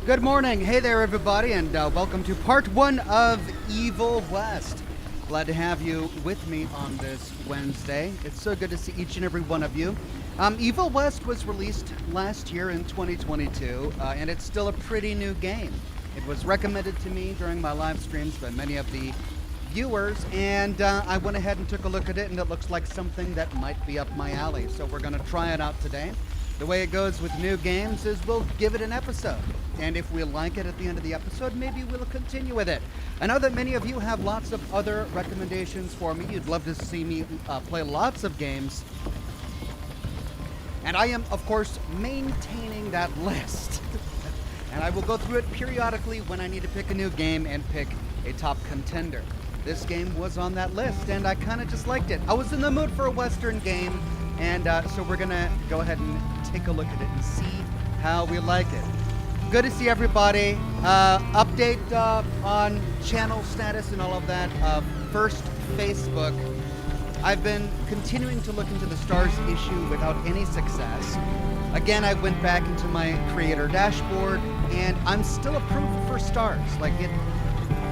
Good morning. Hey there, everybody, and welcome to part one of Evil West. Glad to have you with me on this Wednesday. It's so good to see each and every one of you. Evil West was released last year in 2022, and it's still a pretty new game. It was recommended to me during my live streams by many of the viewers, and I went ahead and took a look at it, and it looks like something that might be up my alley. So we're going to try it out today. The way it goes with new games is we'll give it an episode, and if we like it at the end of the episode, maybe we'll continue with it. I know that many of you have lots of other recommendations for me. You'd love to see me play lots of games, and I am, of course, maintaining that list. And I will go through it periodically when I need to pick a new game and pick a top contender. This game was on that list, and I kind of just liked it. I was in the mood for a Western game, and so we're going to go ahead and take a look at it and see how we like it. Good to see everybody. Update on channel status and all of that. First, Facebook. I've been continuing to look into the stars issue without any success. Again, I went back into my creator dashboard, and I'm still approved for stars.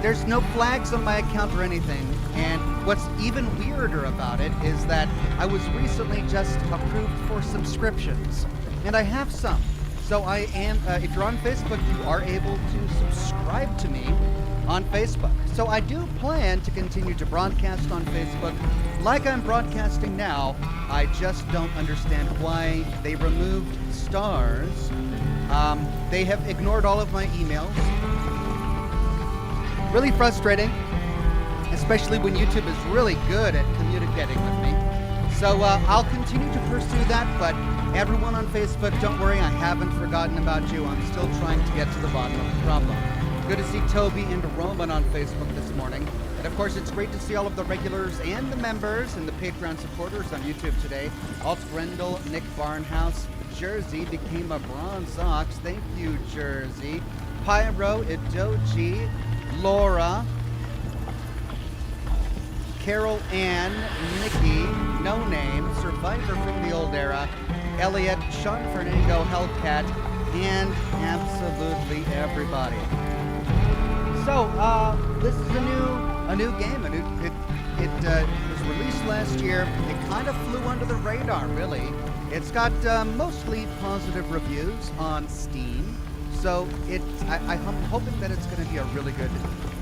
There's no flags on my account or anything, and what's even weirder about it is that I was recently just approved for subscriptions, and I have some. So I am, if you're on Facebook, you are able to subscribe to me on Facebook. So I do plan to continue to broadcast on Facebook like I'm broadcasting now. I just don't understand why they removed stars. They have ignored all of my emails. Really frustrating, especially when YouTube is really good at communicating with me. So I'll continue to pursue that, but everyone on Facebook, don't worry, I haven't forgotten about you. I'm still trying to get to the bottom of the problem. Good to see Toby and Roman on Facebook this morning. And of course, it's great to see all of the regulars and the members and the Patreon supporters on YouTube today. Alt Grendel, Nick Barnhouse, Jersey became a bronze ox. Thank you, Jersey. Pyro, Idoji, Laura, Carol Ann, Nikki, No Name, Survivor from the Old Era, Elliot, Sean Fernando, Hellcat, and absolutely everybody. So, this is a new game. It was released last year. It kind of flew under the radar, really. It's got mostly positive reviews on Steam. So I'm hoping that it's going to be a really good,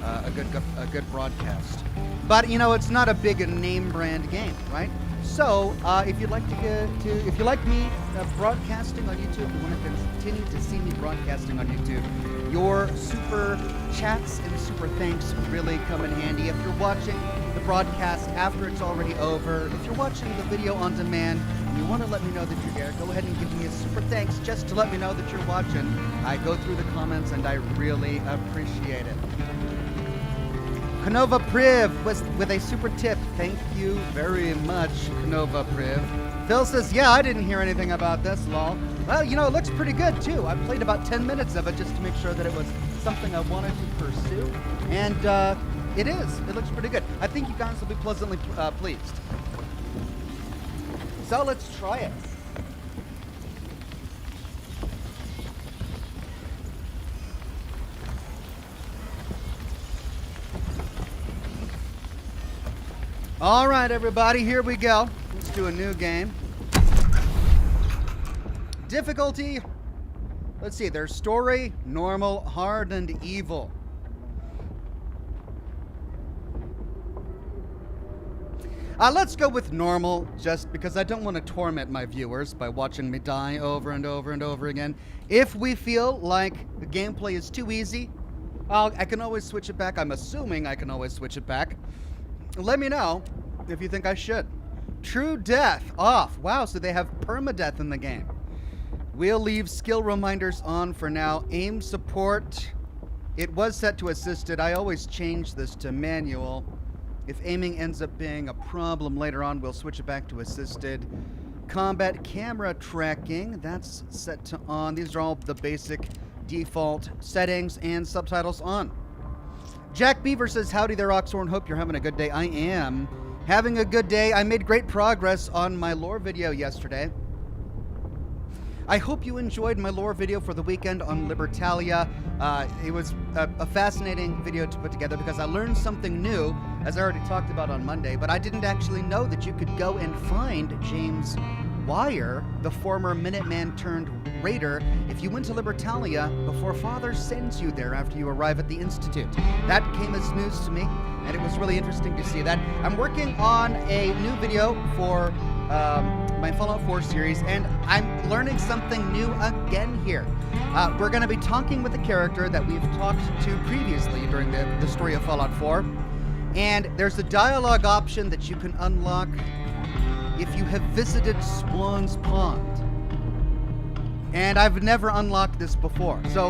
a good broadcast. But you know, it's not a big name brand game, right? So if you'd like if you like me broadcasting on YouTube, you want to continue to see me broadcasting on YouTube, your super chats and super thanks really come in handy. If you're watching the broadcast after it's already over, if you're watching the video on demand, and you want to let me know that you're there, go ahead and give me a super thanks just to let me know that you're watching. I go through the comments and I really appreciate it. Canova Priv with a super tip. Thank you very much, Canova Priv. Phil says, yeah, I didn't hear anything about this, lol. Well, you know, it looks pretty good, too. I played about 10 minutes of it just to make sure that it was something I wanted to pursue. And it is. It looks pretty good. I think you guys will be pleasantly pleased. So let's try it. All right, everybody, here we go. Let's do a new game. Difficulty, let's see, there's story, normal, hard, and evil. Let's go with normal, just because I don't want to torment my viewers by watching me die over and over and over again. If we feel like the gameplay is too easy, I can always switch it back. I'm assuming I can always switch it back. Let me know if you think I should. True death off. Wow, so they have permadeath in the game. We'll leave skill reminders on for now. Aim support. It was set to assisted. I always change this to manual. If aiming ends up being a problem later on, we'll switch it back to assisted. Combat camera tracking. That's set to on. These are all the basic default settings, and subtitles on. Jack Beaver says, howdy there, Oxhorn. Hope you're having a good day. I am having a good day. I made great progress on my lore video yesterday. I hope you enjoyed my lore video for the weekend on Libertalia. It was a fascinating video to put together because I learned something new, as I already talked about on Monday, but I didn't actually know that you could go and find James Wire, the former Minuteman turned raider, if you went to Libertalia before Father sends you there after you arrive at the Institute. That came as news to me, and it was really interesting to see that. I'm working on a new video for my Fallout 4 series, and I'm learning something new again here. We're going to be talking with a character that we've talked to previously during the story of Fallout 4, and there's a dialogue option that you can unlock if you have visited Swan's Pond. And I've never unlocked this before. So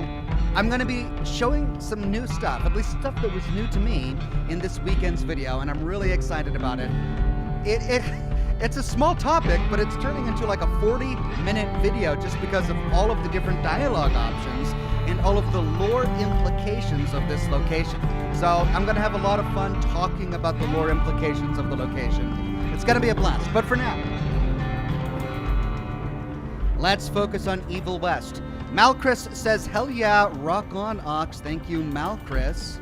I'm going to be showing some new stuff, at least stuff that was new to me in this weekend's video, and I'm really excited about it. It's a small topic, but it's turning into like a 40-minute video just because of all of the different dialogue options and all of the lore implications of this location. So I'm going to have a lot of fun talking about the lore implications of the location. It's going to be a blast, but for now, let's focus on Evil West. Malchris says, hell yeah, rock on, Ox. Thank you, Malchris.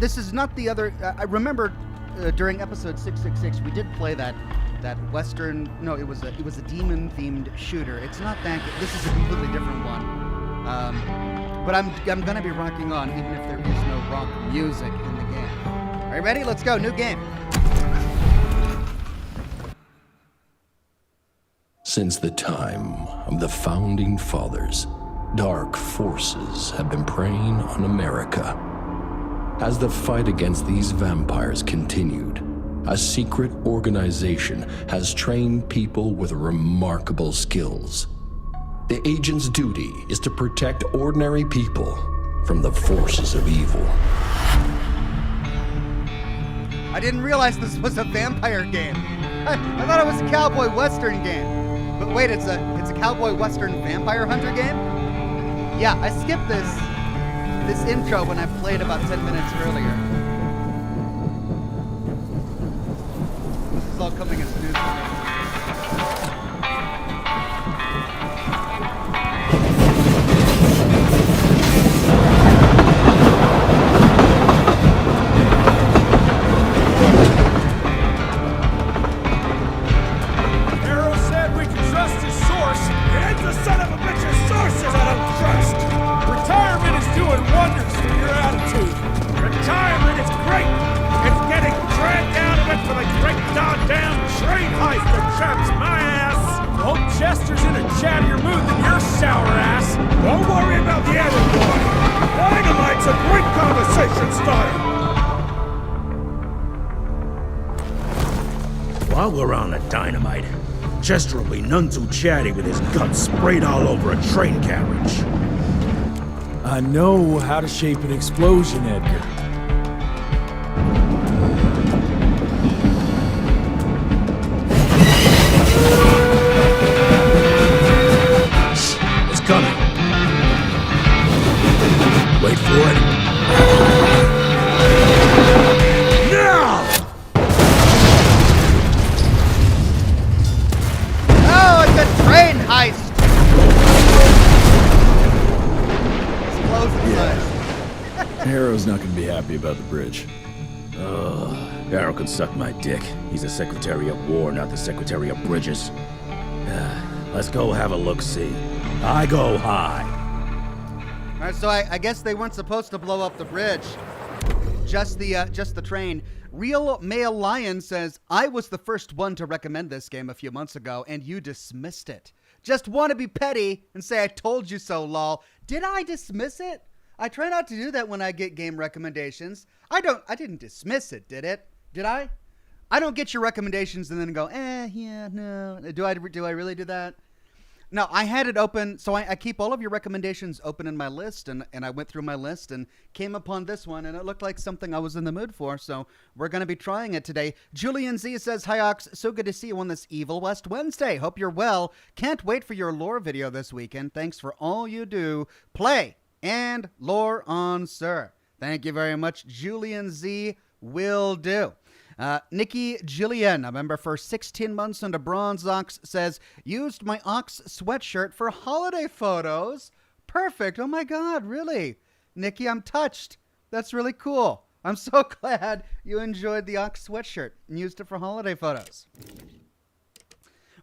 This is not the other, I remember during episode 666, we did play that Western, no, it was a demon-themed shooter. It's not that, this is a completely different one. But I'm going to be rocking on even if there is no rock music in the game. Are you ready? Let's go. New game. Since the time of the Founding Fathers, dark forces have been preying on America. As the fight against these vampires continued, a secret organization has trained people with remarkable skills. The agent's duty is to protect ordinary people from the forces of evil. I didn't realize this was a vampire game. I thought it was a cowboy western game. But wait, it's a cowboy western vampire hunter game? Yeah, I skipped this intro when I played about 10 minutes earlier. This is all coming as news to me. While we're on the dynamite, Chester will be none too chatty with his guts sprayed all over a train carriage. I know how to shape an explosion, Edgar. It's coming. Wait for it. Harrow's not gonna be happy about the bridge. Harrow can suck my dick. He's the Secretary of War, not the Secretary of Bridges. Let's go have a look-see. I go high. All right, so I guess they weren't supposed to blow up the bridge. Just the train. Real Male Lion says, I was the first one to recommend this game a few months ago, and you dismissed it. Just want to be petty and say I told you so, lol. Did I dismiss it? I try not to do that when I get game recommendations. I didn't dismiss it, did it? Did I? I don't get your recommendations and then go, yeah, no. Do I really do that? No, I had it open, so I keep all of your recommendations open in my list, and I went through my list and came upon this one, and it looked like something I was in the mood for, so we're going to be trying it today. Julian Z says, hi, Ox, so good to see you on this Evil West Wednesday. Hope you're well. Can't wait for your lore video this weekend. Thanks for all you do. Play and lore on, sir. Thank you very much, Julian Z. Will do. Nikki Jillian, a member for 16 months and a bronze ox, says, used my ox sweatshirt for holiday photos. Perfect. Oh my God, really? Nikki, I'm touched. That's really cool. I'm so glad you enjoyed the ox sweatshirt and used it for holiday photos.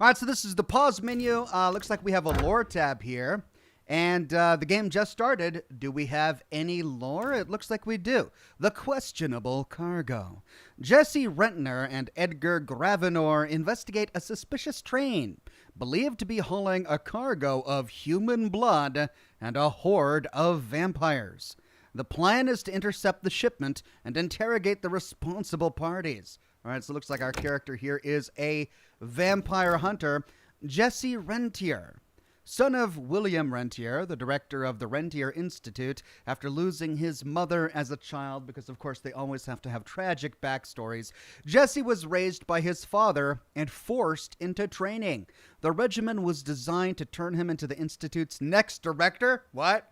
All right, so this is the pause menu. Looks like we have a lore tab here. And the game just started. Do we have any lore? It looks like we do. The questionable cargo. Jesse Rentner and Edgar Gravenor investigate a suspicious train, believed to be hauling a cargo of human blood and a horde of vampires. The plan is to intercept the shipment and interrogate the responsible parties. All right, so it looks like our character here is a vampire hunter, Jesse Rentier. Son of William Rentier, the director of the Rentier Institute, after losing his mother as a child, because of course they always have to have tragic backstories, Jesse was raised by his father and forced into training. The regimen was designed to turn him into the Institute's next director. What?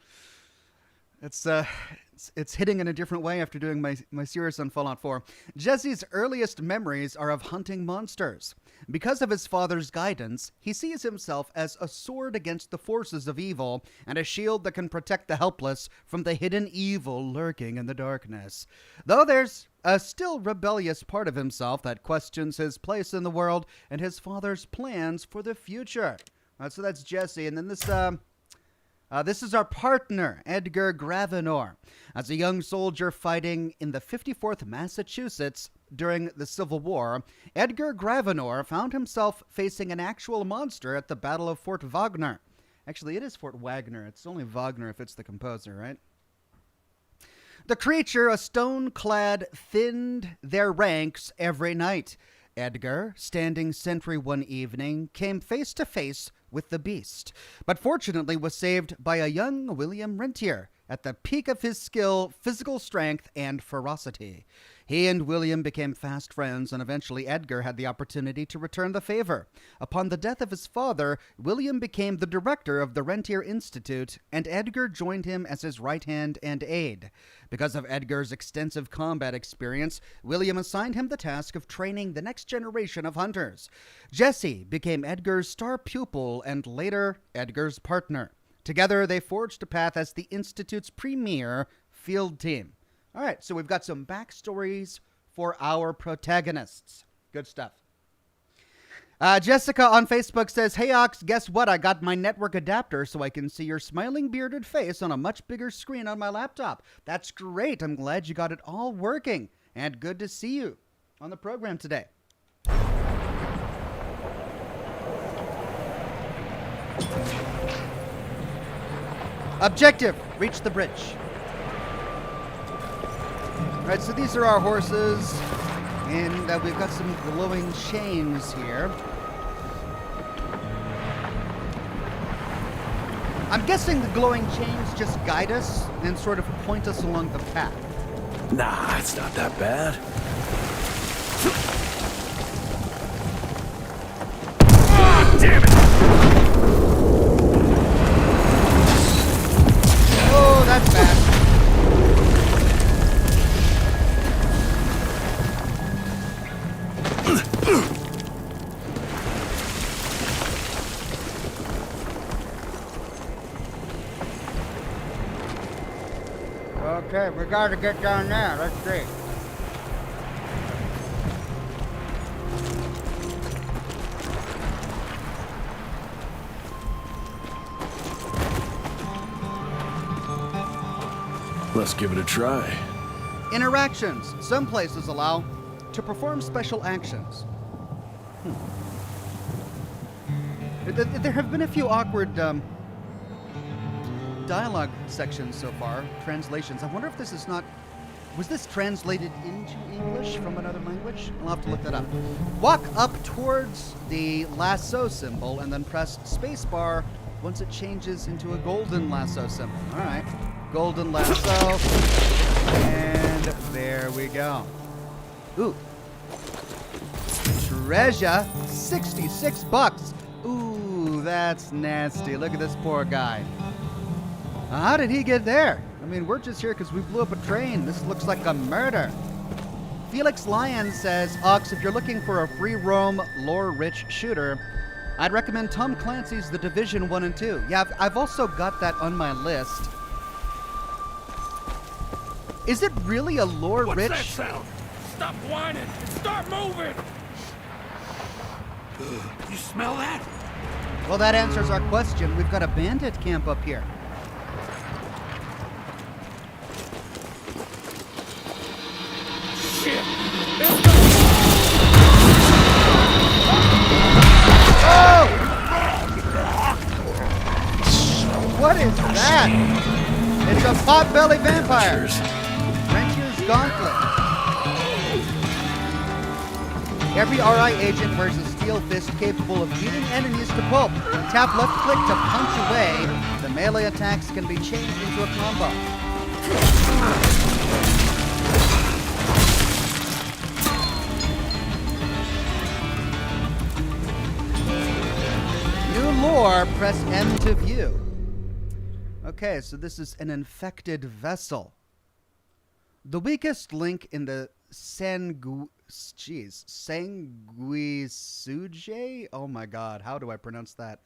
It's hitting in a different way after doing my series on Fallout 4. Jesse's earliest memories are of hunting monsters. Because of his father's guidance, he sees himself as a sword against the forces of evil and a shield that can protect the helpless from the hidden evil lurking in the darkness. Though there's a still rebellious part of himself that questions his place in the world and his father's plans for the future. So that's Jesse, and then this is our partner, Edgar Gravenor. As a young soldier fighting in the 54th Massachusetts during the Civil War, Edgar Gravenor found himself facing an actual monster at the Battle of Fort Wagner. Actually, it is Fort Wagner. It's only Wagner if it's the composer, right? The creature, a stone-clad, thinned their ranks every night. Edgar, standing sentry one evening, came face to face with the beast, but fortunately was saved by a young William Rentier at the peak of his skill, physical strength, and ferocity. He and William became fast friends, and eventually Edgar had the opportunity to return the favor. Upon the death of his father, William became the director of the Rentier Institute, and Edgar joined him as his right hand and aide. Because of Edgar's extensive combat experience, William assigned him the task of training the next generation of hunters. Jesse became Edgar's star pupil and later Edgar's partner. Together, they forged a path as the Institute's premier field team. All right, so we've got some backstories for our protagonists. Good stuff. Jessica on Facebook says, "Hey Ox, guess what? I got my network adapter so I can see your smiling bearded face on a much bigger screen on my laptop. That's great. I'm glad you got it all working. And good to see you on the program today." Objective, reach the bridge. All right, so these are our horses, and we've got some glowing chains here. I'm guessing the glowing chains just guide us and sort of point us along the path. Nah, it's not that bad. Ah, damn it! Oh, that's bad. Okay, we gotta get down there. Let's see. Let's give it a try. Interactions. Some places allow to perform special actions. There have been a few awkward dialogue sections so far, translations. I wonder if this is not... Was this translated into English from another language? I'll have to look that up. Walk up towards the lasso symbol and then press spacebar once it changes into a golden lasso symbol. All right. Golden lasso. And there we go. Ooh. Treasure. 66 bucks. Ooh, that's nasty. Look at this poor guy. How did he get there? I mean, we're just here because we blew up a train. This looks like a murder. Felix Lyon says, Ox, if you're looking for a free roam, lore-rich shooter, I'd recommend Tom Clancy's The Division 1 and 2. Yeah, I've also got that on my list. Is it really a lore-rich? What's that sound? Stop whining and start moving! You smell that? Well, that answers our question. We've got a bandit camp up here. Shit! Oh! What is that? It's a pot-belly vampire. Rentier's Gauntlet. Every RI agent wears a steel fist capable of beating enemies to pulp. Tap left click to punch away. The melee attacks can be changed into a combo. New lore, press M to view. Okay, so this is an infected vessel. The weakest link in the sanguisuje? Oh my god, how do I pronounce that?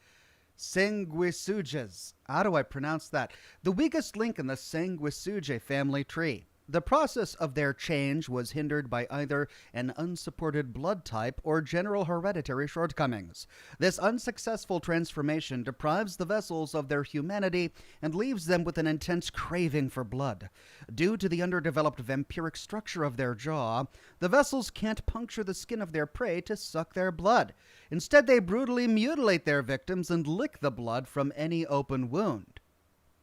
Sanguisujas. How do I pronounce that? The weakest link in the sanguisuje family tree. The process of their change was hindered by either an unsupported blood type or general hereditary shortcomings. This unsuccessful transformation deprives the vessels of their humanity and leaves them with an intense craving for blood. Due to the underdeveloped vampiric structure of their jaw, the vessels can't puncture the skin of their prey to suck their blood. Instead, they brutally mutilate their victims and lick the blood from any open wound.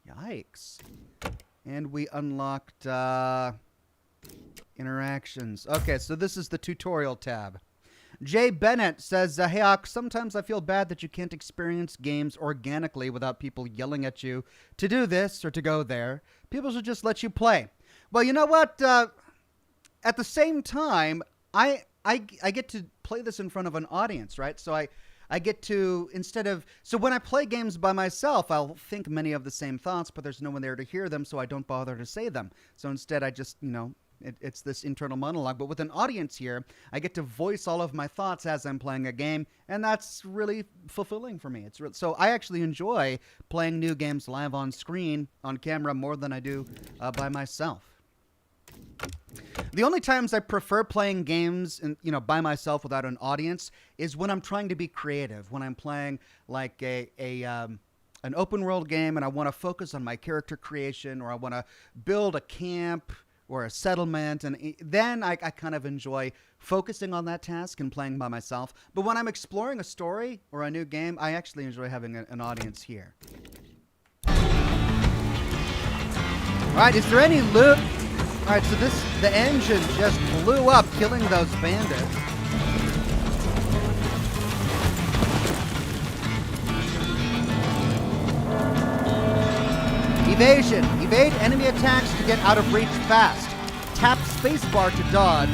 Yikes. And we unlocked interactions. Okay, so this is the tutorial tab. Jay Bennett says, hey, Ox, sometimes I feel bad that you can't experience games organically without people yelling at you to do this or to go there. People should just let you play. Well, you know what? At the same time, I get to play this in front of an audience, right? So I get to, so when I play games by myself, I'll think many of the same thoughts, but there's no one there to hear them, so I don't bother to say them. So instead, I just, it's this internal monologue. But with an audience here, I get to voice all of my thoughts as I'm playing a game, and that's really fulfilling for me. So I actually enjoy playing new games live on screen, on camera, more than I do by myself. The only times I prefer playing games, by myself without an audience is when I'm trying to be creative. When I'm playing like an open world game and I want to focus on my character creation, or I want to build a camp or a settlement, and then I kind of enjoy focusing on that task and playing by myself. But when I'm exploring a story or a new game, I actually enjoy having an audience here. All right, is there any loot? All right, so the engine just blew up, killing those bandits. Evasion. Evade enemy attacks to get out of reach fast. Tap spacebar to dodge,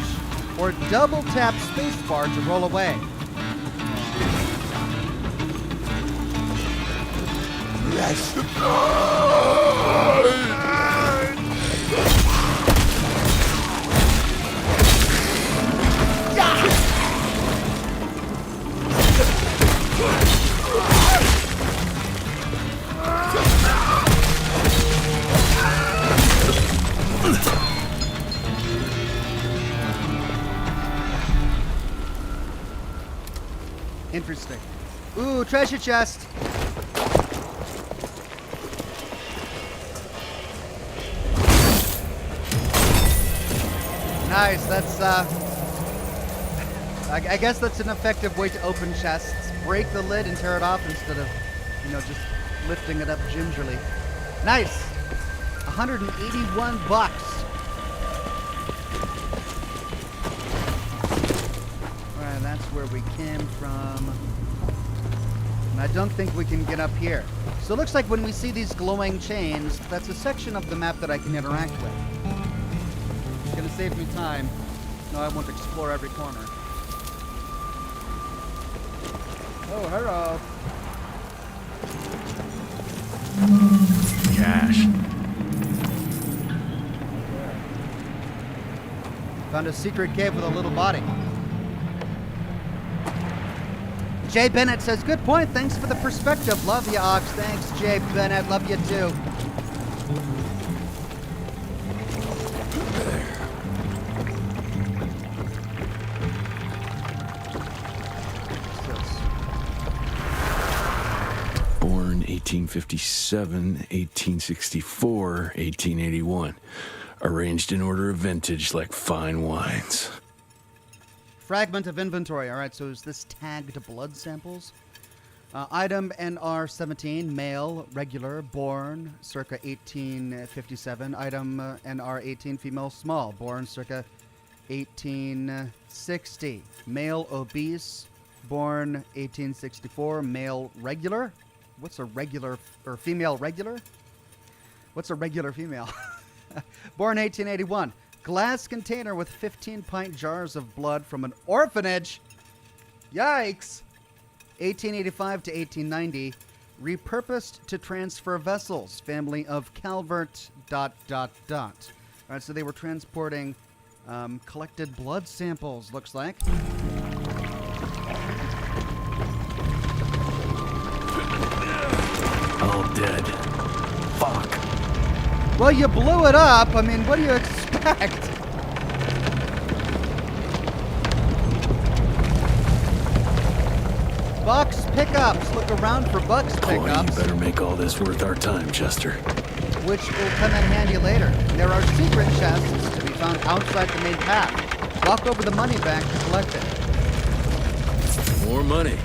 or double tap spacebar to roll away. Let's go! Interesting. Ooh, treasure chest. Nice. That's I guess that's an effective way to open chests. Break the lid and tear it off instead of, just lifting it up gingerly. Nice. 181 bucks. Alright, that's where we came from. And I don't think we can get up here. So it looks like when we see these glowing chains, that's a section of the map that I can interact with. It's gonna save me time. No, I won't explore every corner. Oh, hello. Cash. Found a secret cave with a little body. Jay Bennett says, good point. Thanks for the perspective. Love you, Ox. Thanks, Jay Bennett. Love you, too. Born 1857, 1864, 1881. Arranged in order of vintage like fine wines. Fragment of inventory. All right, so is this tagged blood samples? Item NR17, male, regular, born circa 1857. Item NR18, female, small, born circa 1860. Male, obese, born 1864. Male, regular. What's a regular, or female regular? What's a regular female? Born 1881. Glass container with 15-pint jars of blood from an orphanage. Yikes. 1885 to 1890. Repurposed to transfer vessels. Family of Calvert... All right, so they were transporting collected blood samples, looks like. All dead. Fuck. Well, you blew it up. I mean, what do you expect? Bucks pickups. Look around for Bucks Oh, you pickups, better make all this worth our time, Chester. which will come in handy later. There are secret chests to be found outside the main path. Walk over the money bank to collect it. More money.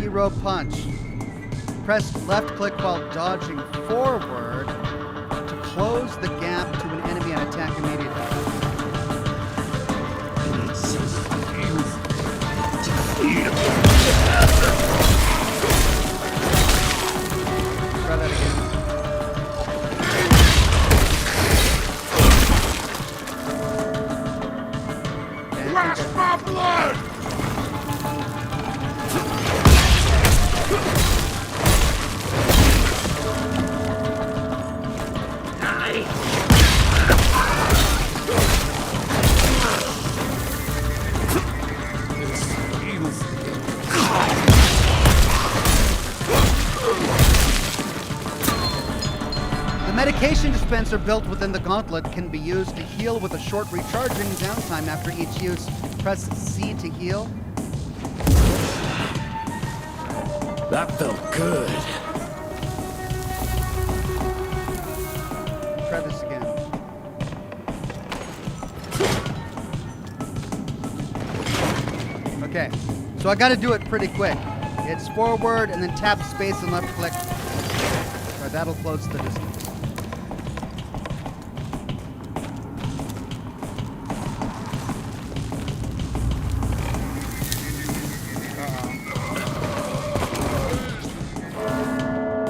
Hero punch. Press left click while dodging forward to close the gap to an enemy and attack immediately. Try that again. Wash my blood! The medication dispenser built within the gauntlet can be used to heal with a short recharging downtime after each use. Press C to heal. That felt good. Try this again. Okay, so I gotta do it pretty quick. It's forward and then tap space and left click. All right, that'll close the distance.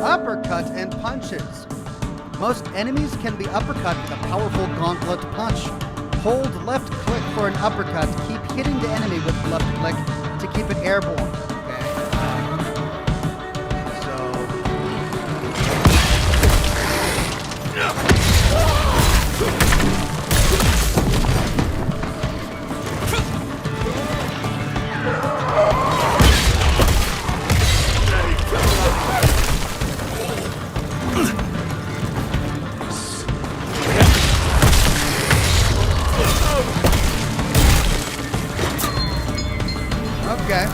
Uppercut and punches. Most enemies can be uppercut with a powerful gauntlet punch. Hold left click for an uppercut. Keep hitting the enemy with left click to keep it airborne. Okay. Okay.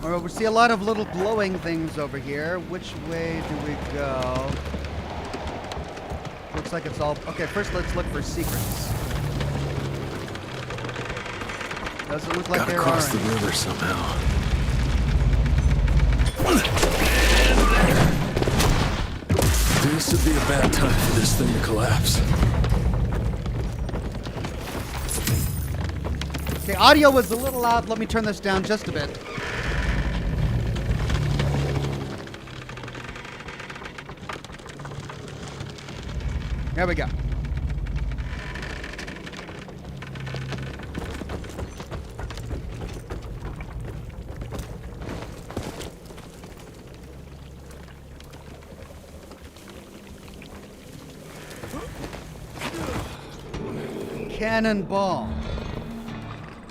All right, we see a lot of little glowing things over here. Which way do we go? Looks like it's all... Okay, first let's look for secrets. Doesn't look like Gotta there are cross the any. river somehow. This would be a bad time for this thing to collapse. Okay, audio was a little loud. Let me turn this down just a bit. There we go. Cannonball.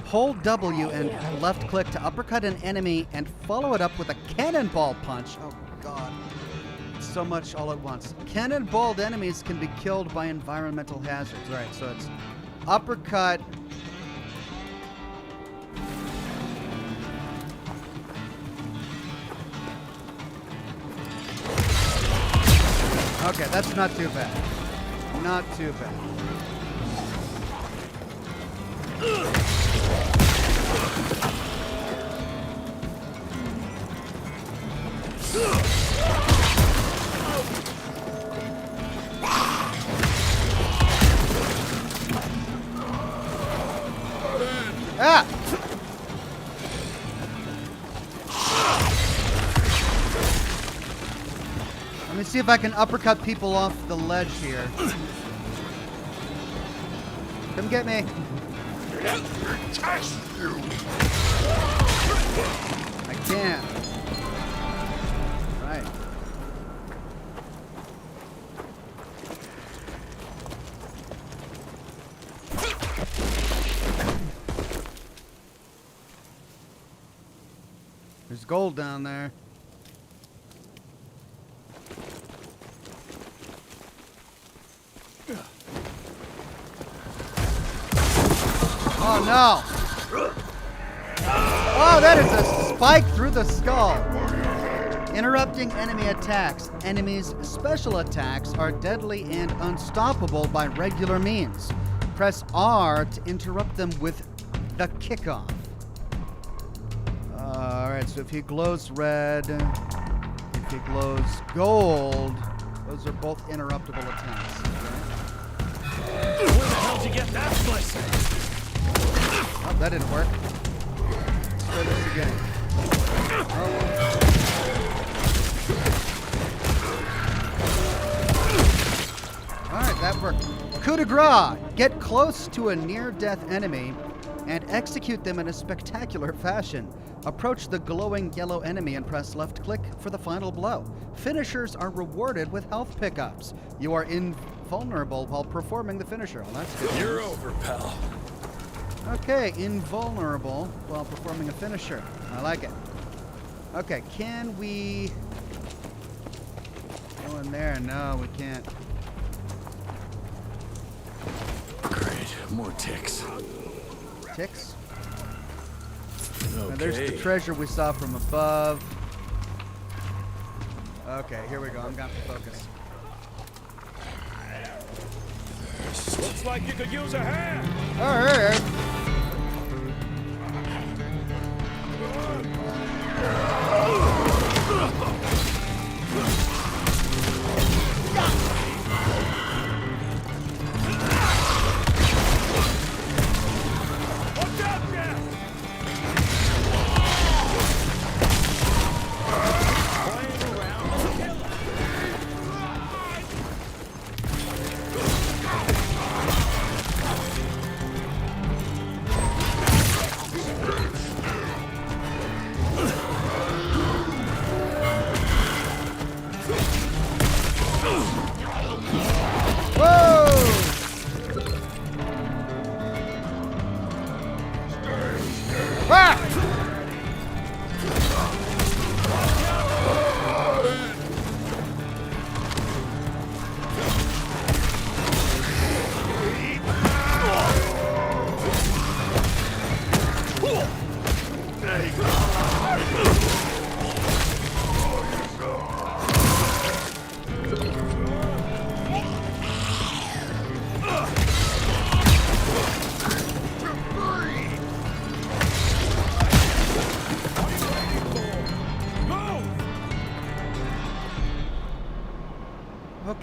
Hold W and left click to uppercut an enemy and follow it up with a cannonball punch. Oh god. So much all at once. Cannonballed enemies can be killed by environmental hazards. Right, so it's uppercut. Okay, that's not too bad. Not too bad. Ah! Let me see if I can uppercut people off the ledge here. Come get me. I can't. Right. There's gold down there. Oh no! Oh, that is a spike through the skull. Interrupting enemy attacks. Enemies' special attacks are deadly and unstoppable by regular means. Press R to interrupt them with the kickoff. Alright, so if he glows red, if he glows gold, those are both interruptible attacks. Okay? Where the hell did you get that slice? Oh, that didn't work. Let's try this again. Alright, that worked. Coup de grace. Get close to a near-death enemy and execute them in a spectacular fashion. Approach the glowing yellow enemy and press left-click for the final blow. Finishers are rewarded with health pickups. You are invulnerable while performing the finisher. Well, that's good. You're over, pal. Okay, invulnerable while performing a finisher. I like it. Okay, can we go in there? No, we can't. Great, more ticks. Ticks? Okay. Now there's the treasure we saw from above. Okay, here we go. I'm going to focus. Looks like you could use a hand. All right.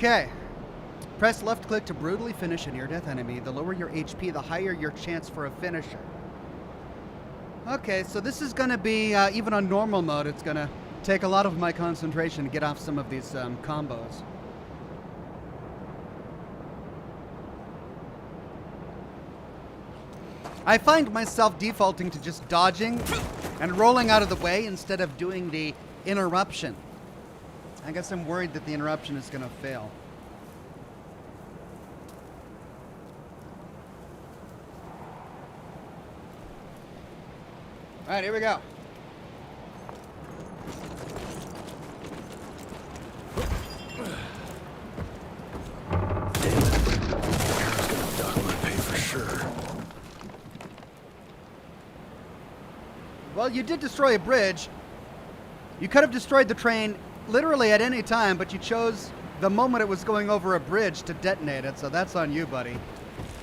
Okay. Press left click to brutally finish a near-death enemy. The lower your HP, the higher your chance for a finisher. Okay, so this is going to be, even on normal mode, it's going to take a lot of my concentration to get off some of these combos. I find myself defaulting to just dodging and rolling out of the way instead of doing the interruption. I guess I'm worried that the interruption is going to fail. Alright, here we go. Dock my pay for sure. Well, you did destroy a bridge. You could have destroyed the train literally at any time, but you chose the moment it was going over a bridge to detonate it, so that's on you, buddy.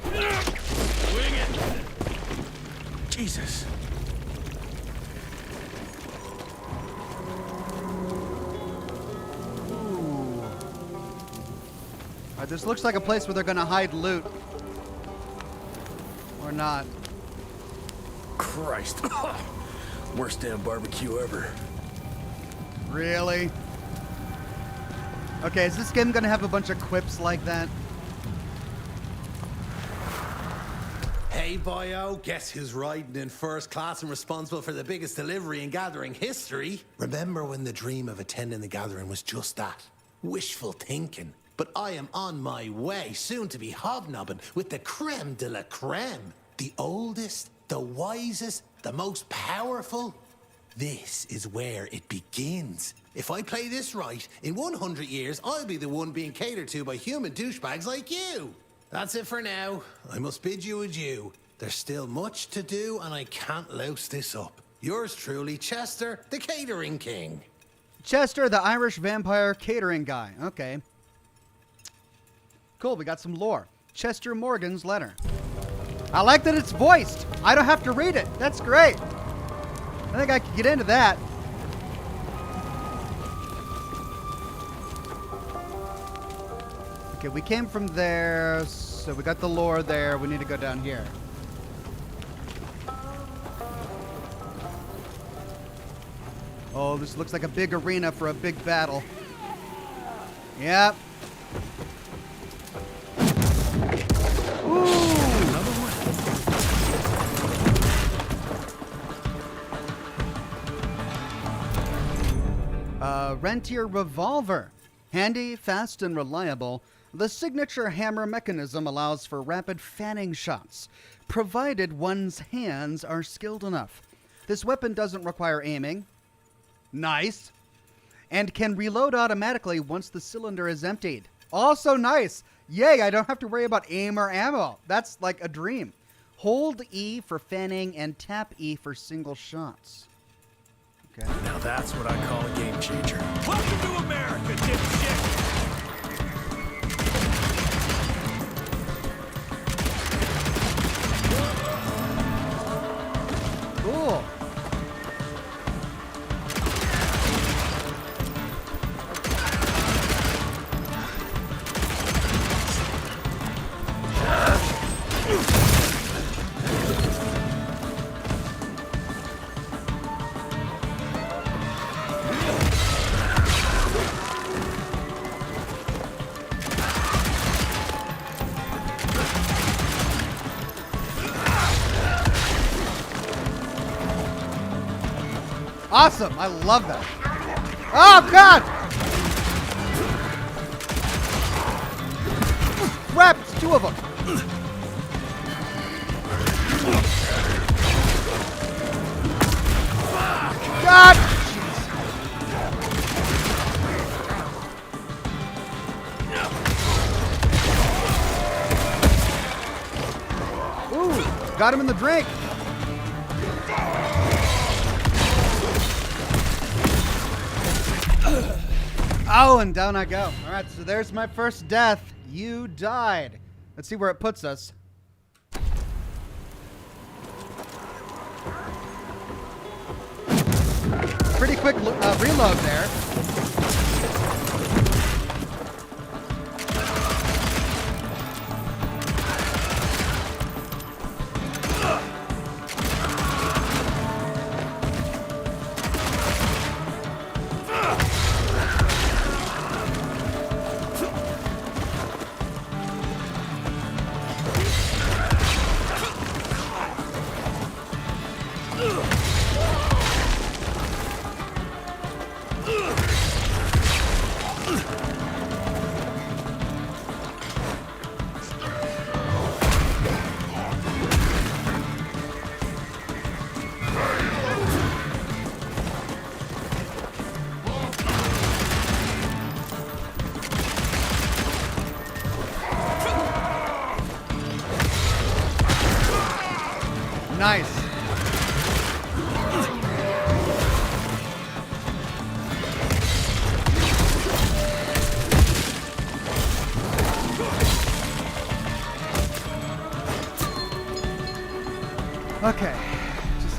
Swing it! Jesus. Ooh. Alright, this looks like a place where they're gonna hide loot. Or not. Christ. Worst damn barbecue ever. Really? Okay, is this game gonna have a bunch of quips like that? Hey, boyo, guess who's riding in first class and responsible for the biggest delivery in gathering history? Remember when the dream of attending the gathering was just that? Wishful thinking. But I am on my way, soon to be hobnobbing with the creme de la creme. The oldest, the wisest, the most powerful. This is where it begins. If I play this right, in 100 years, I'll be the one being catered to by human douchebags like you. That's it for now. I must bid you adieu. There's still much to do, and I can't louse this up. Yours truly, Chester, the catering king. Chester, the Irish vampire catering guy. Okay. Cool, we got some lore. Chester Morgan's letter. I like that it's voiced. I don't have to read it. That's great. I think I could get into that. Okay, we came from there, so we got the lore there. We need to go down here. Oh, this looks like a big arena for a big battle. Yep. Ooh! Rentier revolver. Handy, fast, and reliable, the signature hammer mechanism allows for rapid fanning shots, provided one's hands are skilled enough. This weapon doesn't require aiming. Nice. And can reload automatically once the cylinder is emptied. Also nice. Yay, I don't have to worry about aim or ammo. That's like a dream. Hold E for fanning and tap E for single shots. Okay. Now that's what I call a game changer. Welcome to America, dipshit! Cool. Awesome. I love that. Oh, God! Crap, it's two of them. God! Ooh, got him in the drink. Oh, and down I go. All right, so there's my first death. You died. Let's see where it puts us. Pretty quick reload there.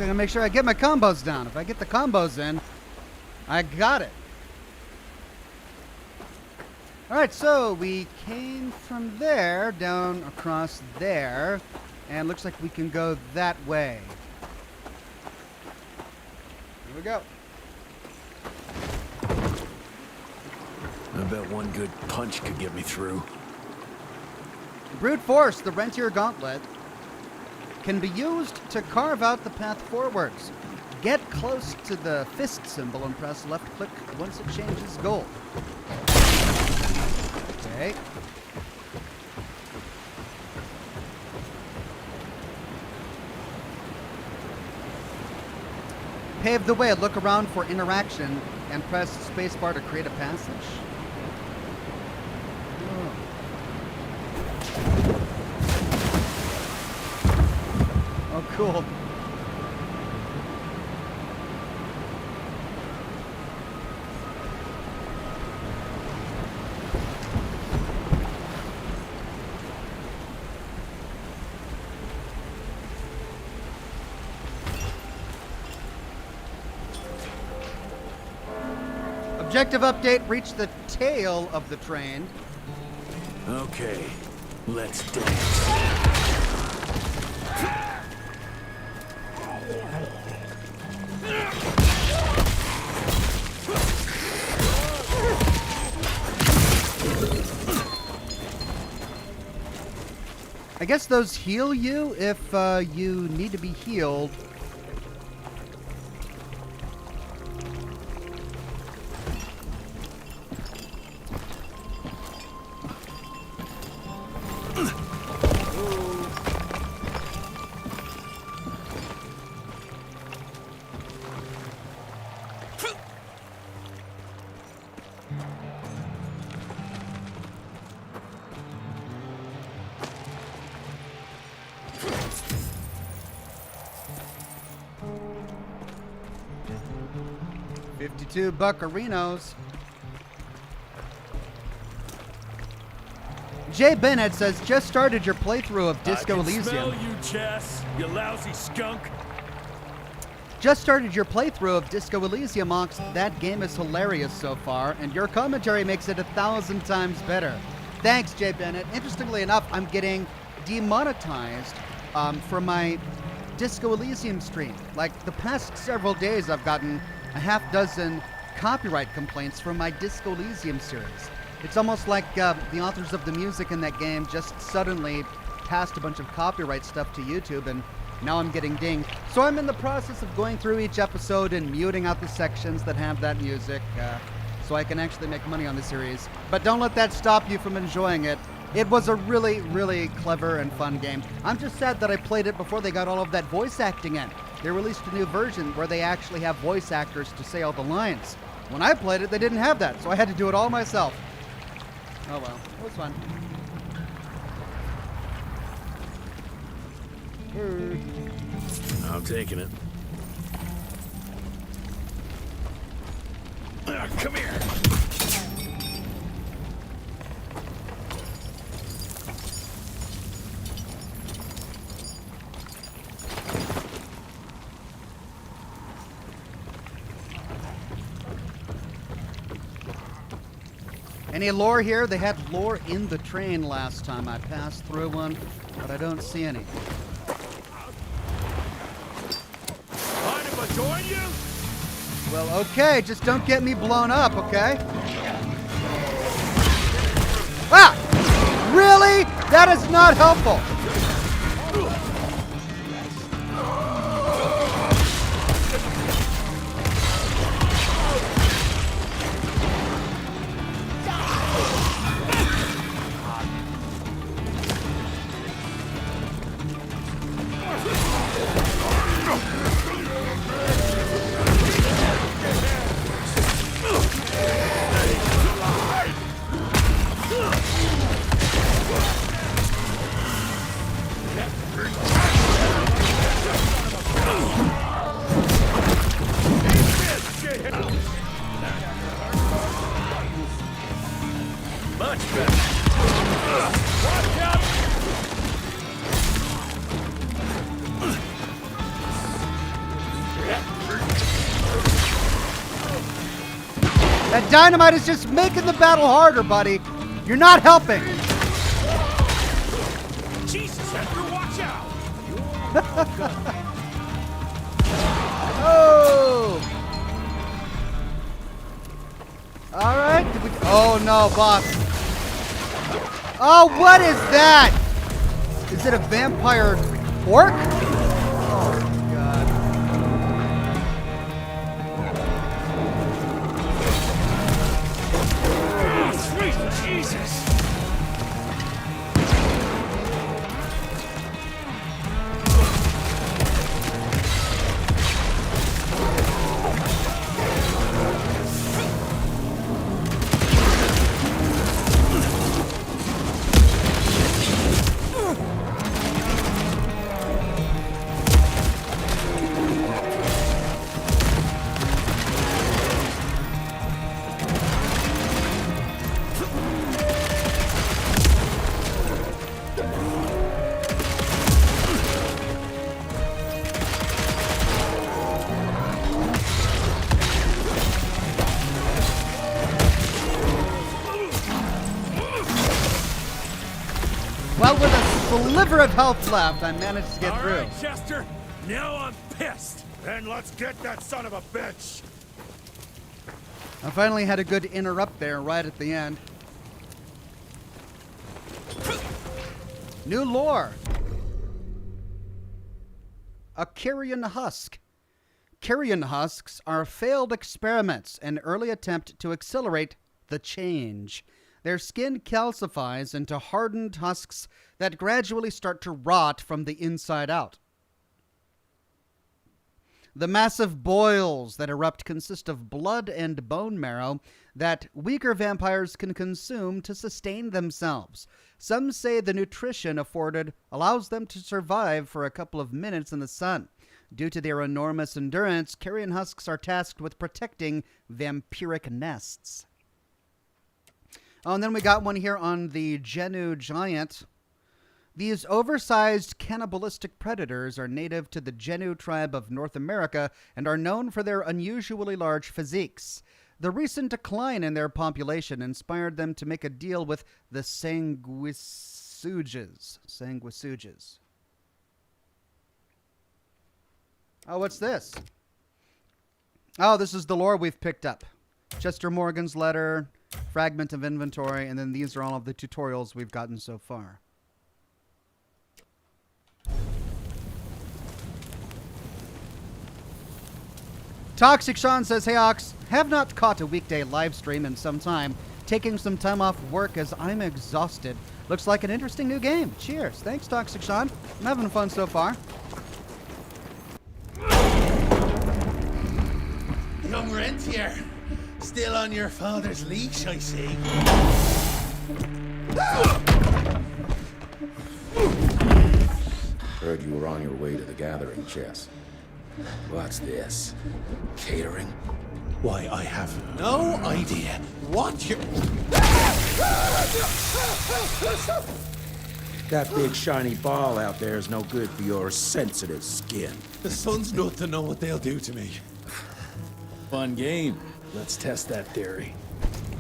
gotta make sure I get my combos down. If I get the combos in, I got it. Alright, so we came from there down across there, and looks like we can go that way. Here we go. I bet one good punch could get me through. Brute Force, the Rentier Gauntlet, can be used to carve out the path forwards. Get close to the fist symbol and press left click once it changes gold. Okay. Pave the way, look around for interaction, and press spacebar to create a passage. Oh, cool. Objective update, reach the tail of the train. Okay, let's dance. I guess those heal you if you need to be healed. $52 buccarinos. Jay Bennett says, just started your playthrough of Disco Elysium. Smell you, Chess, you lousy skunk. Just started your playthrough of Disco Elysium, Ox. That game is hilarious so far, and your commentary makes it 1,000 times better. Thanks, Jay Bennett. Interestingly enough, I'm getting demonetized for my Disco Elysium stream. Like, the past several days, I've gotten a half dozen copyright complaints from my Disco Elysium series. It's almost like the authors of the music in that game just suddenly passed a bunch of copyright stuff to YouTube, and now I'm getting dinged. So I'm in the process of going through each episode and muting out the sections that have that music so I can actually make money on the series. But don't let that stop you from enjoying it. It was a really, really clever and fun game. I'm just sad that I played it before they got all of that voice acting in. They released a new version where they actually have voice actors to say all the lines. When I played it, they didn't have that, so I had to do it all myself. Oh well, it was fun. I'm taking it. Come here. Any lore here? They had lore in the train last time I passed through one, but I don't see any. Mind if I join you? Well, okay, just don't get me blown up, okay? Ah! Really? That is not helpful. That dynamite is just making the battle harder, buddy. You're not helping. Jesus, Edgar, watch out! Oh! All right. Oh no, boss. Oh, what is that? Is it a vampire orc? Oh god. Sweet Jesus! Well, with a sliver of health left, I managed to get All through. right, Chester. Now I'm pissed. Then let's get that son of a bitch. I finally had a good interrupt there right at the end. New lore. A carrion husk. Carrion husks are failed experiments, an early attempt to accelerate the change. Their skin calcifies into hardened husks that gradually start to rot from the inside out. The massive boils that erupt consist of blood and bone marrow that weaker vampires can consume to sustain themselves. Some say the nutrition afforded allows them to survive for a couple of minutes in the sun. Due to their enormous endurance, carrion husks are tasked with protecting vampiric nests. Oh, and then we got one here on the Genu giant. These oversized cannibalistic predators are native to the Genu tribe of North America and are known for their unusually large physiques. The recent decline in their population inspired them to make a deal with the sanguisuges. Oh, what's this? Oh, this is the lore we've picked up. Chester Morgan's letter, fragment of inventory, and then these are all of the tutorials we've gotten so far. Toxic Sean says, "Hey Ox, have not caught a weekday live stream in some time. Taking some time off work as I'm exhausted. Looks like an interesting new game. Cheers." Thanks, Toxic Sean. I'm having fun so far. Young Rentier, still on your father's leash, I see. Heard you were on your way to the gathering, Chess. What's this? Catering? Why, I have no idea what you're... That big shiny ball out there is no good for your sensitive skin. The sun's not to know what they'll do to me. Fun game. Let's test that theory.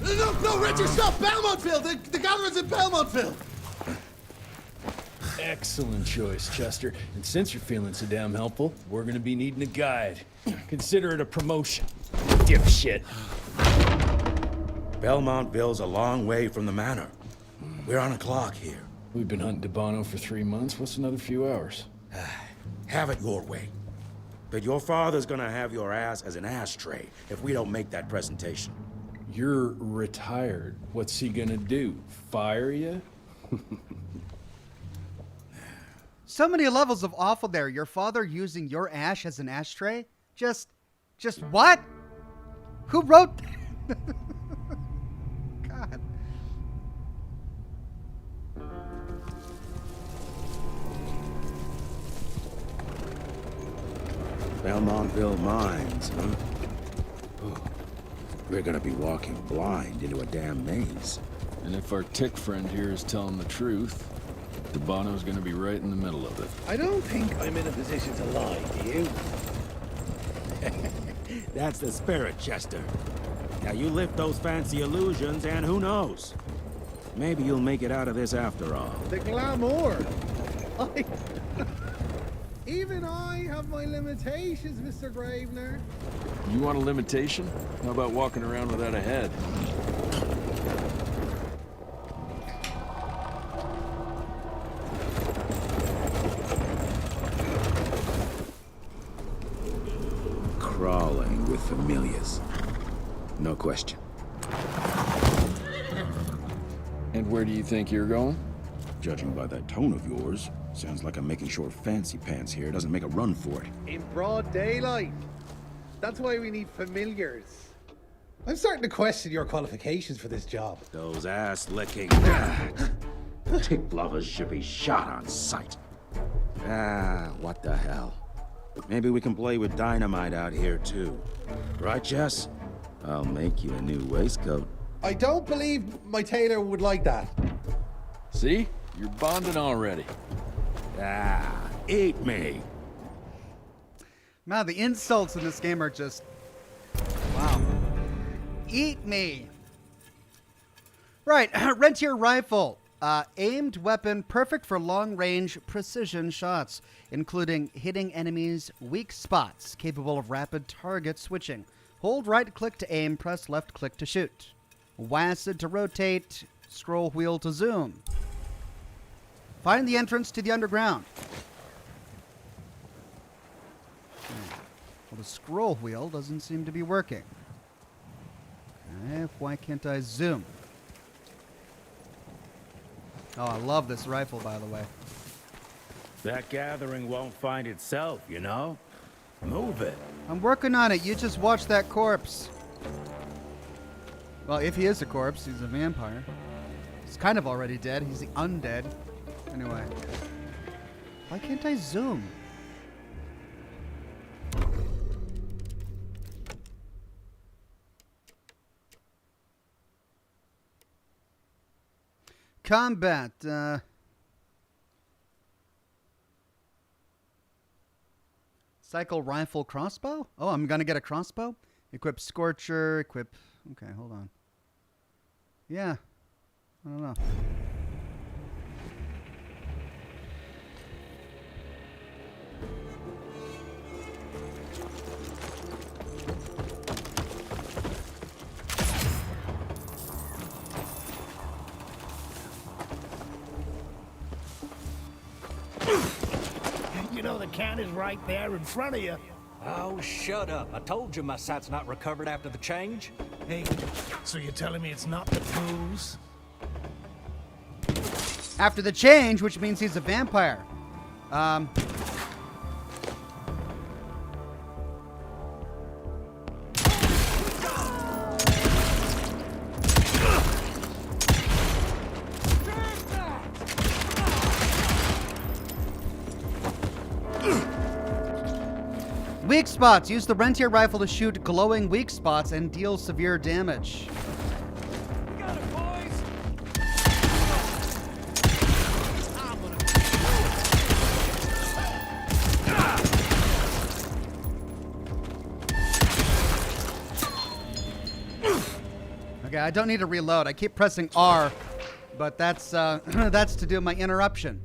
No, Richard, stop! Belmontville! The gathering's in Belmontville! Excellent choice, Chester. And since you're feeling so damn helpful, we're gonna be needing a guide. Consider it a promotion. Dipshit. Belmontville's a long way from the manor. We're on a clock here. We've been hunting DeBono for 3 months. What's another few hours? Have it your way. But your father's gonna have your ass as an ashtray if we don't make that presentation. You're retired. What's he gonna do? Fire you? So many levels of awful there. Your father using your ash as an ashtray? Just what? Who wrote that? God. Belmontville Mines, huh? Oh, we're gonna be walking blind into a damn maze. And if our tick friend here is telling the truth, DeBono's gonna be right in the middle of it. I don't think I'm in a position to lie, do you? That's the spirit, Chester. Now you lift those fancy illusions, and who knows? Maybe you'll make it out of this after all. The glamour. Even I have my limitations, Mr. Gravener. You want a limitation? How about walking around without a head? Crawling with familiars. No question. And where do you think you're going? Judging by that tone of yours, sounds like I'm making sure Fancy Pants here doesn't make a run for it. In broad daylight. That's why we need familiars. I'm starting to question your qualifications for this job. Those ass-licking tick lovers should be shot on sight. What the hell? Maybe we can play with dynamite out here, too. Right, Jess? I'll make you a new waistcoat. I don't believe my tailor would like that. See? You're bonding already. Eat me. Man, the insults in this game are just... wow. Eat me. Right, Rentier Rifle. Aimed weapon perfect for long-range precision shots, including hitting enemies' weak spots, capable of rapid target switching. Hold right-click to aim, press left-click to shoot. WASD to rotate, scroll wheel to zoom. Find the entrance to the underground. Well, the scroll wheel doesn't seem to be working. Okay, why can't I zoom? Oh, I love this rifle, by the way. That gathering won't find itself, you know? Move it. I'm working on it. You just watch that corpse. Well, if he is a corpse, he's a vampire. He's kind of already dead. He's the undead. Anyway. Why can't I zoom? Combat. Cycle rifle crossbow? Oh, I'm gonna get a crossbow? Equip Scorcher, equip... Okay, hold on. Yeah. I don't know. You know the can is right there in front of you. Oh, shut up. I told you my sight's not recovered after the change. Hey, so you're telling me it's not the booze? After the change, which means he's a vampire. Weak spots. Use the Rentier rifle to shoot glowing weak spots and deal severe damage. Got it, boys! Okay, I don't need to reload. I keep pressing R, but that's that's to do my interruption.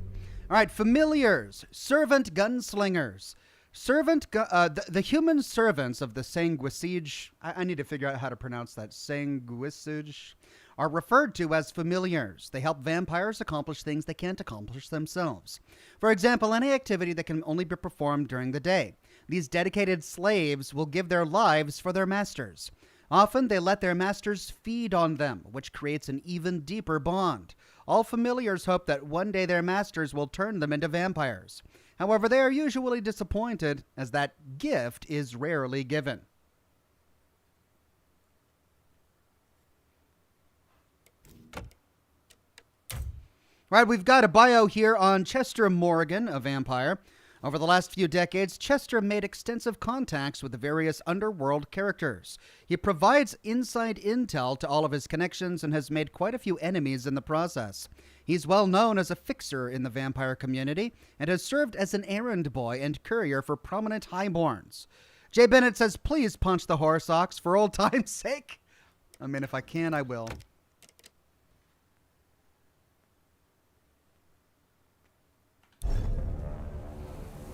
All right, familiars, servant gunslingers. The human servants of the Sanguisage, I need to figure out how to pronounce that, Sanguisage, are referred to as familiars. They help vampires accomplish things they can't accomplish themselves. For example, any activity that can only be performed during the day. These dedicated slaves will give their lives for their masters. Often they let their masters feed on them, which creates an even deeper bond. All familiars hope that one day their masters will turn them into vampires. However, they are usually disappointed, as that gift is rarely given. Right, we've got a bio here on Chester Morgan, a vampire. Over the last few decades, Chester made extensive contacts with the various underworld characters. He provides inside intel to all of his connections and has made quite a few enemies in the process. He's well known as a fixer in the vampire community and has served as an errand boy and courier for prominent highborns. Jay Bennett says, please punch the horse ox for old time's sake. I mean, if I can, I will.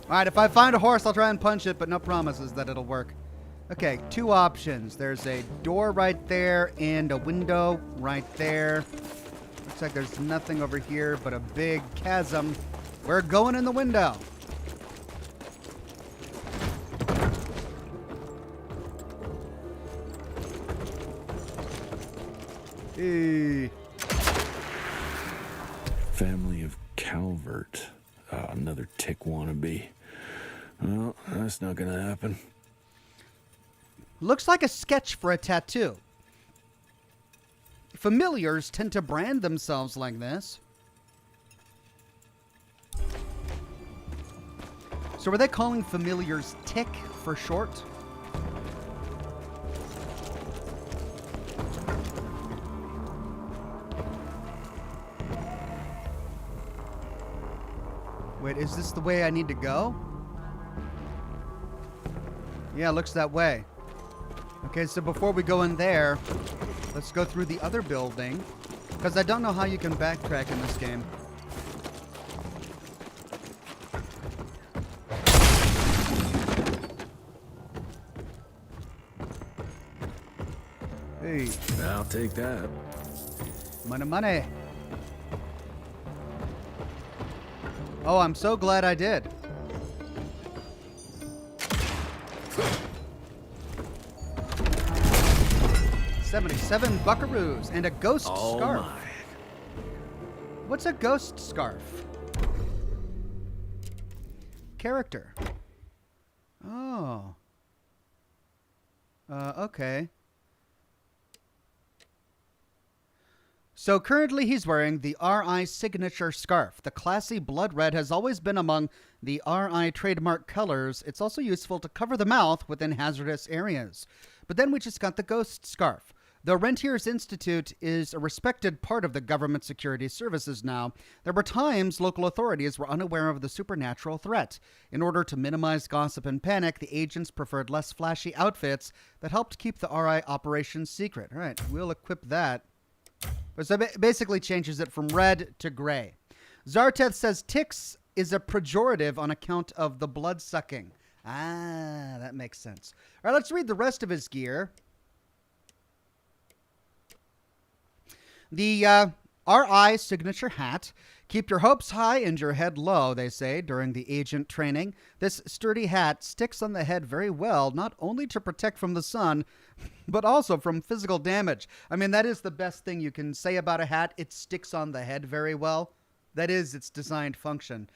Alright, if I find a horse, I'll try and punch it, but no promises that it'll work. Okay, 2 options. There's a door right there and a window right there. Looks like there's nothing over here but a big chasm. We're going in the window. Hey. Family of Calvert. Another tick wannabe. Well, that's not gonna happen. Looks like a sketch for a tattoo. Familiars tend to brand themselves like this. So were they calling familiars tick for short? Wait, is this the way I need to go? Yeah, looks that way. Okay, so before we go in there, let's go through the other building, because I don't know how you can backtrack in this game. Hey. I'll take that. Money, money. Oh, I'm so glad I did. $77 buckaroos and a ghost scarf. My. What's a ghost scarf? Character. Oh. Okay. So currently he's wearing the RI signature scarf. The classy blood red has always been among the RI trademark colors. It's also useful to cover the mouth within hazardous areas. But then we just got the ghost scarf. Though Rentiers Institute is a respected part of the government security services now, there were times local authorities were unaware of the supernatural threat. In order to minimize gossip and panic, the agents preferred less flashy outfits that helped keep the RI operation secret. All right, we'll equip that. So it basically changes it from red to gray. Zarteth says ticks is a pejorative on account of the blood sucking. Ah, that makes sense. All right, let's read the rest of his gear. The RI signature hat. Keep your hopes high and your head low, they say, during the agent training. This sturdy hat sticks on the head very well, not only to protect from the sun, but also from physical damage. I mean, that is the best thing you can say about a hat. It sticks on the head very well. That is its designed function.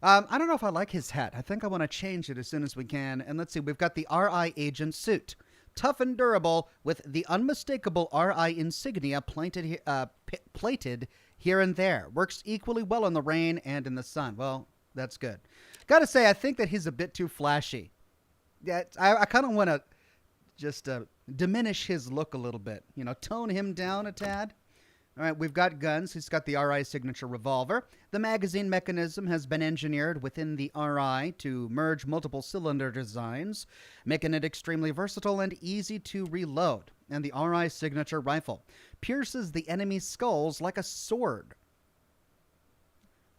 I don't know if I like his hat. I think I want to change it as soon as we can. And let's see, we've got the RI agent suit. Tough and durable with the unmistakable RI insignia plated here and there. Works equally well in the rain and in the sun. Well, that's good. Gotta say, I think that he's a bit too flashy. Yeah, I kind of want to just diminish his look a little bit. You know, tone him down a tad. All right, we've got guns. He's got the RI signature revolver. The magazine mechanism has been engineered within the RI to merge multiple cylinder designs, making it extremely versatile and easy to reload. And the RI signature rifle pierces the enemy's skulls like a sword.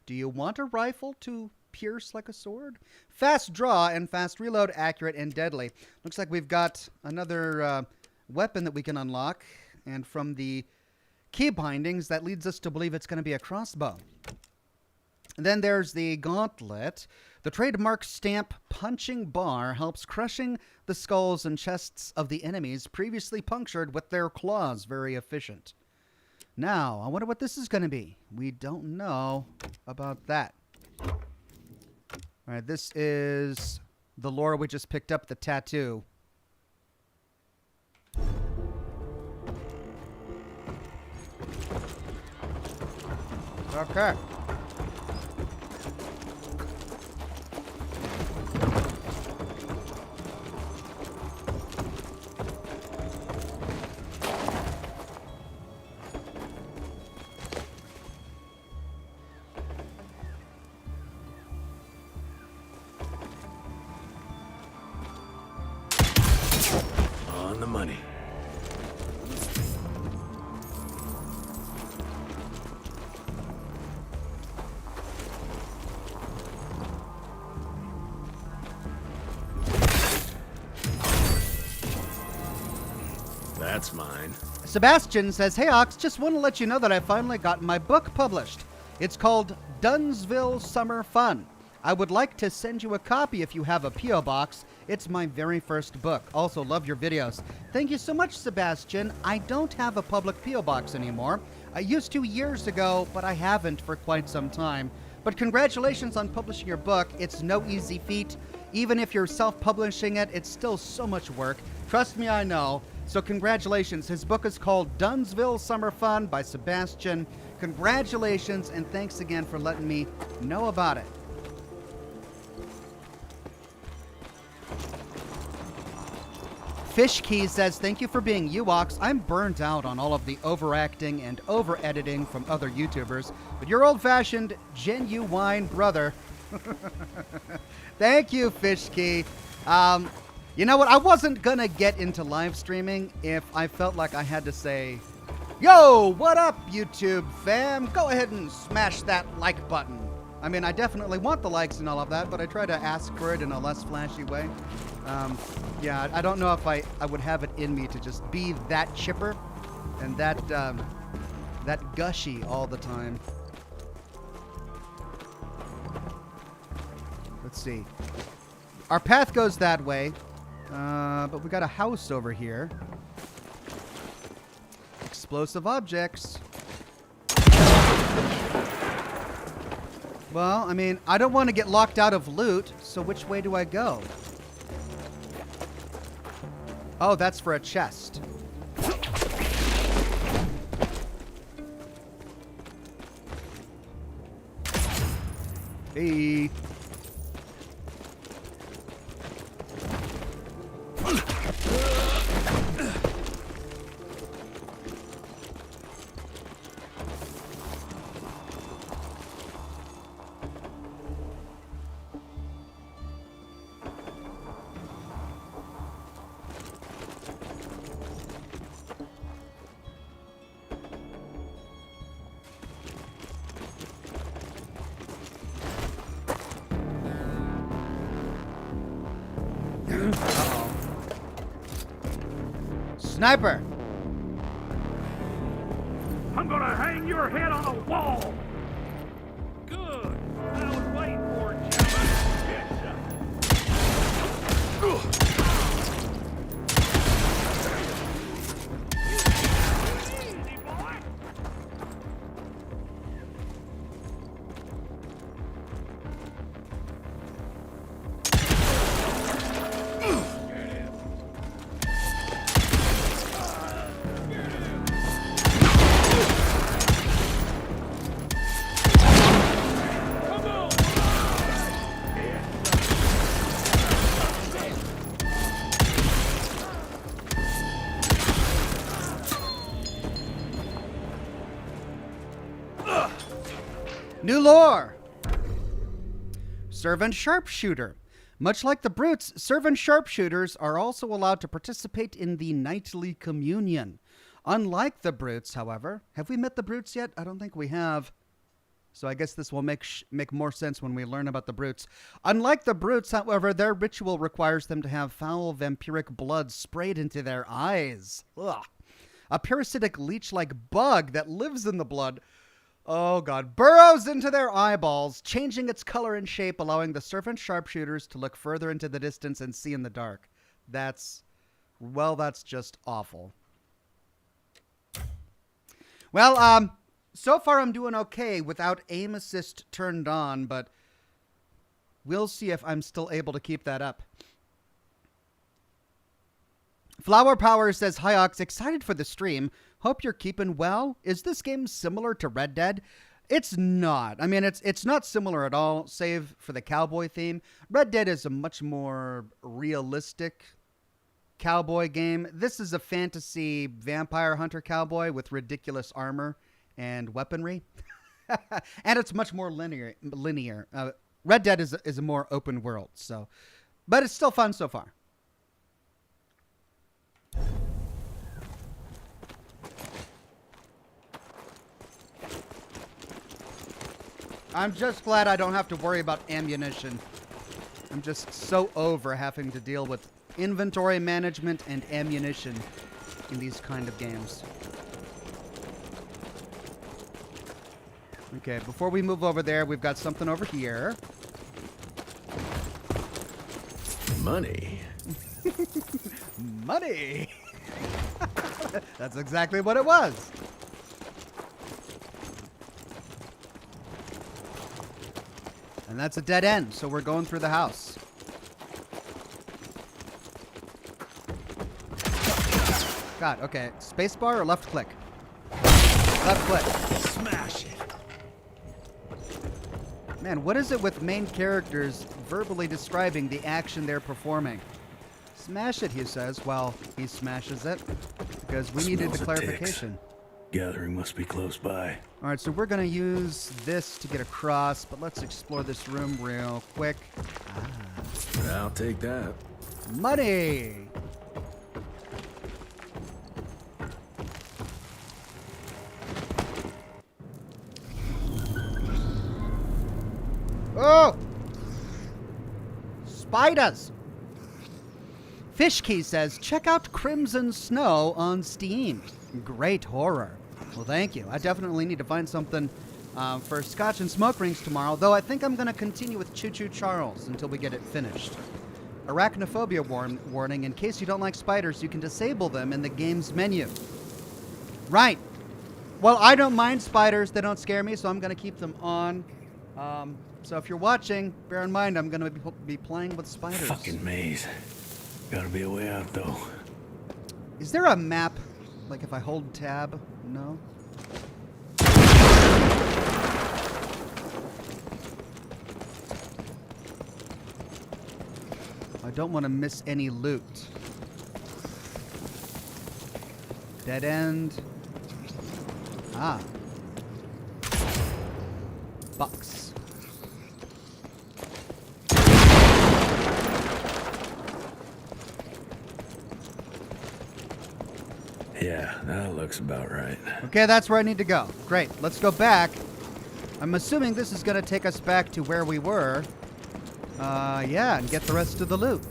Do you want a rifle to pierce like a sword? Fast draw and fast reload, accurate and deadly. Looks like we've got another weapon that we can unlock. And from the key bindings, that leads us to believe it's going to be a crossbow. And then there's the gauntlet. The trademark stamp punching bar helps crushing the skulls and chests of the enemies previously punctured with their claws. Very efficient. Now, I wonder what this is going to be. We don't know about that. All right, this is the lore we just picked up, the tattoo. Okay. the money. That's mine. Sebastian says, "Hey Ox, just want to let you know that I finally got my book published. It's called Dunsville Summer Fun. I would like to send you a copy if you have a P.O. box. It's my very first book. Also, love your videos." Thank you so much, Sebastian. I don't have a public P.O. box anymore. I used to years ago, but I haven't for quite some time. But congratulations on publishing your book. It's no easy feat. Even if you're self-publishing it, it's still so much work. Trust me, I know. So congratulations. His book is called Dunsville Summer Fun by Sebastian. Congratulations, and thanks again for letting me know about it. Fish Key says, "Thank you for being you, Ox. I'm burnt out on all of the overacting and over-editing from other YouTubers, but your old-fashioned, genuine brother." Thank you, Fish Key. You know what? I wasn't gonna get into live streaming if I felt like I had to say, "Yo, what up, YouTube fam? Go ahead and smash that like button." I mean, I definitely want the likes and all of that, but I try to ask for it in a less flashy way. Yeah, I don't know if I would have it in me to just be that chipper and that gushy all the time. Let's see. Our path goes that way, but we got a house over here. Explosive objects. Well, I mean, I don't want to get locked out of loot, so which way do I go? Oh, that's for a chest. Hey. Sniper! I'm gonna hang your head on a wall! Good! I was waiting for it, Easy, boy! New lore! Servant Sharpshooter. Much like the brutes, servant sharpshooters are also allowed to participate in the nightly communion. Unlike the brutes, however, have we met the brutes yet? I don't think we have. So I guess this will make more sense when we learn about the brutes. Unlike the brutes, however, their ritual requires them to have foul vampiric blood sprayed into their eyes. Ugh. A parasitic leech-like bug that lives in the blood, oh god, burrows into their eyeballs, changing its color and shape, allowing the servant sharpshooters to look further into the distance and see in the dark. That's just awful. Well, so far I'm doing okay without aim assist turned on, but we'll see if I'm still able to keep that up. Flower Power says, "Hi Ox, excited for the stream. Hope you're keeping well. Is this game similar to Red Dead?" It's not. I mean, it's not similar at all, save for the cowboy theme. Red Dead is a much more realistic cowboy game. This is a fantasy vampire hunter cowboy with ridiculous armor and weaponry. And it's much more linear. Red Dead is a more open world, so, but it's still fun so far. I'm just glad I don't have to worry about ammunition. I'm just so over having to deal with inventory management and ammunition in these kind of games. Okay, before we move over there, we've got something over here. Money. Money! That's exactly what it was. And that's a dead end, so we're going through the house. God, okay. Spacebar or left click? Left click. Smash it. Man, what is it with main characters verbally describing the action they're performing? Smash it, he says, while he smashes it. Because we needed the Smells of clarification. Gathering must be close by. Alright, so we're going to use this to get across, but let's explore this room real quick. I'll take that. Money! Oh! Spiders! Fishkey says, check out Crimson Snow on Steam. Great horror. Well, thank you. I definitely need to find something for Scotch and Smoke Rings tomorrow, though I think I'm going to continue with Choo Choo Charles until we get it finished. Arachnophobia warning. In case you don't like spiders, you can disable them in the game's menu. Right. Well, I don't mind spiders. They don't scare me, so I'm going to keep them on. So if you're watching, bear in mind I'm going to be playing with spiders. Fucking maze. Gotta be a way out, though. Is there a map? Like if I hold tab? No? I don't want to miss any loot. Dead end. Ah. Bucks. Yeah, that looks about right. Okay, that's where I need to go. Great. Let's go back. I'm assuming this is going to take us back to where we were. Yeah, and get the rest of the loot.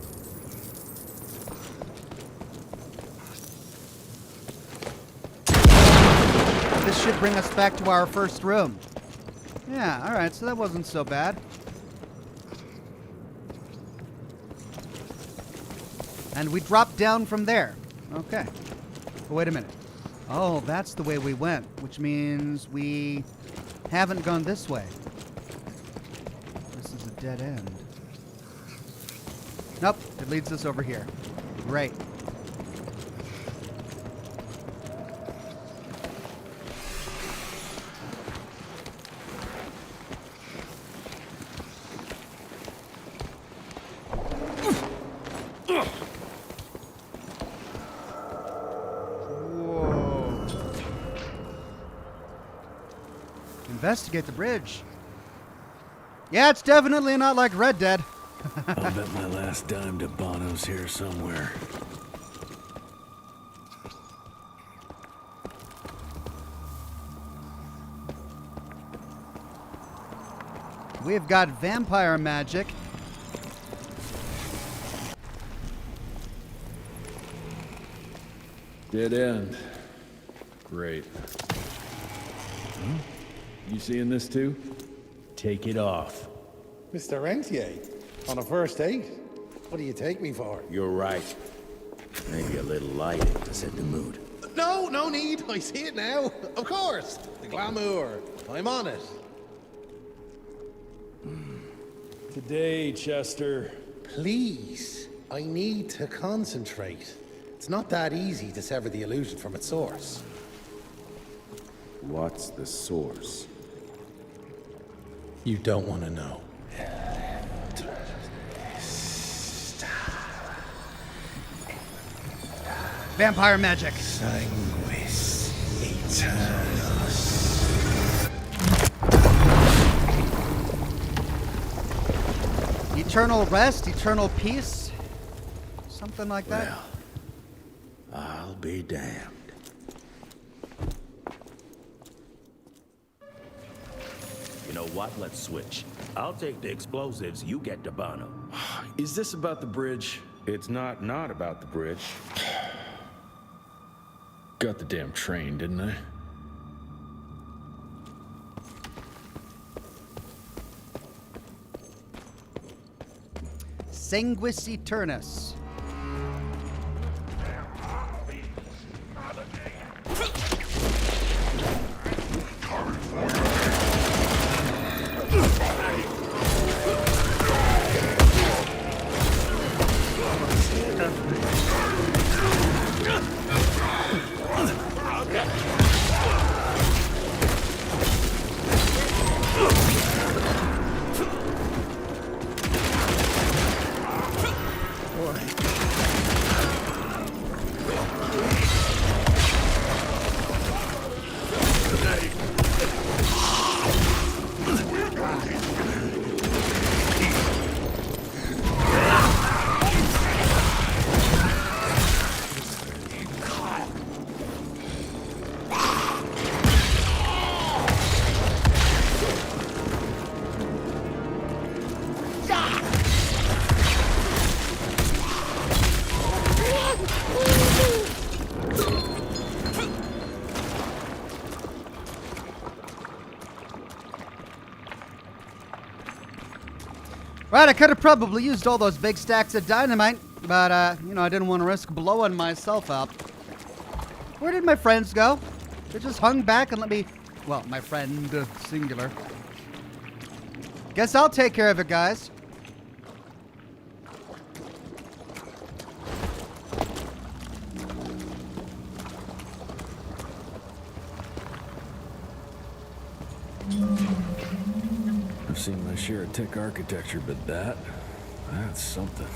This should bring us back to our first room. Yeah, alright, so that wasn't so bad. And we dropped down from there. Okay. But wait a minute. Oh, that's the way we went, which means we haven't gone this way. This is a dead end. Nope, it leads us over here. Great. Investigate the bridge. Yeah, it's definitely not like Red Dead. I'll bet my last dime to Bono's here somewhere. We've got vampire magic. Dead end. Great. You seeing this too? Take it off. Mr. Rentier, on a first date? What do you take me for? You're right. Maybe a little lighting to set the mood. No, no need. I see it now. Of course. The glamour. I'm on it. Today, Chester. Please. I need to concentrate. It's not that easy to sever the illusion from its source. What's the source? You don't want to know. Vampire magic. Sanguis Eternus. Eternal rest, eternal peace. Something like that. Well, I'll be damned. You know what? Let's switch. I'll take the explosives, you get the burner. Is this about the bridge? It's not about the bridge. Got the damn train, didn't I? Sanguis Eternus. Right, I could have probably used all those big stacks of dynamite, but, you know, I didn't want to risk blowing myself up. Where did my friends go? They just hung back and let me... Well, my friend, singular. Guess I'll take care of it, guys. I've seen my share of tech architecture, but that's something.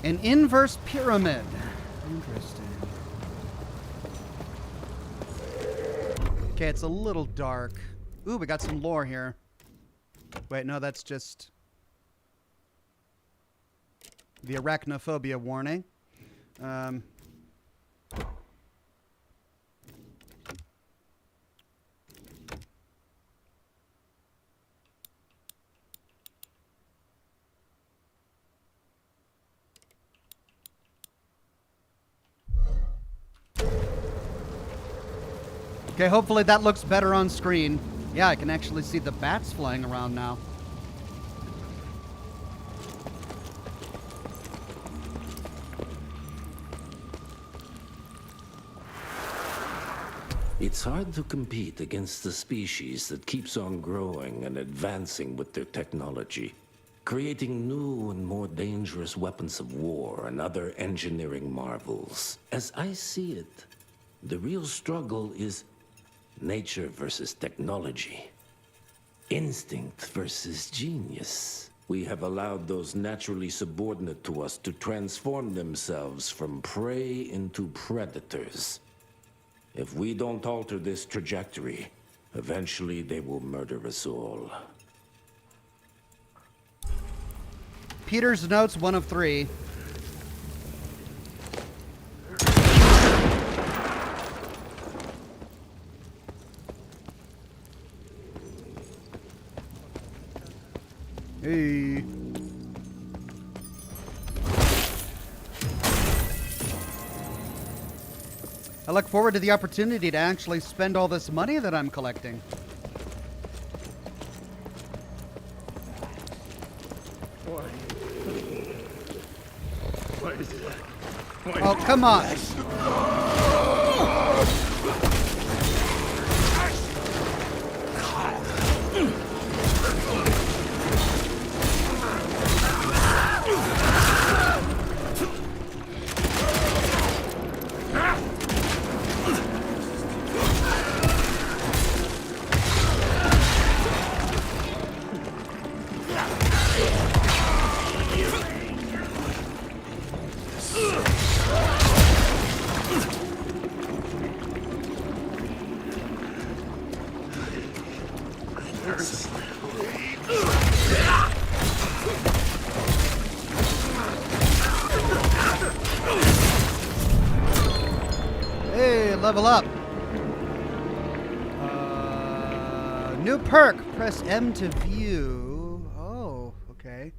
An inverse pyramid. Interesting. Okay, it's a little dark. Ooh, we got some lore here. Wait, no, that's just the arachnophobia warning. Okay, hopefully that looks better on screen. Yeah, I can actually see the bats flying around now. It's hard to compete against the species that keeps on growing and advancing with their technology, creating new and more dangerous weapons of war and other engineering marvels. As I see it, the real struggle is nature versus technology. Instinct versus genius. We have allowed those naturally subordinate to us to transform themselves from prey into predators. If we don't alter this trajectory, eventually they will murder us all. Peter's notes, 1 of 3. Hey. I look forward to the opportunity to actually spend all this money that I'm collecting. What is it? Oh, come on. Hey, level up. New perk. Press M to view. Oh, okay.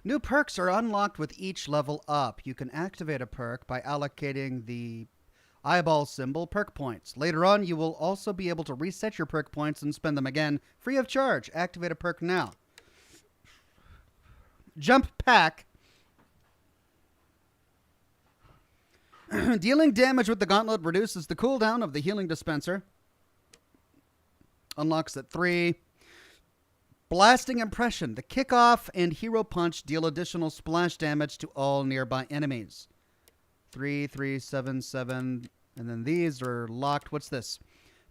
New perks are unlocked with each level up. You can activate a perk by allocating the eyeball symbol perk points. Later on, you will also be able to reset your perk points and spend them again free of charge. Activate a perk now. Jump pack. Dealing damage with the gauntlet reduces the cooldown of the healing dispenser. Unlocks at 3. Blasting impression. The kickoff and hero punch deal additional splash damage to all nearby enemies. 3, 3, 7, 7. And then these are locked. What's this?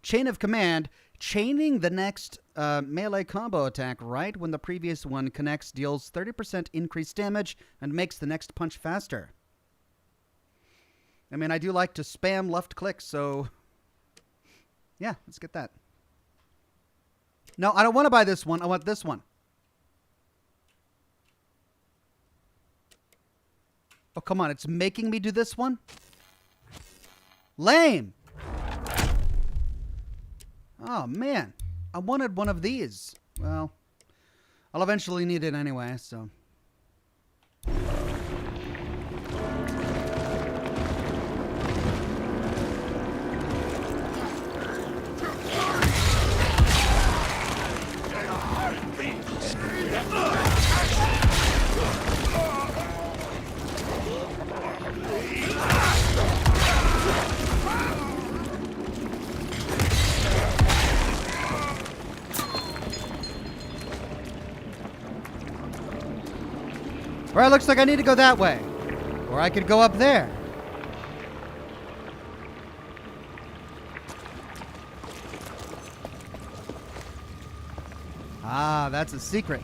Chain of command. Chaining the next melee combo attack right when the previous one connects deals 30% increased damage and makes the next punch faster. I mean, I do like to spam left click, so yeah, let's get that. No, I don't want to buy this one. I want this one. Oh, come on. It's making me do this one? Lame. Oh, man. I wanted one of these. Well, I'll eventually need it anyway, so. All right, looks like I need to go that way. Or I could go up there. Ah, that's a secret.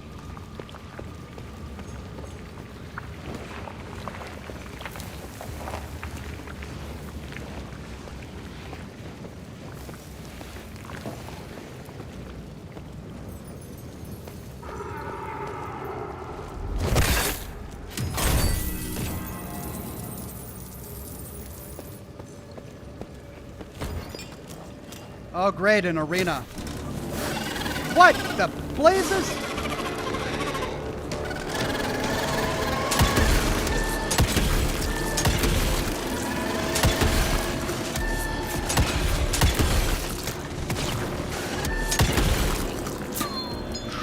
Oh, great, an arena. What the blazes?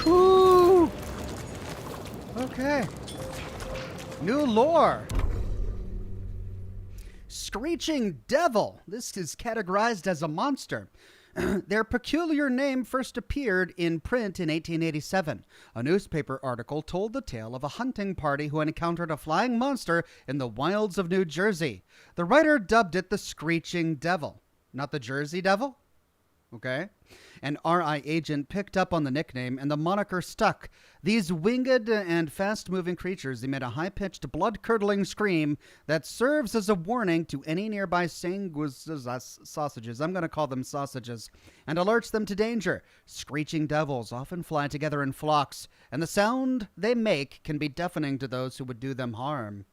Whew. Okay. New lore. Screeching Devil. This is categorized as a monster. Their peculiar name first appeared in print in 1887. A newspaper article told the tale of a hunting party who encountered a flying monster in the wilds of New Jersey. The writer dubbed it the Screeching Devil. Not the Jersey Devil? Okay. An RI agent picked up on the nickname, and the moniker stuck. These winged and fast-moving creatures emit a high-pitched, blood-curdling scream that serves as a warning to any nearby sausages. I'm going to call them sausages. And alerts them to danger. Screeching devils often fly together in flocks, and the sound they make can be deafening to those who would do them harm.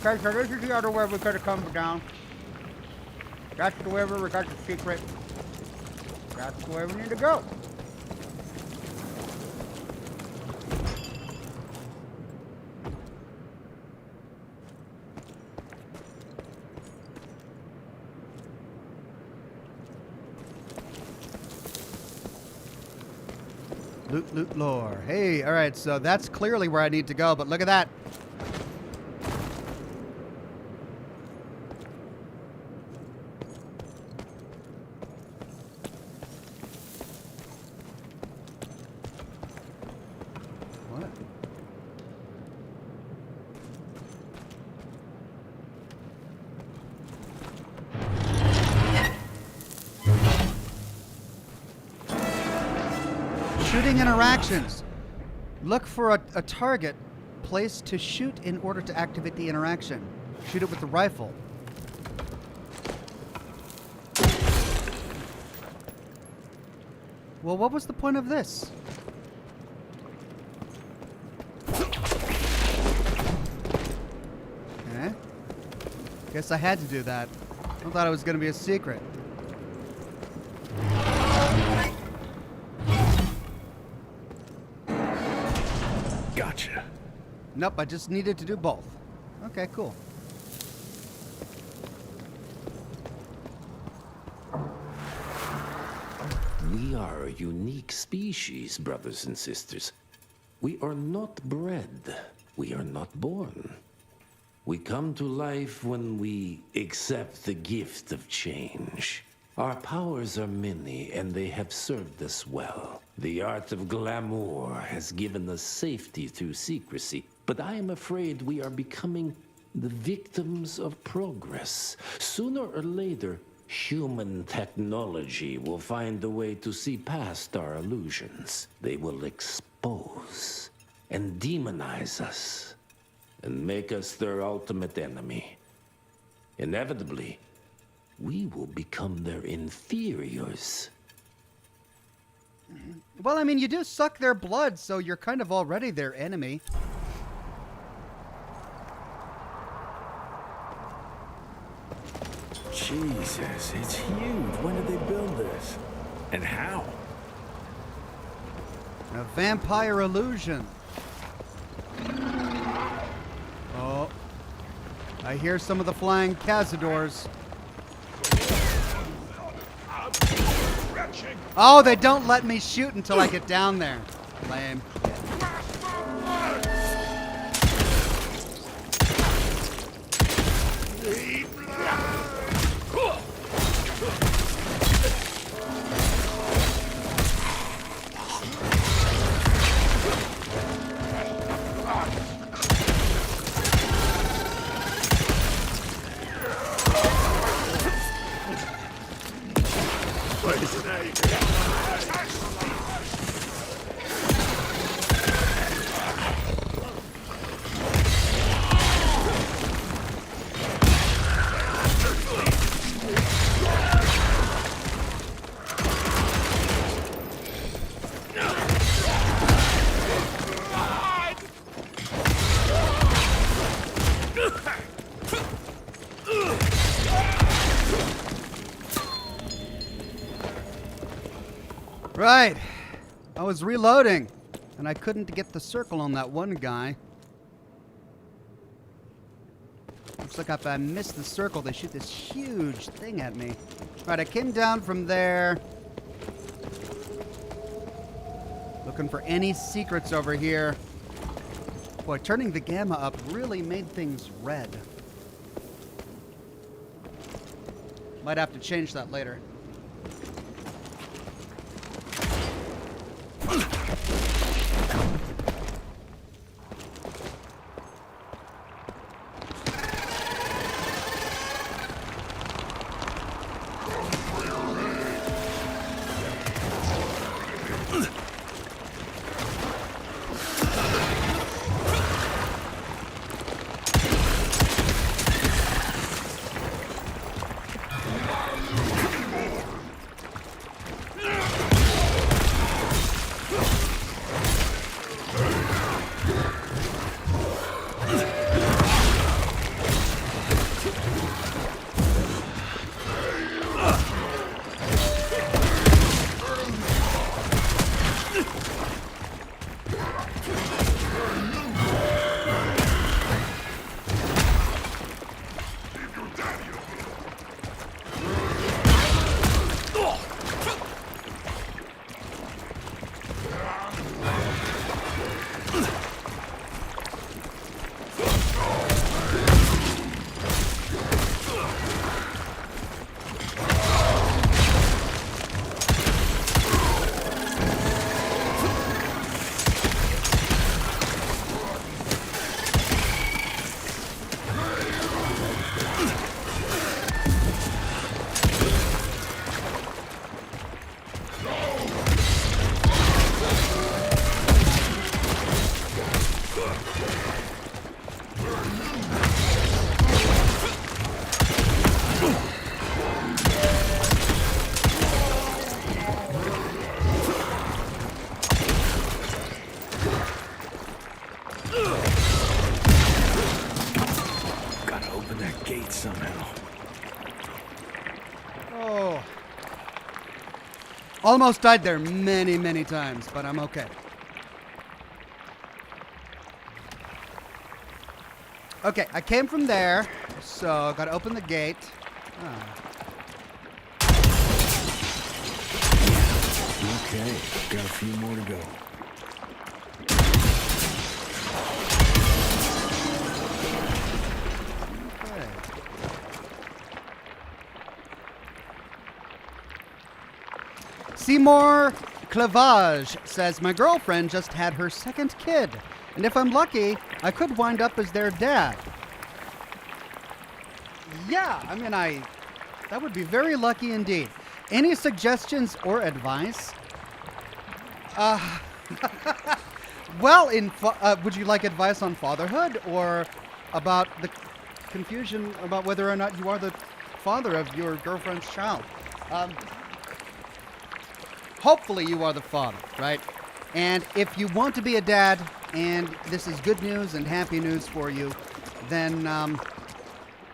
Okay, so this is the other way we could have come down. That's the way we got the secret. That's the way we need to go. Loot lore. Hey, all right, so that's clearly where I need to go, but look at that. Shooting interactions. Look for a target place to shoot in order to activate the interaction. Shoot it with the rifle. Well, what was the point of this? Guess I had to do that. I thought it was gonna be a secret. Gotcha. Nope, I just needed to do both. Okay, cool. We are a unique species, brothers and sisters. We are not bred. We are not born. We come to life when we accept the gift of change. Our powers are many, and they have served us well. The art of glamour has given us safety through secrecy, but I am afraid we are becoming the victims of progress. Sooner or later, human technology will find a way to see past our illusions. They will expose and demonize us and make us their ultimate enemy. Inevitably, we will become their inferiors. Well, I mean, you do suck their blood, so you're kind of already their enemy. Jesus, it's huge. When did they build this? And how? A vampire illusion. Oh. I hear some of the flying cazadors. Oh, they don't let me shoot until I get down there. Lame. Right. I was reloading, and I couldn't get the circle on that one guy. Looks like if I miss the circle, they shoot this huge thing at me. Right, I came down from there. Looking for any secrets over here. Boy, turning the gamma up really made things red. Might have to change that later. Almost died there many, many times, but I'm okay. Okay, I came from there, so gotta open the gate. Okay, got a few more to go. Okay. Seymour Clavage says, my girlfriend just had her second kid, and if I'm lucky, I could wind up as their dad. Yeah, I mean, that would be very lucky indeed. Any suggestions or advice? Well, would you like advice on fatherhood or about the confusion about whether or not you are the father of your girlfriend's child? Hopefully you are the father, right? And if you want to be a dad, and this is good news and happy news for you, then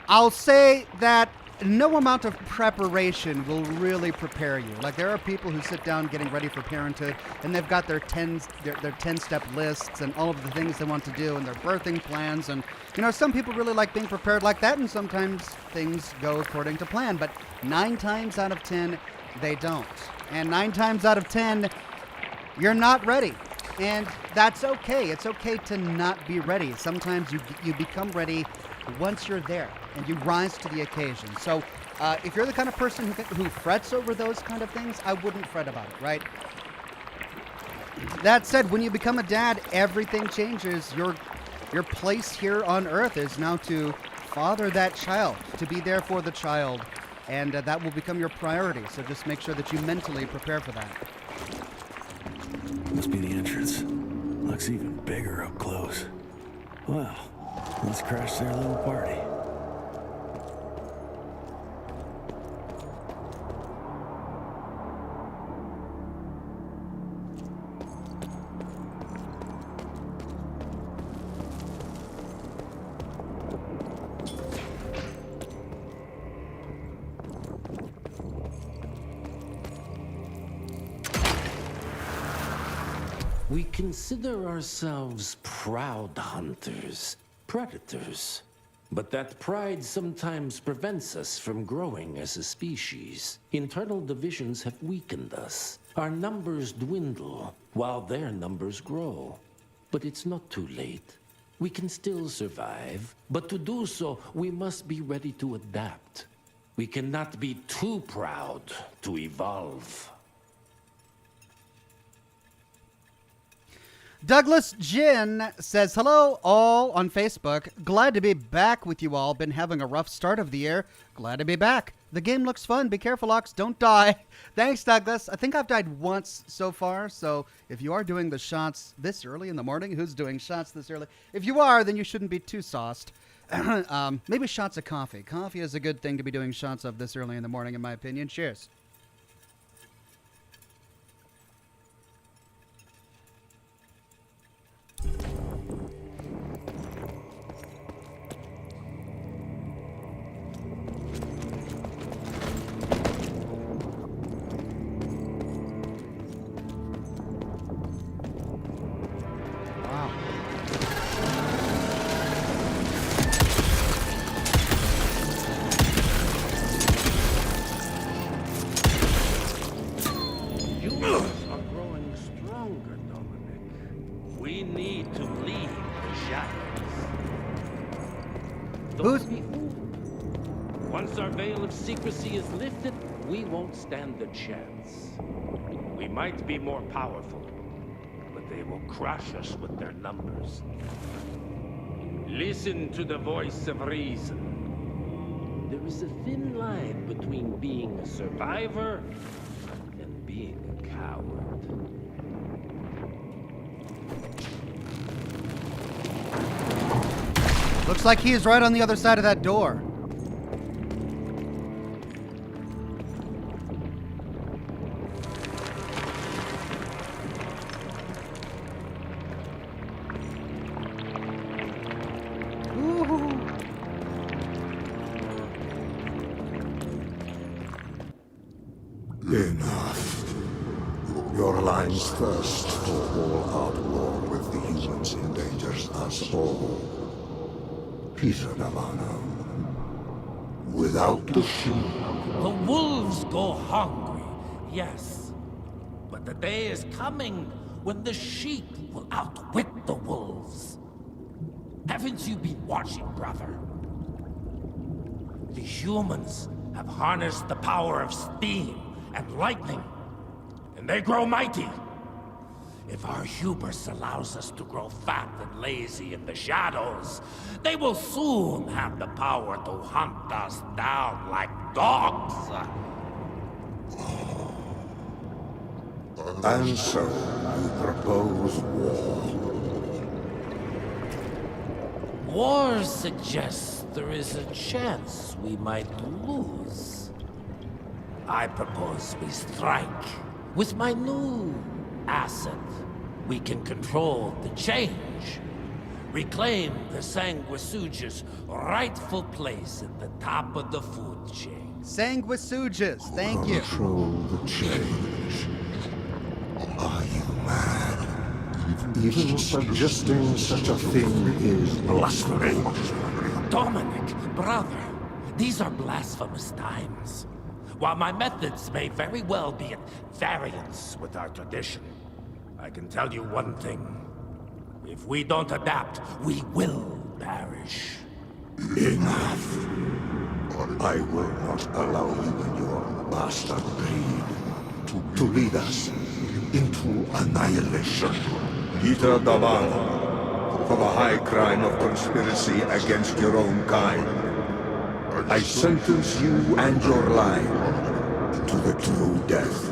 I'll say that no amount of preparation will really prepare you. Like, there are people who sit down getting ready for parenthood, and they've got their 10-step lists and all of the things they want to do and their birthing plans. And, you know, some people really like being prepared like that, and sometimes things go according to plan. But 9 times out of 10, they don't. And 9 times out of 10, you're not ready. And that's okay. It's okay to not be ready. Sometimes you become ready once you're there and you rise to the occasion. So if you're the kind of person who frets over those kind of things, I wouldn't fret about it, right? That said, when you become a dad, everything changes. Your place here on Earth is now to father that child, to be there for the child, and that will become your priority. So just make sure that you mentally prepare for that. Must be the entrance. Looks even bigger up close. Well, let's crash their little party. We consider ourselves proud hunters, predators. But that pride sometimes prevents us from growing as a species. Internal divisions have weakened us. Our numbers dwindle while their numbers grow. But it's not too late. We can still survive, but to do so, we must be ready to adapt. We cannot be too proud to evolve. Douglas Jin says, hello all on Facebook. Glad to be back with you all. Been having a rough start of the year. Glad to be back. The game looks fun. Be careful, Ox. Don't die. Thanks, Douglas. I think I've died once so far. So if you are doing the shots this early in the morning, who's doing shots this early? If you are, then you shouldn't be too sauced. Maybe shots of coffee. Coffee is a good thing to be doing shots of this early in the morning, in my opinion. Cheers. Once our veil of secrecy is lifted, we won't stand a chance. We might be more powerful, but they will crush us with their numbers. Listen to the voice of reason. There is a thin line between being a survivor and being a coward. Looks like he is right on the other side of that door. Enough. Your line's thirst for all-out war with the humans endangers us all. Peter Davano. Without the sheep. The wolves go hungry, yes. But the day is coming when the sheep will outwit the wolves. Haven't you been watching, brother? The humans have harnessed the power of steam and lightning, and they grow mighty. If our hubris allows us to grow fat and lazy in the shadows, they will soon have the power to hunt us down like dogs. And so, you propose war. War suggests there is a chance we might lose. I propose we strike. With my new asset, we can control the change. Reclaim the Sanguisuja's rightful place at the top of the food chain. Sanguisujas, thank you. Control the change. Are you mad? Even suggesting such a thing is blasphemy. Dominic, brother, these are blasphemous times. While my methods may very well be at variance with our tradition, I can tell you one thing. If we don't adapt, we will perish. Enough. I will not allow you and your bastard breed to lead us into annihilation. Peter Davano, for the high crime of conspiracy against your own kind, I sentence you and your line to the true death.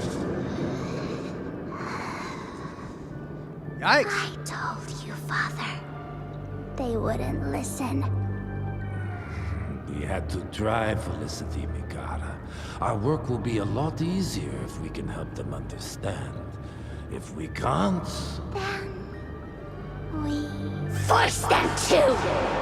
Yikes! I told you, Father. They wouldn't listen. We had to try, Felicity Mikata. Our work will be a lot easier if we can help them understand. If we can't... Then... we... force them to!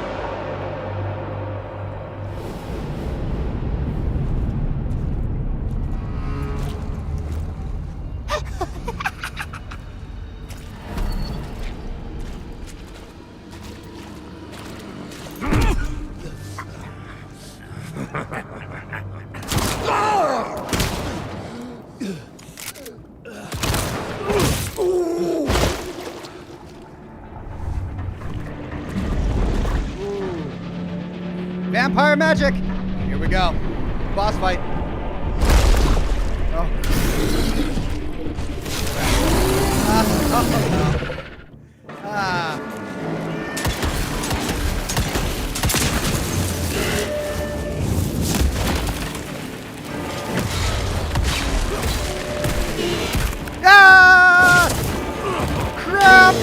Vampire magic! Here we go. Boss fight. Oh. Oh no. Ah. Ah! Crap!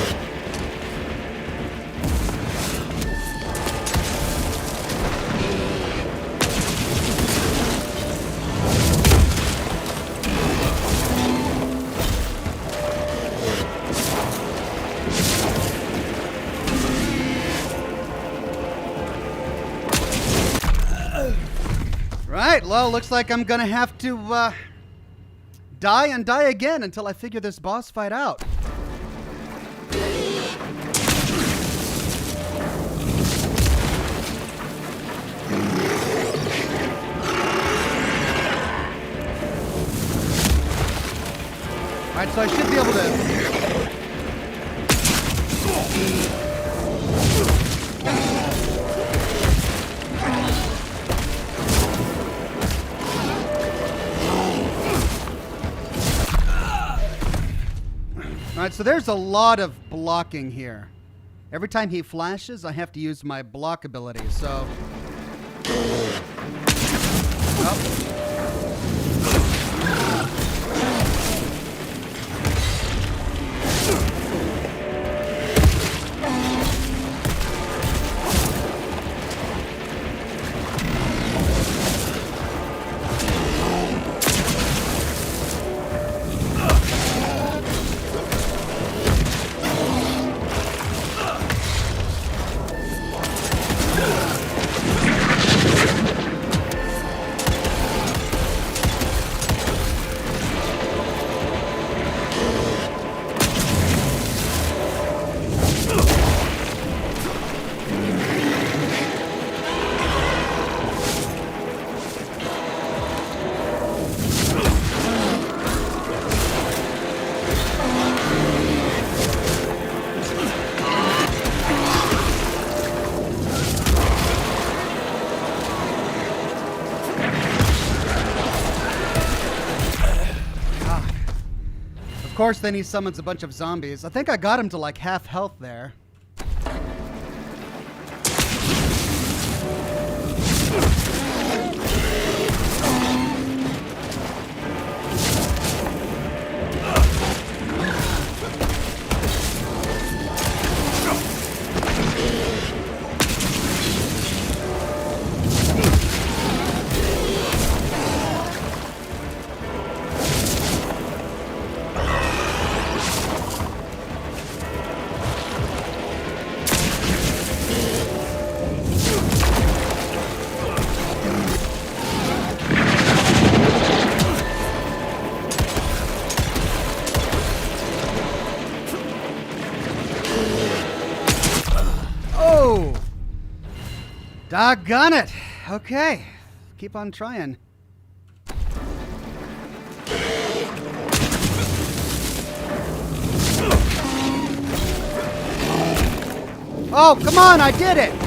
Right, well, looks like I'm gonna have to, die and die again until I figure this boss fight out. Alright, so I should be able to... Alright, so there's a lot of blocking here. Every time he flashes, I have to use my block ability, so... Oh. Of course, then he summons a bunch of zombies. I think I got him to like half health there. Doggone it. Okay. Keep on trying. Oh, come on, I did it!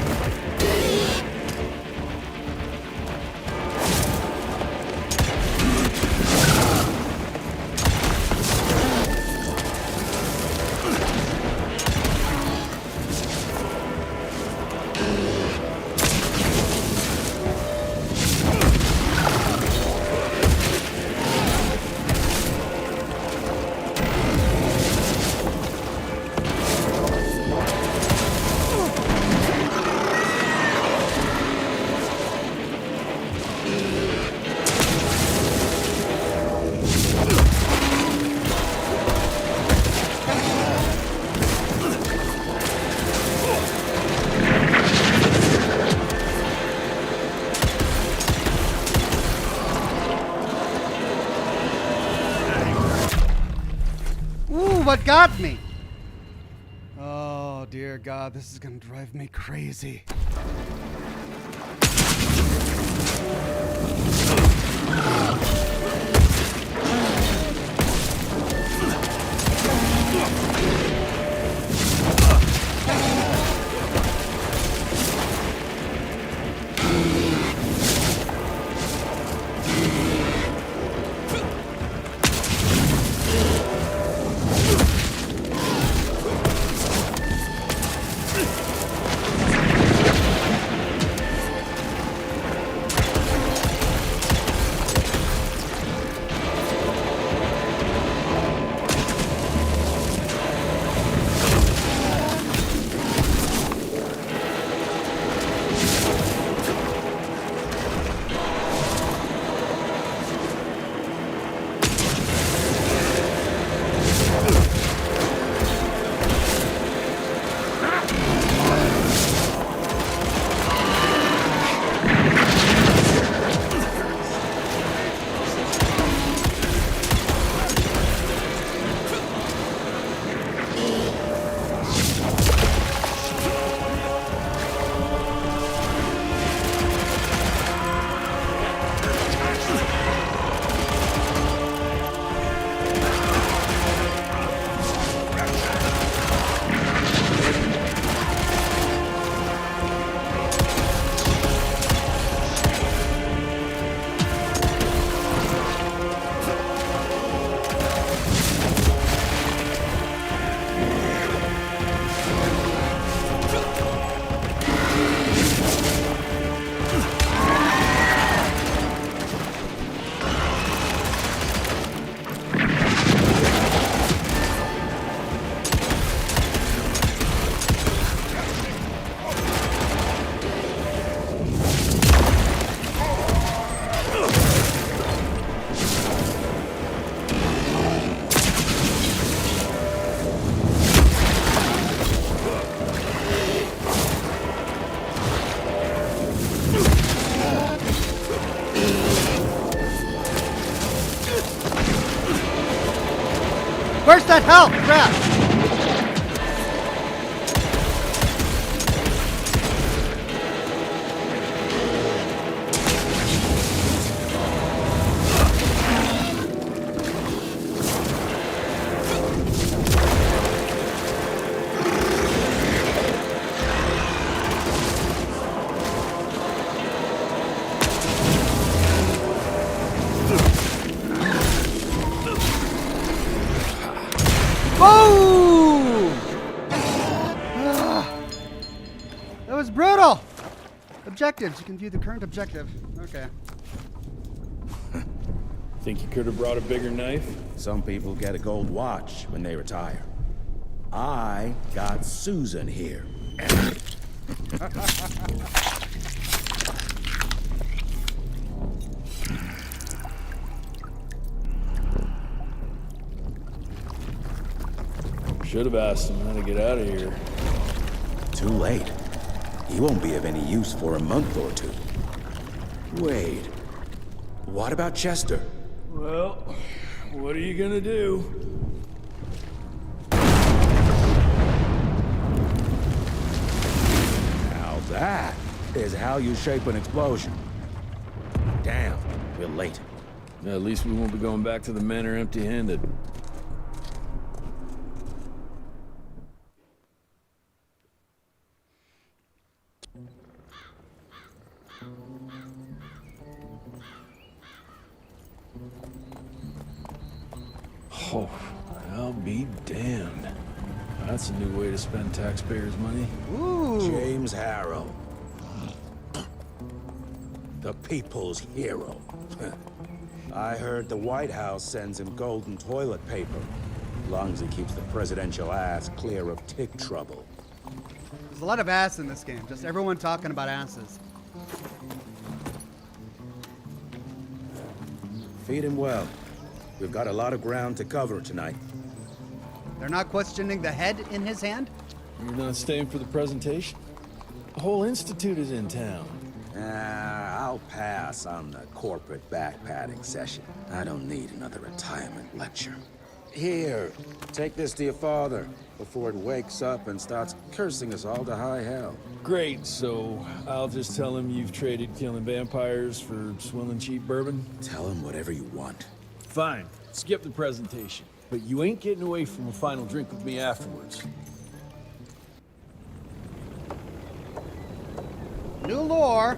What got me? Oh, dear God, this is gonna drive me crazy. Where's that health? Crap! objectives. You can view the current objective. Okay. Think you could have brought a bigger knife? Some people get a gold watch when they retire. I got Susan here. Should have asked him how to get out of here. Too late. He won't be of any use for a month or two. Wait. What about Chester? Well, what are you gonna do? Now that is how you shape an explosion. Damn, we're late. At least we won't be going back to the manor empty-handed. Oh, I'll be damned. That's a new way to spend taxpayers' money. Ooh. James Harrow. The people's hero. I heard the White House sends him golden toilet paper. As long as he keeps the presidential ass clear of tick trouble. There's a lot of ass in this game. Just everyone talking about asses. Feed him well. We've got a lot of ground to cover tonight. They're not questioning the head in his hand? You're not staying for the presentation? The whole institute is in town. I'll pass on the corporate backpatting session. I don't need another retirement lecture. Here, take this to your father before it wakes up and starts cursing us all to high hell. Great, so I'll just tell him you've traded killing vampires for swilling cheap bourbon? Tell him whatever you want. Fine, skip the presentation. But you ain't getting away from a final drink with me afterwards. New lore.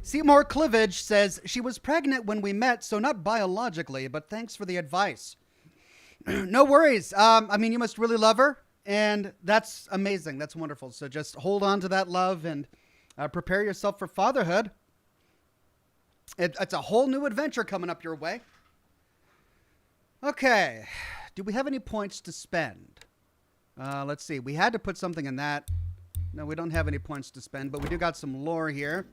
Seymour Clivage says, she was pregnant when we met, so not biologically, but thanks for the advice. No worries. I mean, you must really love her, and that's amazing. That's wonderful. So just hold on to that love and prepare yourself for fatherhood. It's a whole new adventure coming up your way. Okay. Do we have any points to spend? Let's see. We had to put something in that. No, we don't have any points to spend, but we do got some lore here.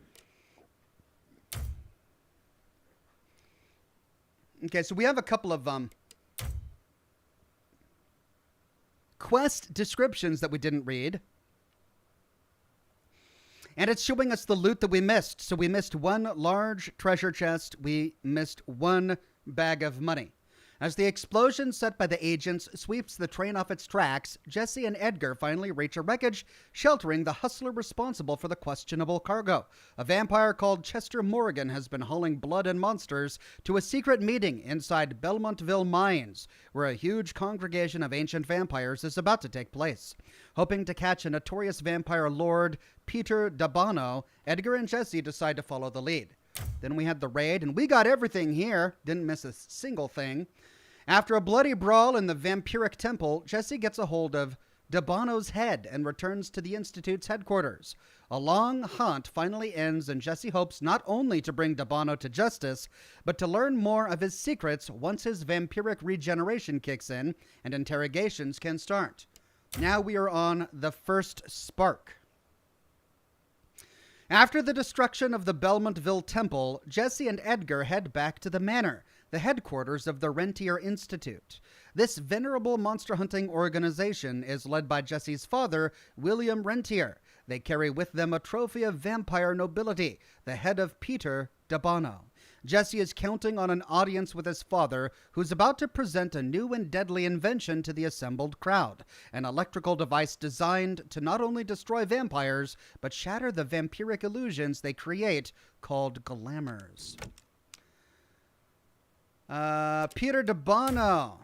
Okay, so we have a couple of quest descriptions that we didn't read. And it's showing us the loot that we missed. So we missed one large treasure chest. We missed one bag of money. As the explosion set by the agents sweeps the train off its tracks, Jesse and Edgar finally reach a wreckage sheltering the hustler responsible for the questionable cargo. A vampire called Chester Morgan has been hauling blood and monsters to a secret meeting inside Belmontville Mines, where a huge congregation of ancient vampires is about to take place. Hoping to catch a notorious vampire lord, Peter Dabano, Edgar and Jesse decide to follow the lead. Then we had the raid, and we got everything here. Didn't miss a single thing. After a bloody brawl in the vampiric temple, Jesse gets a hold of Dabano's head and returns to the Institute's headquarters. A long hunt finally ends, and Jesse hopes not only to bring Dabano to justice, but to learn more of his secrets once his vampiric regeneration kicks in and interrogations can start. Now we are on the first spark. After the destruction of the Belmontville Temple, Jesse and Edgar head back to the manor, the headquarters of the Rentier Institute. This venerable monster hunting organization is led by Jesse's father, William Rentier. They carry with them a trophy of vampire nobility, the head of Peter Dabano. Jesse is counting on an audience with his father, who's about to present a new and deadly invention to the assembled crowd, an electrical device designed to not only destroy vampires, but shatter the vampiric illusions they create, called glamours. Peter Dabano.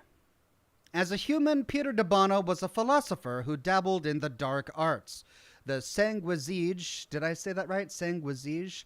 As a human, Peter Dabano was a philosopher who dabbled in the dark arts. The Sanguizige, did I say that right? Sanguizige?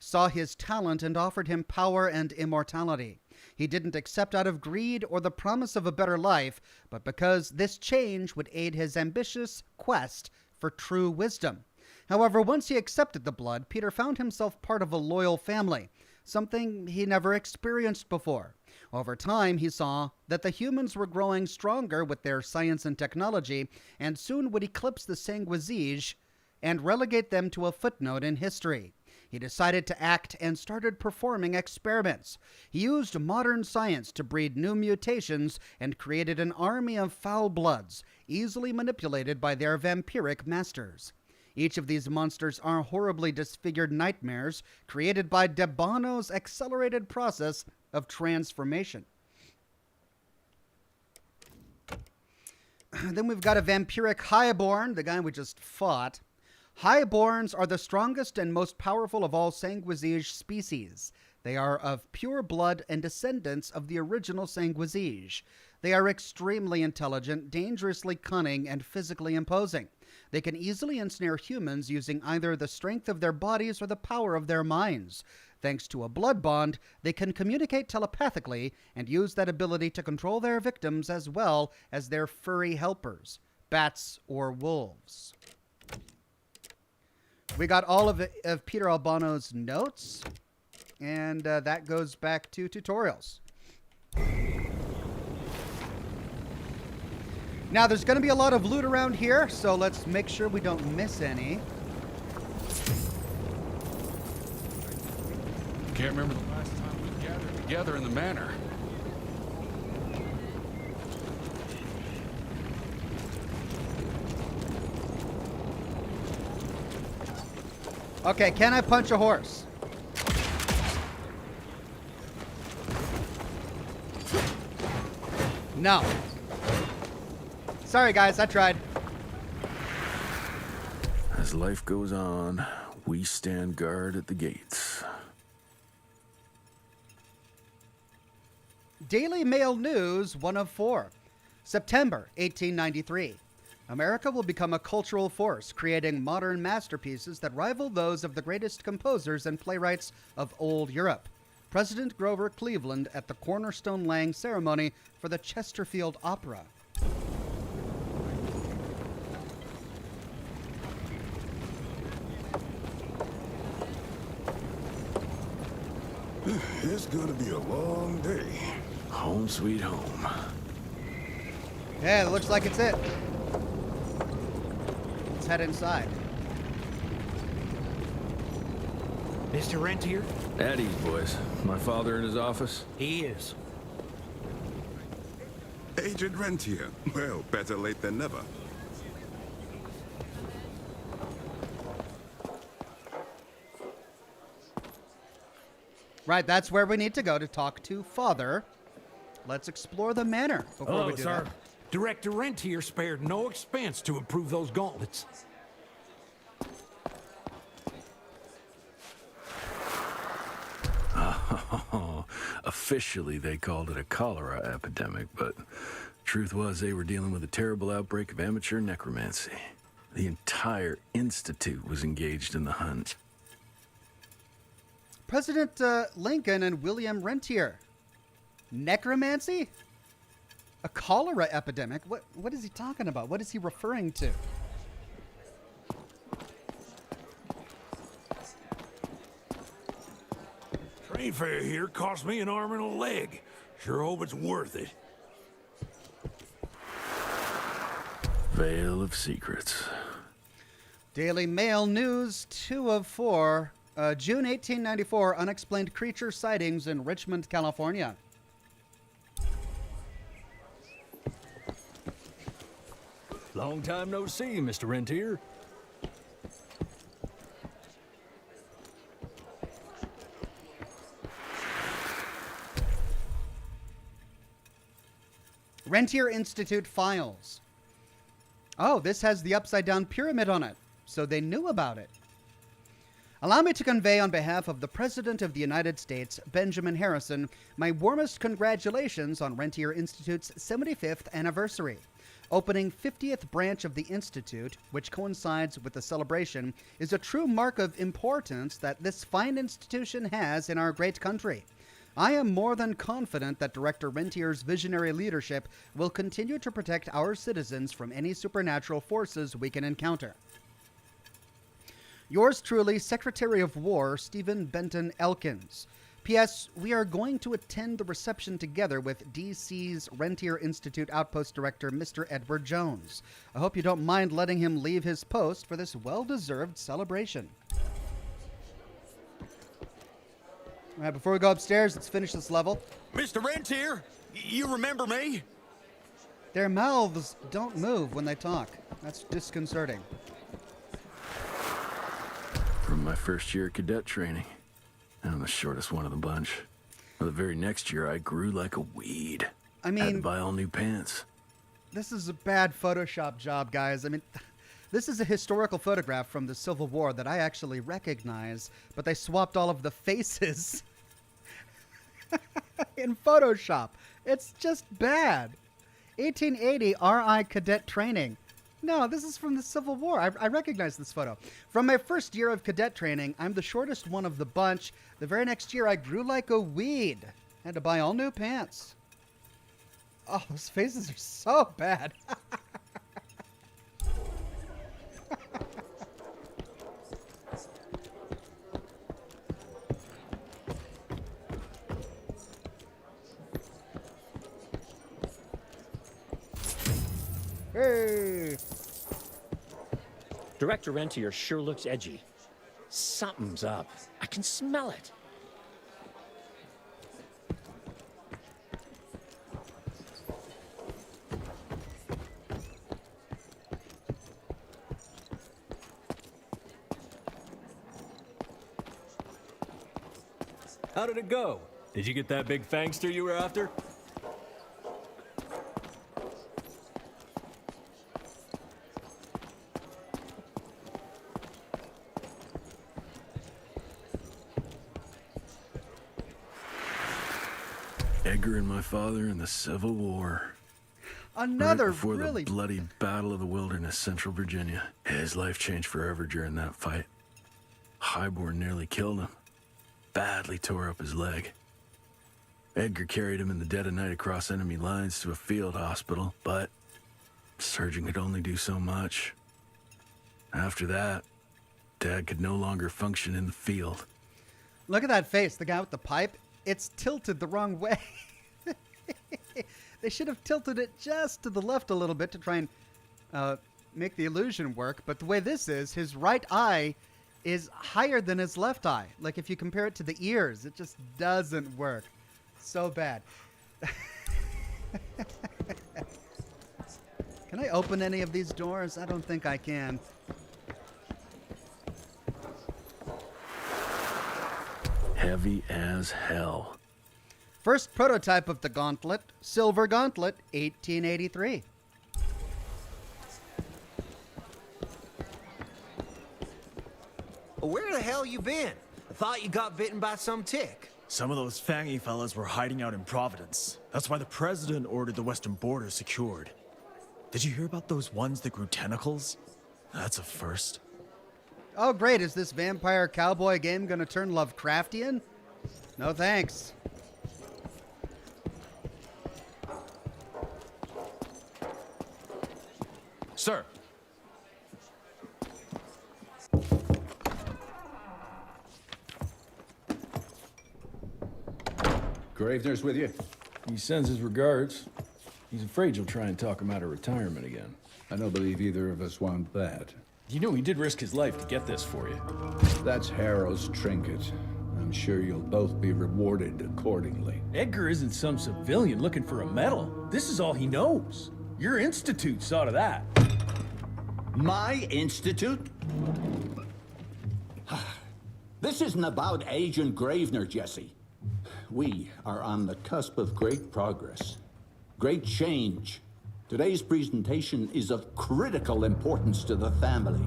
Saw his talent and offered him power and immortality. He didn't accept out of greed or the promise of a better life, but because this change would aid his ambitious quest for true wisdom. However, once he accepted the blood, Peter found himself part of a loyal family, something he never experienced before. Over time, he saw that the humans were growing stronger with their science and technology, and soon would eclipse the Sanguizige and relegate them to a footnote in history. He decided to act and started performing experiments. He used modern science to breed new mutations and created an army of foul bloods, easily manipulated by their vampiric masters. Each of these monsters are horribly disfigured nightmares created by Debano's accelerated process of transformation. Then we've got a vampiric highborn, the guy we just fought. Highborns are the strongest and most powerful of all Sanguizige species. They are of pure blood and descendants of the original Sanguizige. They are extremely intelligent, dangerously cunning, and physically imposing. They can easily ensnare humans using either the strength of their bodies or the power of their minds. Thanks to a blood bond, they can communicate telepathically and use that ability to control their victims as well as their furry helpers, bats or wolves. We got all of Peter Albano's notes, and that goes back to tutorials. Now, there's going to be a lot of loot around here, so let's make sure we don't miss any. Can't remember the last time we gathered together in the manor. Okay, can I punch a horse? No. Sorry, guys, I tried. As life goes on, we stand guard at the gates. Daily Mail News 1 of 4. September 1893. America will become a cultural force, creating modern masterpieces that rival those of the greatest composers and playwrights of old Europe. President Grover Cleveland at the cornerstone laying ceremony for the Chesterfield Opera. It's gonna be a long day. Home sweet home. Yeah, it looks like it's it. Let's head inside. Mr. Rentier? At ease, boys. My father in his office? He is. Agent Rentier. Well, better late than never. Right, that's where we need to go to talk to Father. Let's explore the manor before we do sir. that. Director Rentier spared no expense to improve those gauntlets. Officially, they called it a cholera epidemic, but truth was they were dealing with a terrible outbreak of amateur necromancy. The entire institute was engaged in the hunt. President Lincoln and William Rentier. Necromancy? A cholera epidemic? What is he talking about? What is he referring to? Train fare here cost me an arm and a leg. Sure hope it's worth it. Veil of Secrets. Daily Mail News 2 of 4. June 1894, unexplained creature sightings in Richmond, California. Long time no see, Mr. Rentier. Rentier Institute files. Oh, this has the upside-down pyramid on it, so they knew about it. Allow me to convey on behalf of the President of the United States, Benjamin Harrison, my warmest congratulations on Rentier Institute's 75th anniversary. Opening 50th branch of the Institute, which coincides with the celebration, is a true mark of importance that this fine institution has in our great country. I am more than confident that Director Rentier's visionary leadership will continue to protect our citizens from any supernatural forces we can encounter. Yours truly, Secretary of War, Stephen Benton Elkins. P.S. We are going to attend the reception together with DC's Rentier Institute Outpost Director, Mr. Edward Jones. I hope you don't mind letting him leave his post for this well-deserved celebration. All right, before we go upstairs, let's finish this level. Mr. Rentier, you remember me? Their mouths don't move when they talk. That's disconcerting. From my first year of cadet training, I'm the shortest one of the bunch. Well, the very next year, I grew like a weed. I mean, had to buy all new pants. This is a bad Photoshop job, guys. I mean, this is a historical photograph from the Civil War that I actually recognize, but they swapped all of the faces in Photoshop. It's just bad. 1880 RI cadet training. No, this is from the Civil War. I recognize this photo. From my first year of cadet training, I'm the shortest one of the bunch. The very next year, I grew like a weed. Had to buy all new pants. Oh, those faces are so bad. Hey! Director Rentier sure looks edgy. Something's up. I can smell it. How did it go? Did you get that big fangster you were after? Edgar and my father in the Civil War. Another right before really... the bloody Battle of the Wilderness, Central Virginia. His life changed forever during that fight. Highborn nearly killed him. Badly tore up his leg. Edgar carried him in the dead of night across enemy lines to a field hospital, but the surgeon could only do so much. After that, Dad could no longer function in the field. Look at that face, the guy with the pipe. It's tilted the wrong way. They should have tilted it just to the left a little bit to try and make the illusion work. But the way this is, his right eye is higher than his left eye. Like if you compare it to the ears, it just doesn't work. So bad. Can I open any of these doors? I don't think I can. Heavy as hell. First prototype of the gauntlet, Silver Gauntlet, 1883. Where the hell you been? I thought you got bitten by some tick. Some of those fangy fellas were hiding out in Providence. That's why the president ordered the western border secured. Did you hear about those ones that grew tentacles? That's a first. Oh great, is this vampire cowboy game gonna turn Lovecraftian? No thanks. Sir. Gravener's with you? He sends his regards. He's afraid you'll try and talk him out of retirement again. I don't believe either of us want that. You know he did risk his life to get this for you. That's Harrow's trinket. I'm sure you'll both be rewarded accordingly. Edgar isn't some civilian looking for a medal. This is all he knows. Your institute saw to that. My institute? This isn't about Agent Gravener, Jesse. We are on the cusp of great progress, great change. Today's presentation is of critical importance to the family.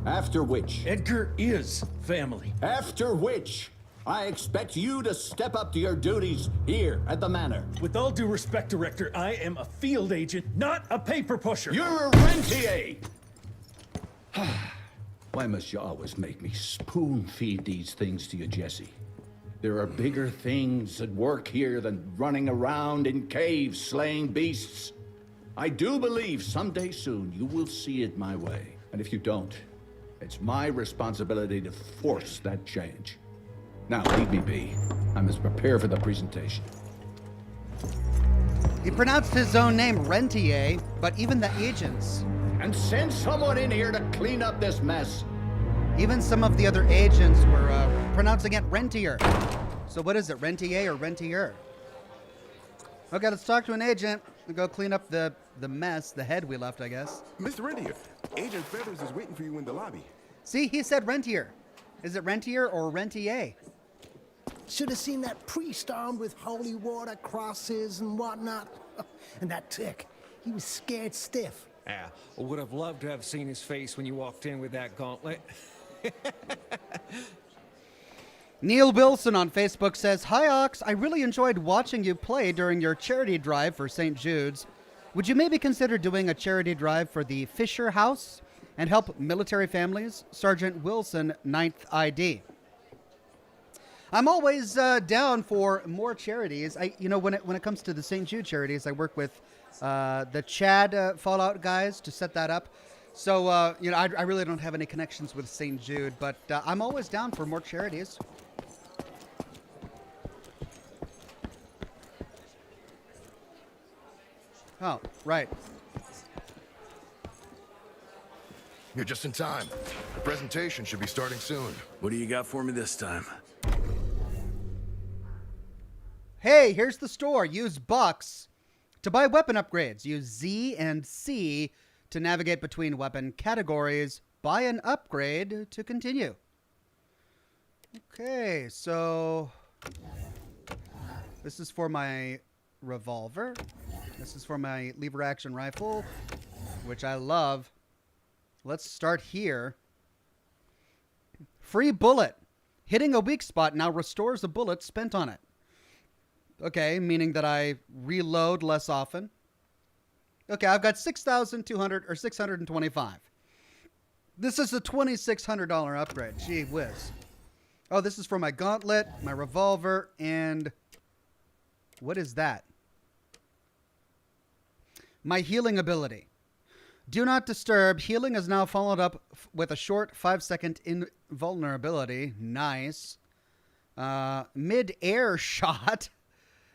After which... Edgar is family. After which, I expect you to step up to your duties here at the Manor. With all due respect, Director, I am a field agent, not a paper pusher. You're a rentier! Why must you always make me spoon-feed these things to you, Jesse? There are bigger things at work here than running around in caves slaying beasts. I do believe someday soon you will see it my way. And if you don't, It's my responsibility to force that change. Now, leave me be. I must prepare for the presentation. He pronounced his own name Rentier, but even the agents. And send someone in here to clean up this mess. Even some of the other agents were pronouncing it Rentier. So what is it, Rentier or Rentier? Okay, let's talk to an agent and go clean up the mess, the head we left, I guess. Mr. Rentier, Agent Feathers is waiting for you in the lobby. See, he said Rentier. Is it Rentier or Rentier? Should have seen that priest armed with holy water, crosses, and whatnot. And that tick, he was scared stiff. Yeah, I would have loved to have seen his face when you walked in with that gauntlet. Neil Wilson on Facebook says, "Hi Ox, I really enjoyed watching you play during your charity drive for St. Jude's. Would you maybe consider doing a charity drive for the Fisher House and help military families? Sergeant Wilson, 9th ID." I'm always down for more charities. When it comes to the St. Jude charities, I work with the Chad Fallout guys to set that up. So, I really don't have any connections with St. Jude, but I'm always down for more charities. Oh, right. You're just in time. The presentation should be starting soon. What do you got for me this time? Hey, here's the store. Use bucks to buy weapon upgrades. Use Z and C to navigate between weapon categories. Buy an upgrade to continue. Okay, so this is for my revolver. This is for my lever action rifle, which I love. Let's start here. Free bullet. Hitting a weak spot now restores a bullet spent on it. Okay, meaning that I reload less often. Okay, I've got 6,200 or 625. This is a $2,600 upgrade. Gee whiz. Oh, this is for my gauntlet, my revolver, and what is that? My healing ability. Do not disturb. Healing is now followed up with a short 5-second invulnerability. Nice. Mid-air shot.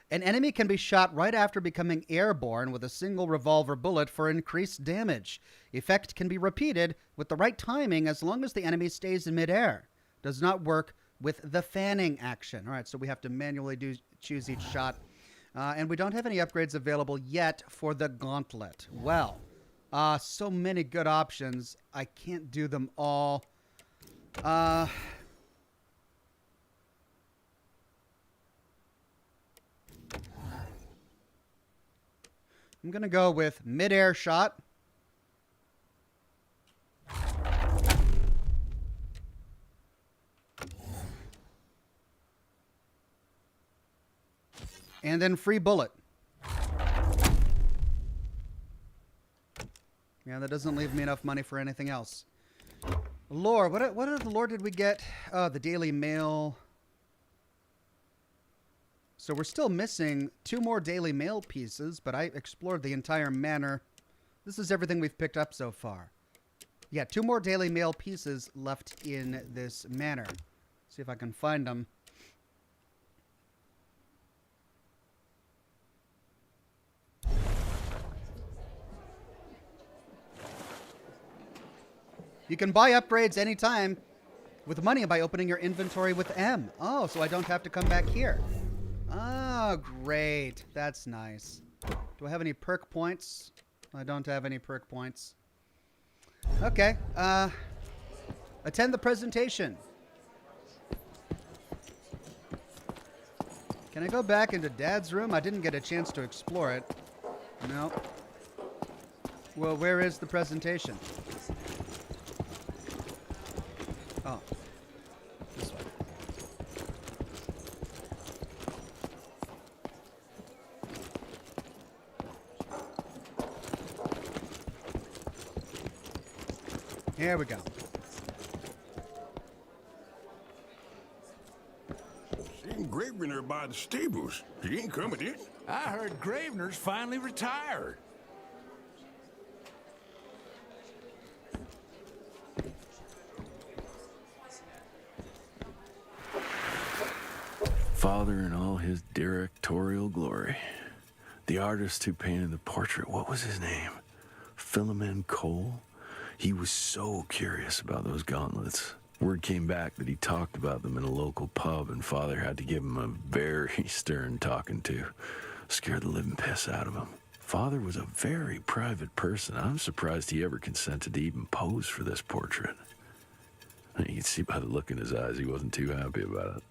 An enemy can be shot right after becoming airborne with a single revolver bullet for increased damage. Effect can be repeated with the right timing as long as the enemy stays in midair. Does not work with the fanning action. All right, so we have to manually choose each shot. And we don't have any upgrades available yet for the gauntlet. Well, so many good options. I can't do them all. I'm going to go with mid-air shot. And then free bullet. Yeah, that doesn't leave me enough money for anything else. Lore, what other lore did we get? Oh, the Daily Mail. So we're still missing 2 more Daily Mail pieces, but I explored the entire manor. This is everything we've picked up so far. Yeah, 2 more Daily Mail pieces left in this manor. See if I can find them. You can buy upgrades anytime with money by opening your inventory with M. Oh, so I don't have to come back here. Oh, great. That's nice. Do I have any perk points? I don't have any perk points. Okay. Attend the presentation. Can I go back into Dad's room? I didn't get a chance to explore it. No. Well, where is the presentation? Oh. This way. Here we go. Seen Gravener by the stables. He ain't coming in. I heard Gravener's finally retired. all his directorial glory. The artist who painted the portrait, what was his name? Philemon Cole? He was so curious about those gauntlets. Word came back that he talked about them in a local pub, and Father had to give him a very stern talking to. Scared the living piss out of him. Father was a very private person. I'm surprised he ever consented to even pose for this portrait. You can see by the look in his eyes he wasn't too happy about it.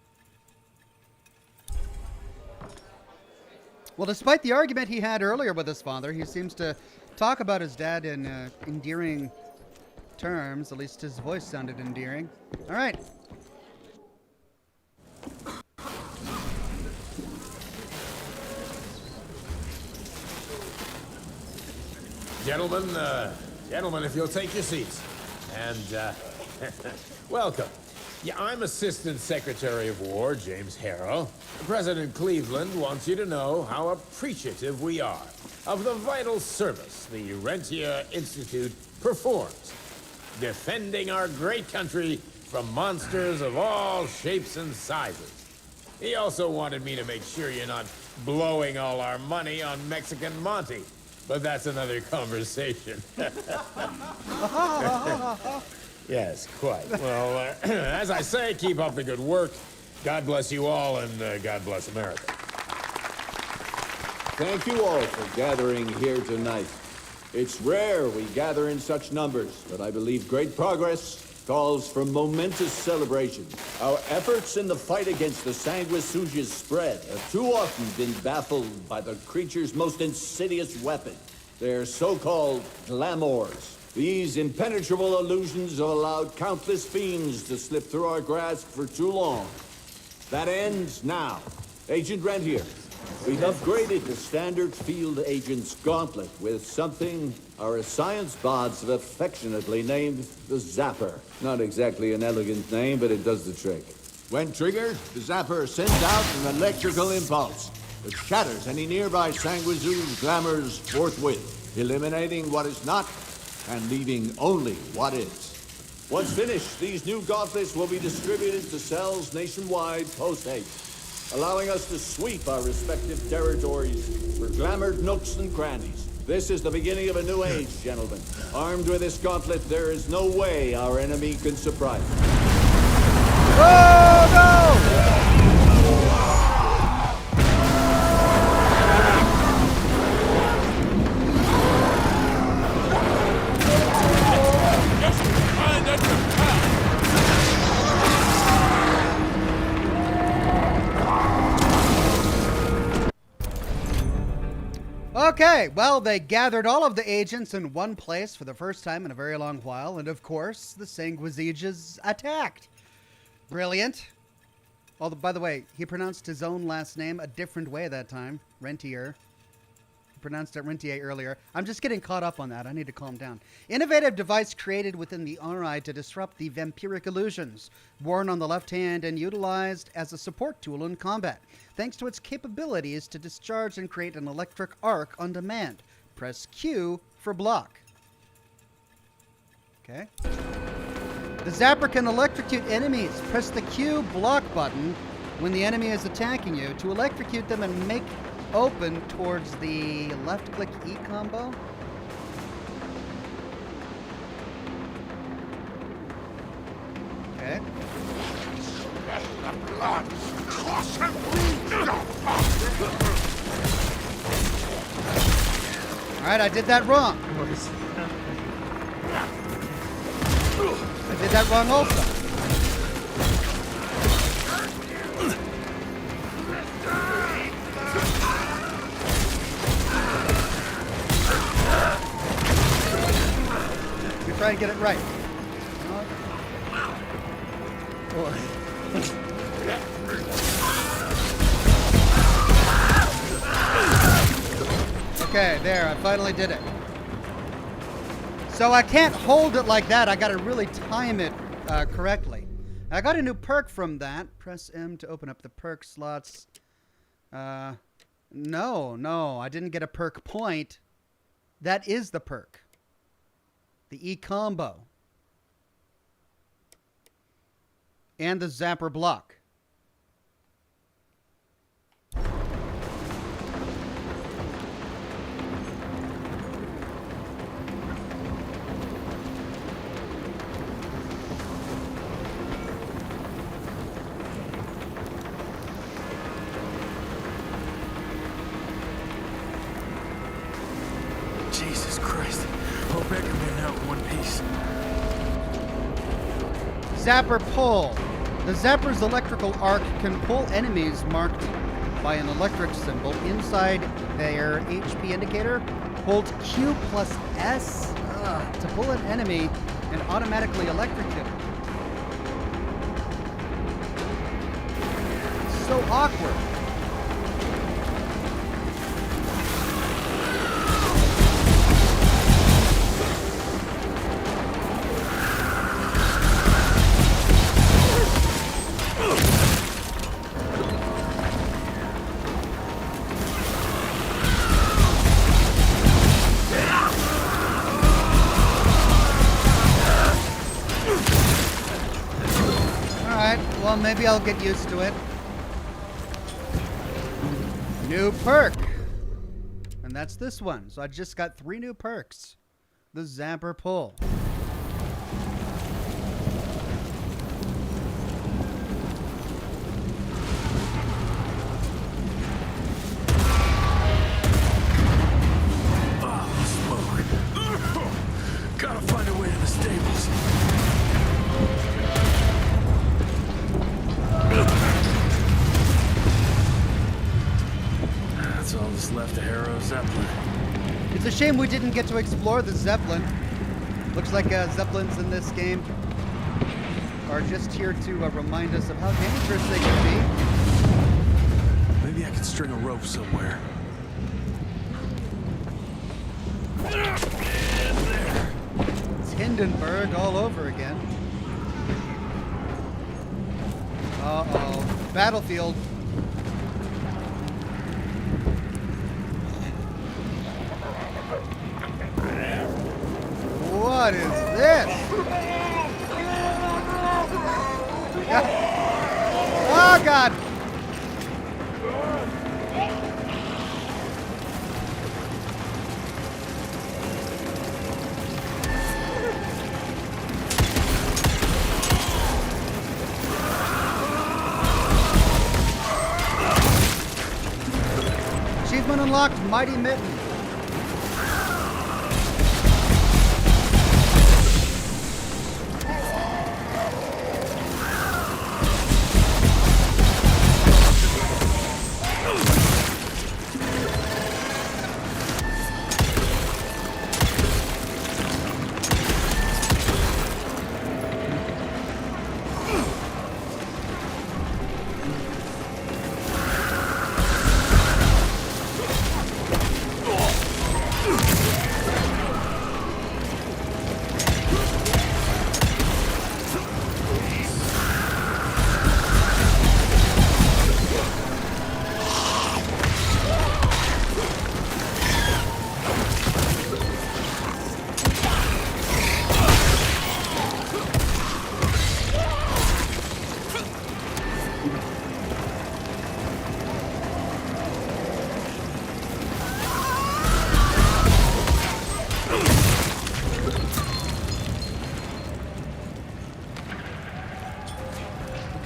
Well, despite the argument he had earlier with his father, he seems to talk about his dad in endearing terms. At least his voice sounded endearing. All right. Gentlemen, if you'll take your seats. And, welcome. Yeah, I'm Assistant Secretary of War, James Harrow. President Cleveland wants you to know how appreciative we are of the vital service the Rentier Institute performs, defending our great country from monsters of all shapes and sizes. He also wanted me to make sure you're not blowing all our money on Mexican Monty, but that's another conversation. Yes, quite. Well, as I say, keep up the good work. God bless you all, and God bless America. Thank you all for gathering here tonight. It's rare we gather in such numbers, but I believe great progress calls for momentous celebration. Our efforts in the fight against the sanguisuga's spread have too often been baffled by the creature's most insidious weapon, their so-called glamours. These impenetrable illusions have allowed countless fiends to slip through our grasp for too long. That ends now. Agent Rentier, we've upgraded the standard field agent's gauntlet with something our science bots have affectionately named the Zapper. Not exactly an elegant name, but it does the trick. When triggered, the Zapper sends out an electrical impulse that shatters any nearby sanguisuga's glamours forthwith, eliminating what is not and leaving only what is. Once finished, these new gauntlets will be distributed to cells nationwide post-haste, allowing us to sweep our respective territories for glamored nooks and crannies. This is the beginning of a new age, gentlemen. Armed with this gauntlet, there is no way our enemy can surprise us. Oh, no! Okay, well, they gathered all of the agents in one place for the first time in a very long while, and of course, the sanguisugas attacked. Brilliant. Although, by the way, he pronounced his own last name a different way that time. Rentier. He pronounced it Rentier earlier. I'm just getting caught up on that. I need to calm down. Innovative device created within the RI to disrupt the vampiric illusions. Worn on the left hand and utilized as a support tool in combat. Thanks to its capabilities to discharge and create an electric arc on demand. Press Q for block. Okay. The Zapper can electrocute enemies. Press the Q block button when the enemy is attacking you to electrocute them and make open towards the left-click E combo. Okay. Alright, I did that wrong. I did that wrong also. You try and get it right. Okay, there, I finally did it. So I can't hold it like that. I gotta really time it correctly. I got a new perk from that. Press M to open up the perk slots. No, I didn't get a perk point. That is the perk. The E combo. And the Zapper block. out in one piece. Zapper pull. The Zapper's electrical arc can pull enemies marked by an electric symbol inside their HP indicator. Hold Q plus S to pull an enemy and automatically electrocute it. It's so awkward. Well, maybe I'll get used to it. New perk. And that's this one. So I just got 3 new perks. The Zapper pull. Gotta find a way to the stables. That's all that's left of Harrow Zeppelin. It's a shame we didn't get to explore the Zeppelin. Looks like Zeppelins in this game are just here to remind us of how dangerous they can be. Maybe I can string a rope somewhere. It's Hindenburg all over again. Uh-oh. Battlefield. What is this? Oh, God! Achievement unlocked, Mighty Mitten.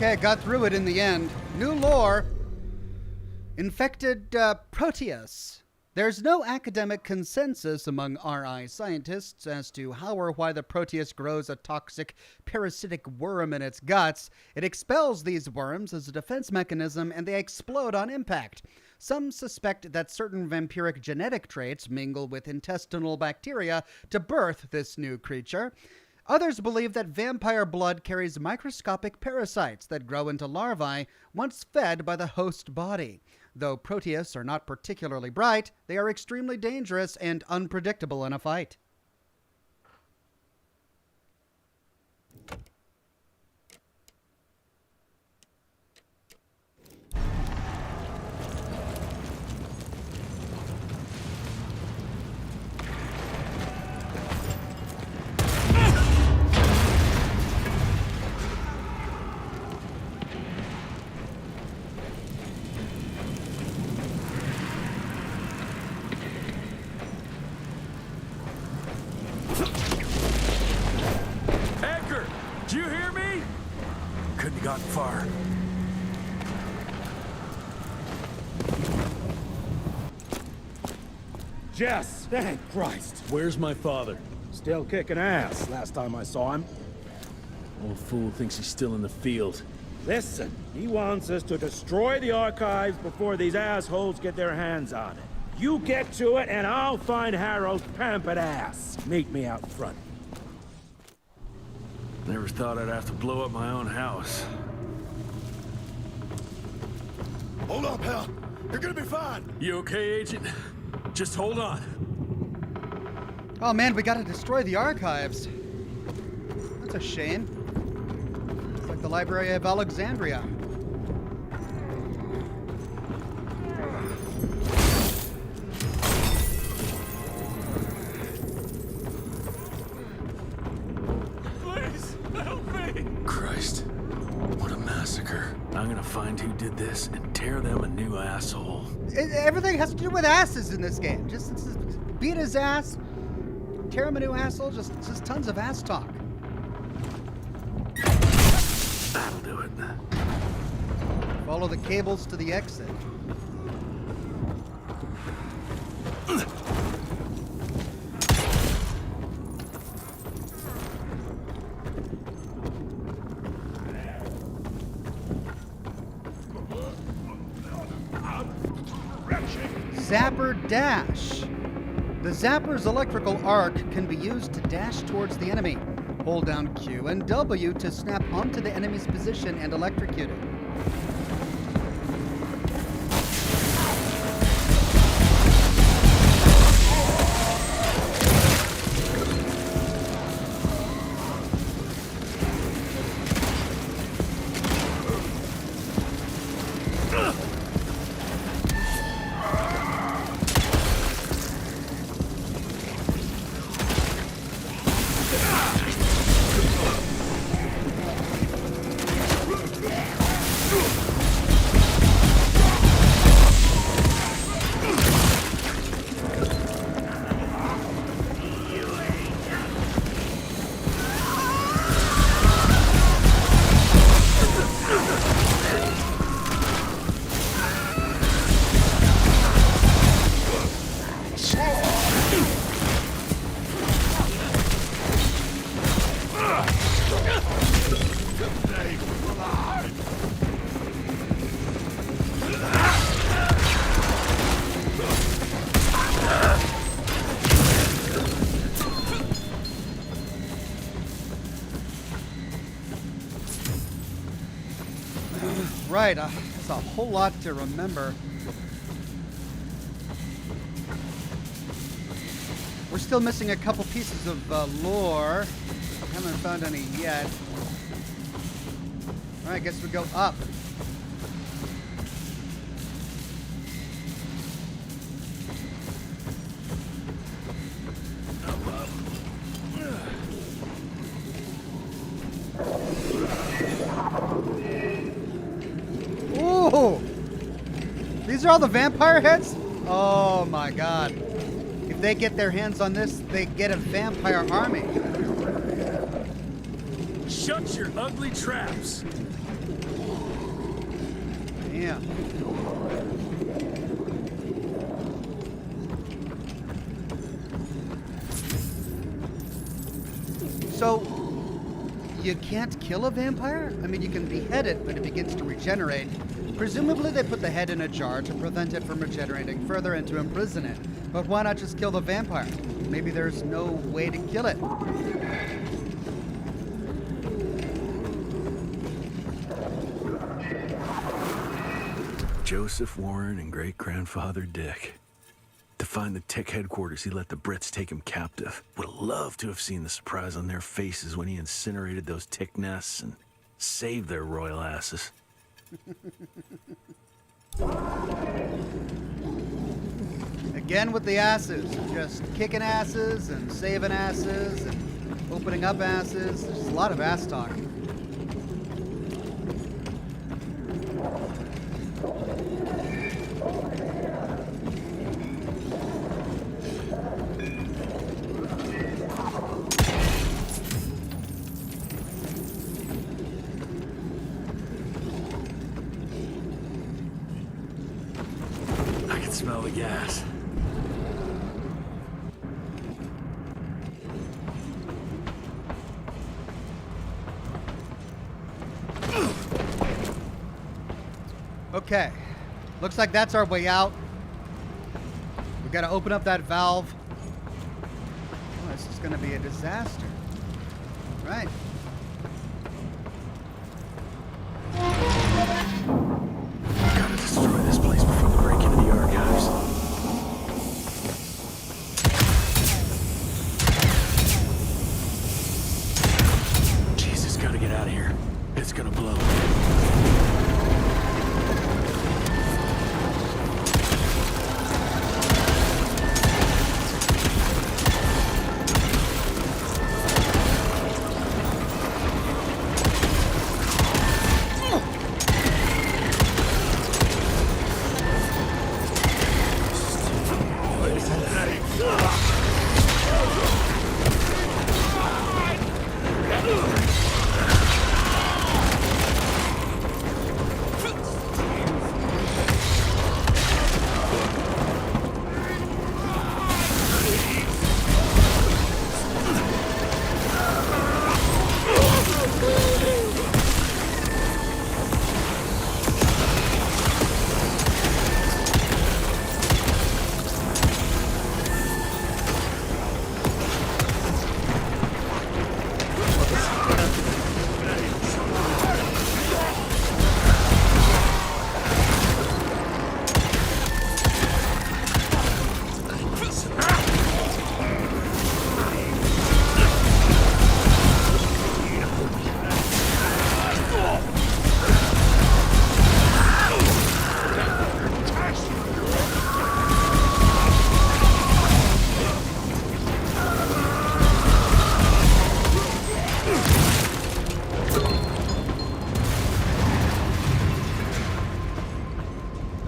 Okay, got through it in the end. New lore. Infected Proteus. There's no academic consensus among RI scientists as to how or why the Proteus grows a toxic parasitic worm in its guts. It expels these worms as a defense mechanism and they explode on impact. Some suspect that certain vampiric genetic traits mingle with intestinal bacteria to birth this new creature. Others believe that vampire blood carries microscopic parasites that grow into larvae once fed by the host body. Though Proteus are not particularly bright, they are extremely dangerous and unpredictable in a fight. Do you hear me? Couldn't have gotten far. Jess! Thank Christ! Where's my father? Still kicking ass, last time I saw him. Old fool thinks he's still in the field. Listen, he wants us to destroy the archives before these assholes get their hands on it. You get to it, and I'll find Harrow's pampered ass. Meet me out front. Never thought I'd have to blow up my own house. Hold up, Hal. You're gonna be fine. You okay, Agent? Just hold on. Oh man, we gotta destroy the archives. That's a shame. It's like the Library of Alexandria. Please, help me! Christ, what a massacre. I'm gonna find who did this and tear them a new asshole. Everything has to do with asses in this game. Just beat his ass, tear him a new asshole, just tons of ass talk. That'll do it. Follow the cables to the exit. Zapper dash. The Zapper's electrical arc can be used to dash towards the enemy. Hold down Q and W to snap onto the enemy's position and electrocute it. Right, that's a whole lot to remember. We're still missing a couple pieces of lore. Haven't found any yet. All right, I guess we go up. Ooh! These are all the vampire heads? Oh my god. If they get their hands on this, they get a vampire army. Shut your ugly traps! Damn. So, you can't kill a vampire? I mean, you can behead it, but it begins to regenerate. Presumably they put the head in a jar to prevent it from regenerating further and to imprison it. But why not just kill the vampire? Maybe there's no way to kill it. Joseph Warren and great-grandfather Dick. To find the Tick headquarters, he let the Brits take him captive. Would have loved to have seen the surprise on their faces when he incinerated those Tick nests and saved their royal asses. Again with the asses. Just kicking asses and saving asses and opening up asses. There's a lot of ass talk. Smell the gas. Okay. Looks like that's our way out. We gotta open up that valve. Oh, this is gonna be a disaster. Right. Gotta destroy this place before we break into the archives. Jesus, gotta get out of here. It's gonna blow.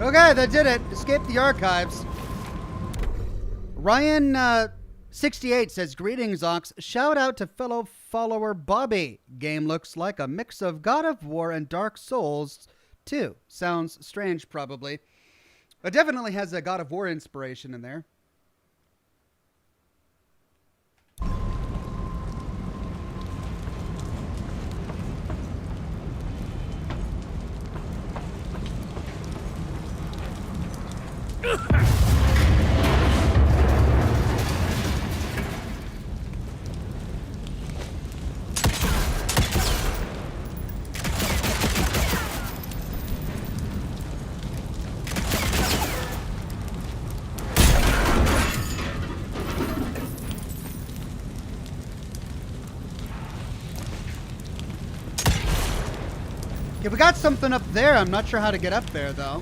Okay, that did it. Escape the archives. Ryan 68 says, "Greetings, Ox. Shout out to fellow follower Bobby. Game looks like a mix of God of War and Dark Souls 2. Sounds strange, probably. It definitely has a God of War inspiration in there." Yeah, we got something up there. I'm not sure how to get up there, though.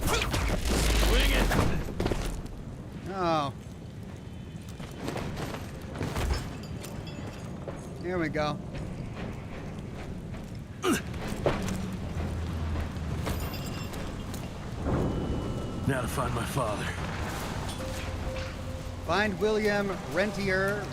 Swing it. Oh. Here we go. Now to find my father. Find William Rentier.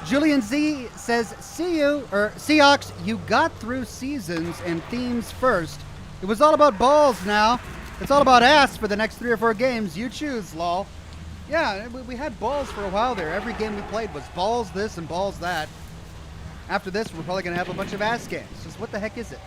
Julian Z says, "See you," or Seox, "you got through seasons and themes first. It was all about balls now. It's all about ass for the next 3 or 4 games. You choose, lol." Yeah, we had balls for a while there. Every game we played was balls this and balls that. After this, we're probably going to have a bunch of ass games. Just what the heck is it?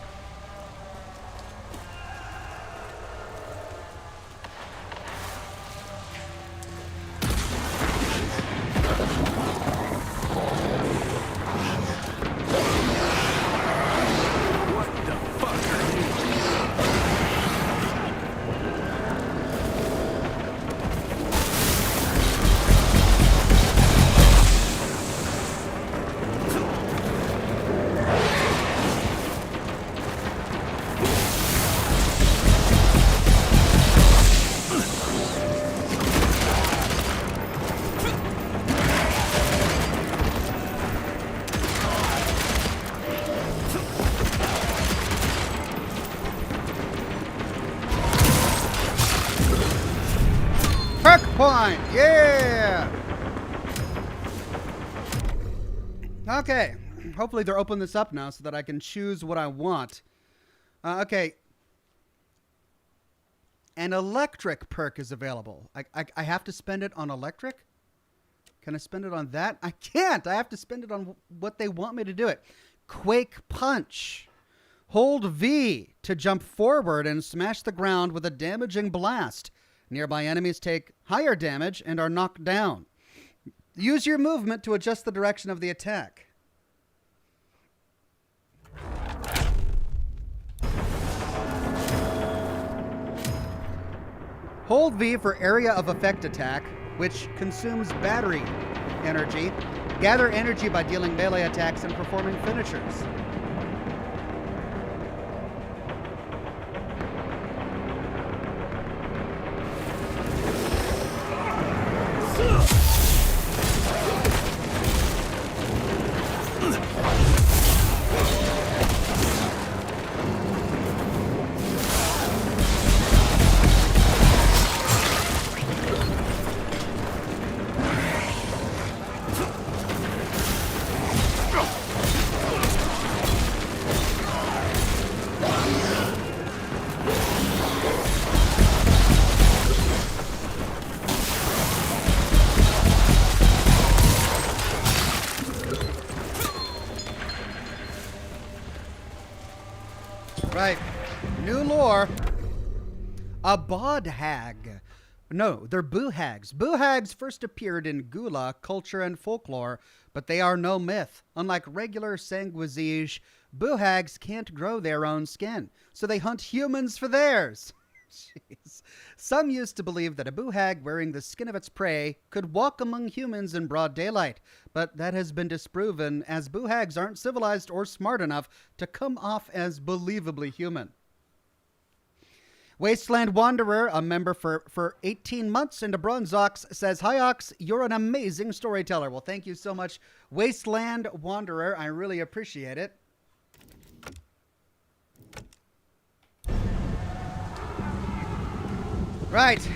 Point, yeah! Okay, hopefully they're opening this up now so that I can choose what I want. Okay. an electric perk is available. I have to spend it on electric? Can I spend it on that? I can't. I have to spend it on what they want me to do it. Quake Punch. Hold V to jump forward and smash the ground with a damaging blast. Nearby enemies take higher damage and are knocked down. Use your movement to adjust the direction of the attack. Hold V for area of effect attack, which consumes battery energy. Gather energy by dealing melee attacks and performing finishers. Right. New lore. A bod hag. No, they're boo hags. Boo hags first appeared in Gula culture and folklore, but they are no myth. Unlike regular sanguisige, boo hags can't grow their own skin, so they hunt humans for theirs. Jeez. Some used to believe that a boo hag wearing the skin of its prey could walk among humans in broad daylight, but that has been disproven as boo hags aren't civilized or smart enough to come off as believably human. Wasteland Wanderer, a member for 18 months into Bronze Ox, says, "Hi Ox, you're an amazing storyteller." Well, thank you so much, Wasteland Wanderer. I really appreciate it. Right.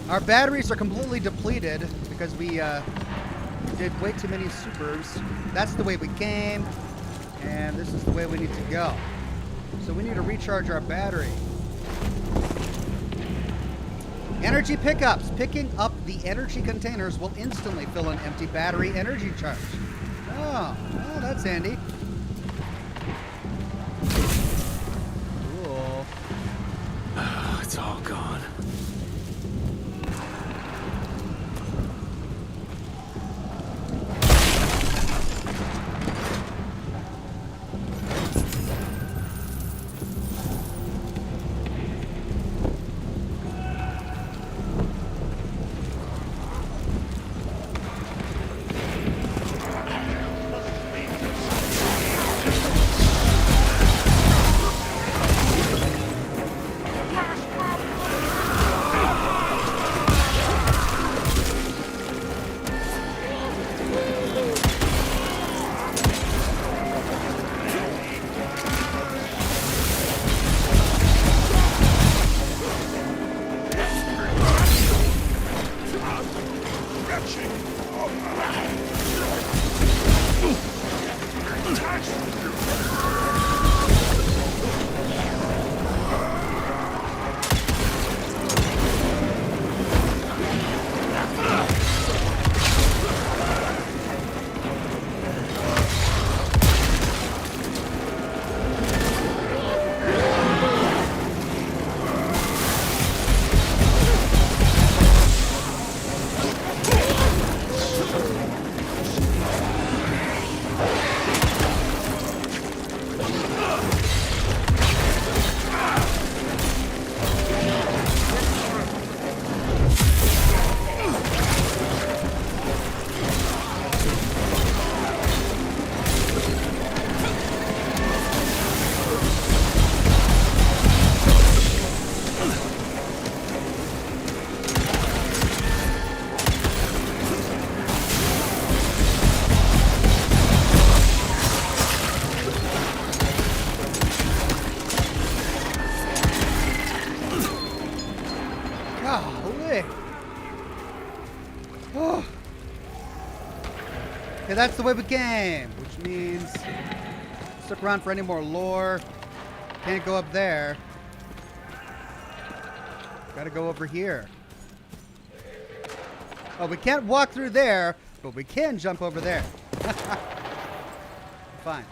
Our batteries are completely depleted because we did way too many supers. That's the way we came, and this is the way we need to go. So we need to recharge our battery. Energy pickups. Picking up the energy containers will instantly fill an empty battery energy charge. Oh, well, that's handy. Cool. It's all gone. Okay, that's the way we came, which means stick around for any more lore. Can't go up there. Gotta go over here. Oh, we can't walk through there, but we can jump over there. Fine.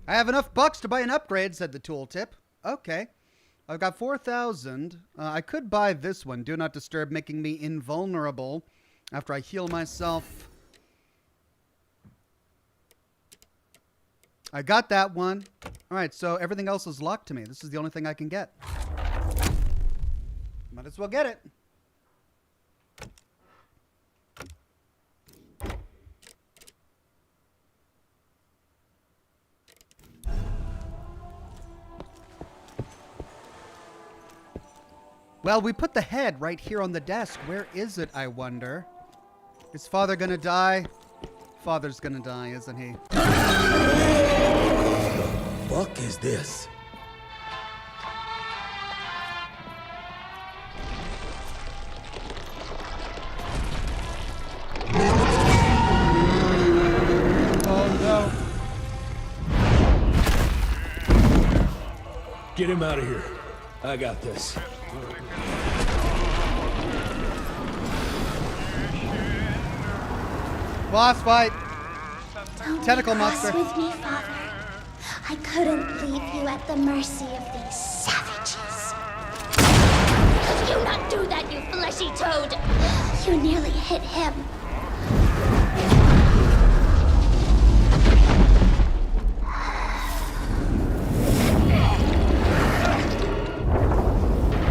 I have enough bucks to buy an upgrade, said the tooltip. Okay. I've got 4,000. I could buy this one. Do not disturb, making me invulnerable after I heal myself. I got that one. All right, so everything else is locked to me. This is the only thing I can get. Might as well get it. Well, we put the head right here on the desk. Where is it, I wonder? Is Father gonna die? Father's gonna die, isn't he? Fuck is this? Oh no. Get him out of here. I got this. Boss fight. Don't Tentacle be monster. cross with me, Father. I couldn't leave you at the mercy of these savages. Could you not do that, you fleshy toad? You nearly hit him.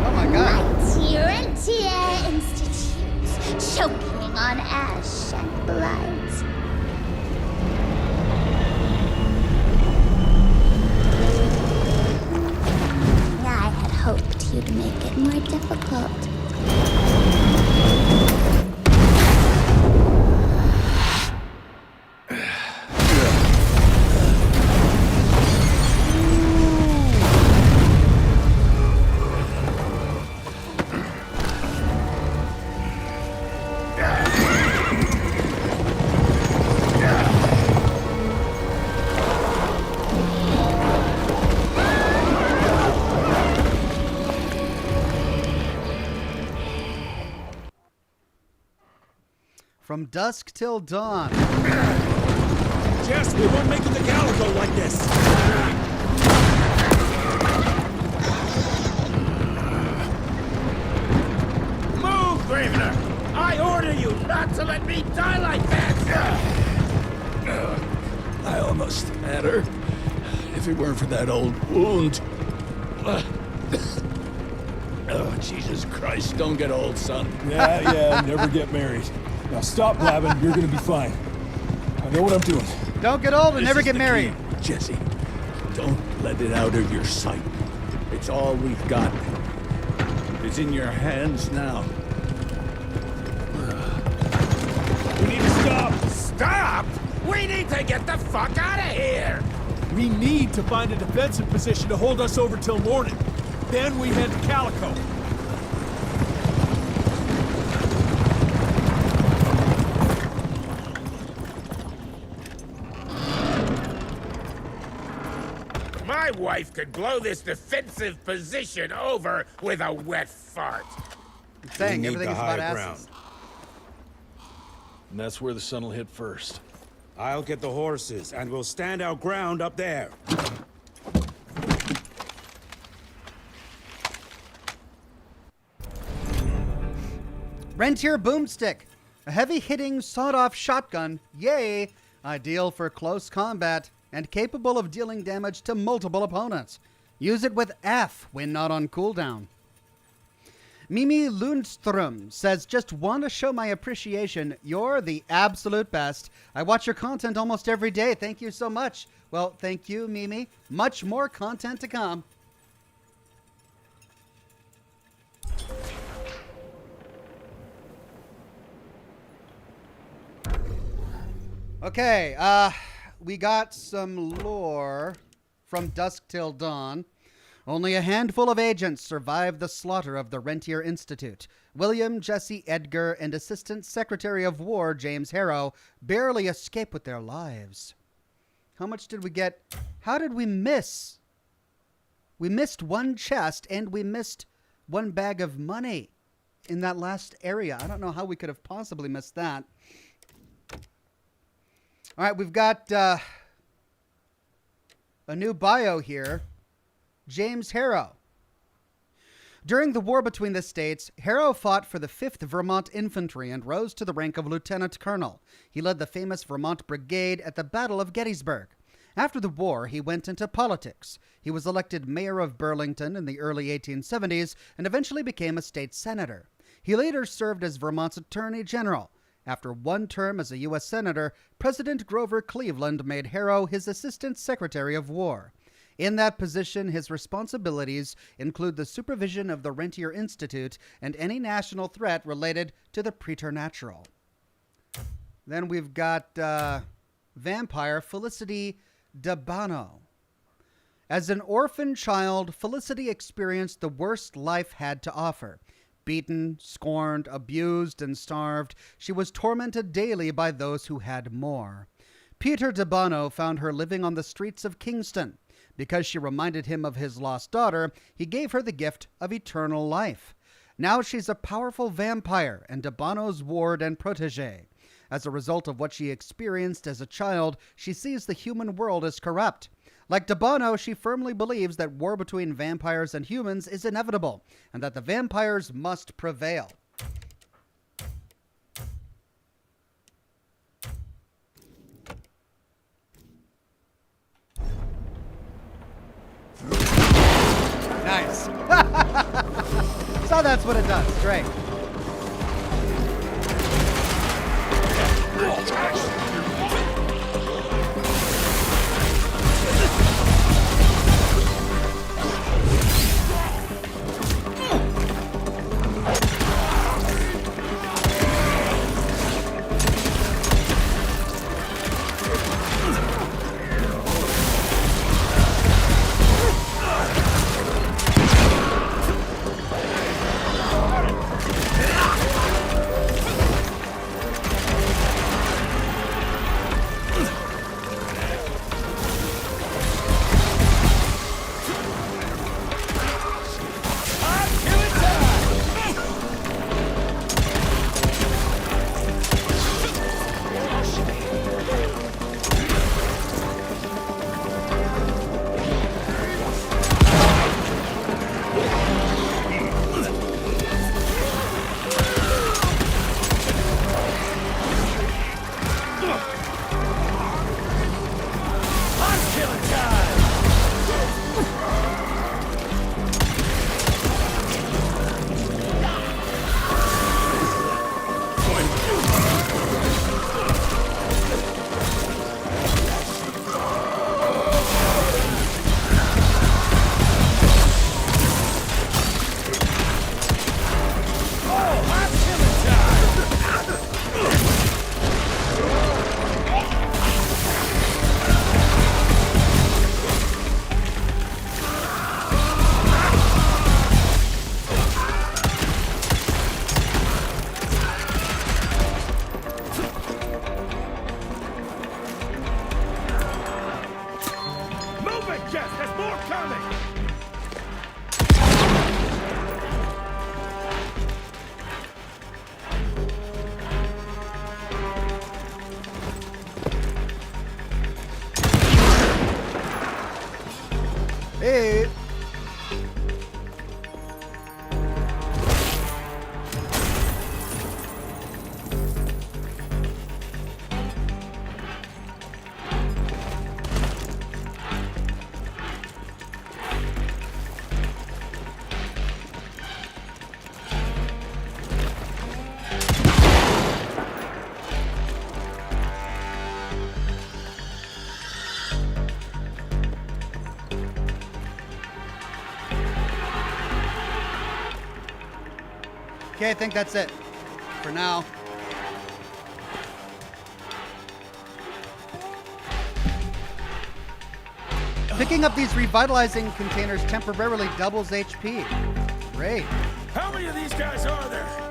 Oh my god. My Tier Institute, choking on ash and blood. I had hoped you'd make it more difficult. From dusk till dawn. Jess, we won't make it to Calico like this. Move, Gravener! I order you not to let me die like that! I almost had her. If it weren't for that old wound. Oh, Jesus Christ, don't get old, son. Yeah, never get married. Now stop blabbing, you're gonna be fine. I know what I'm doing. Don't get old and never get married. Jesse, don't let it out of your sight. It's all we've got. It's in your hands now. We need to stop! Stop! We need to get the fuck out of here! We need to find a defensive position to hold us over till morning. Then we head to Calico. My wife could blow this defensive position over with a wet fart. I'm saying We need everything the is about high asses. ground. And that's where the sun will hit first. I'll get the horses, and we'll stand our ground up there. Rentier Boomstick. A heavy-hitting, sawed-off shotgun. Yay! Ideal for close combat and capable of dealing damage to multiple opponents. Use it with F when not on cooldown. Mimi Lundström says, just want to show my appreciation. You're the absolute best. I watch your content almost every day. Thank you so much. Well, thank you, Mimi. Much more content to come. Okay, we got some lore from Dusk Till Dawn. Only a handful of agents survived the slaughter of the Rentier Institute. William, Jesse, Edgar, and Assistant Secretary of War James Harrow barely escaped with their lives. How much did we get? How did we miss? We missed one chest and we missed one bag of money in that last area. I don't know how we could have possibly missed that. All right, we've got a new bio here. James Harrow. During the war between the states, Harrow fought for the 5th Vermont Infantry and rose to the rank of lieutenant colonel. He led the famous Vermont Brigade at the Battle of Gettysburg. After the war, he went into politics. He was elected mayor of Burlington in the early 1870s and eventually became a state senator. He later served as Vermont's attorney general. After one term as a U.S. senator, President Grover Cleveland made Harrow his assistant secretary of war. In that position, his responsibilities include the supervision of the Rentier Institute and any national threat related to the preternatural. Then we've got vampire Felicity DeBano. As an orphan child, Felicity experienced the worst life had to offer. Beaten, scorned, abused, and starved, she was tormented daily by those who had more. Peter DeBano found her living on the streets of Kingston. Because she reminded him of his lost daughter, he gave her the gift of eternal life. Now she's a powerful vampire and DeBano's ward and protege. As a result of what she experienced as a child, she sees the human world as corrupt. Like DeBano, she firmly believes that war between vampires and humans is inevitable, and that the vampires must prevail. Nice. So that's what it does. Great. Hey. Okay, I think that's it for now. Picking up these revitalizing containers temporarily doubles HP. Great. How many of these guys are there?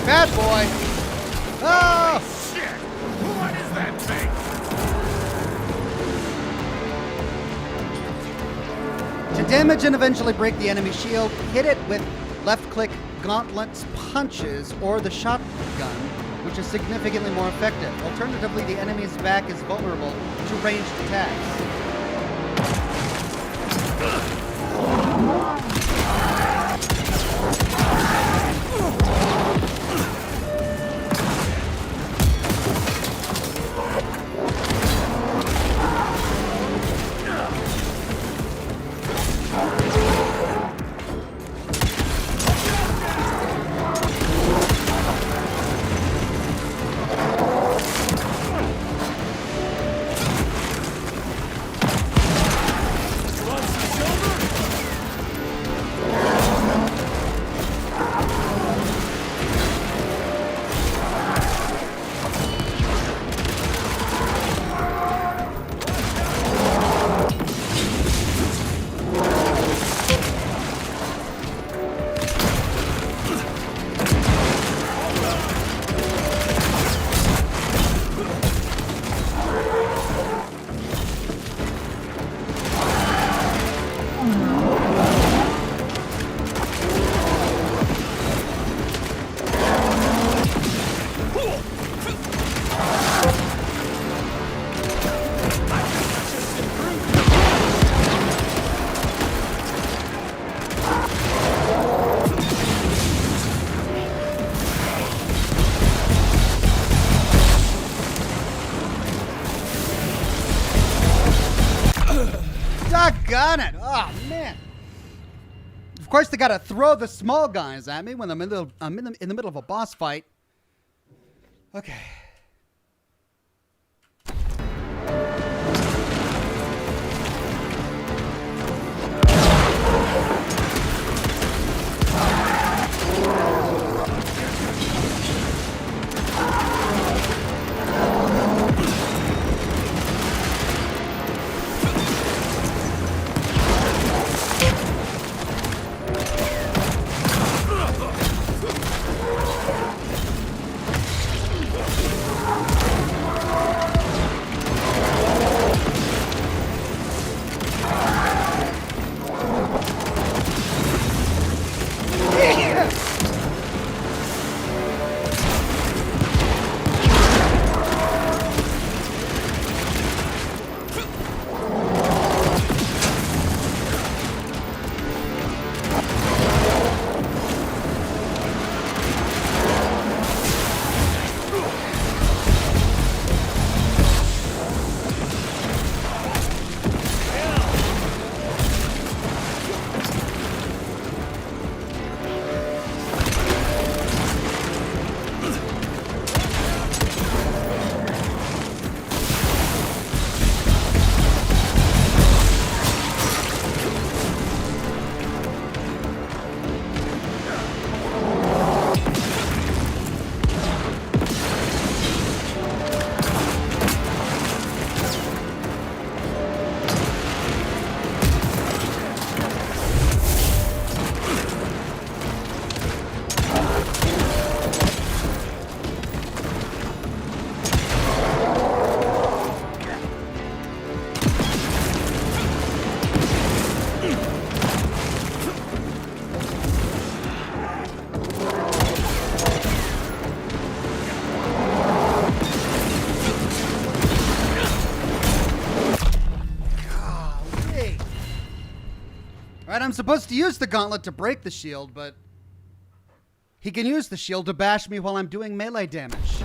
Bad boy! Oh! Shit! What is that thing? To damage and eventually break the enemy shield, hit it with left-click gauntlets punches or the shotgun, which is significantly more effective. Alternatively, the enemy's back is vulnerable to ranged attacks. Doggone it! Oh man! Of course, they gotta throw the small guys at me when I'm in the middle of a boss fight. Okay. I'm supposed to use the gauntlet to break the shield, but he can use the shield to bash me while I'm doing melee damage.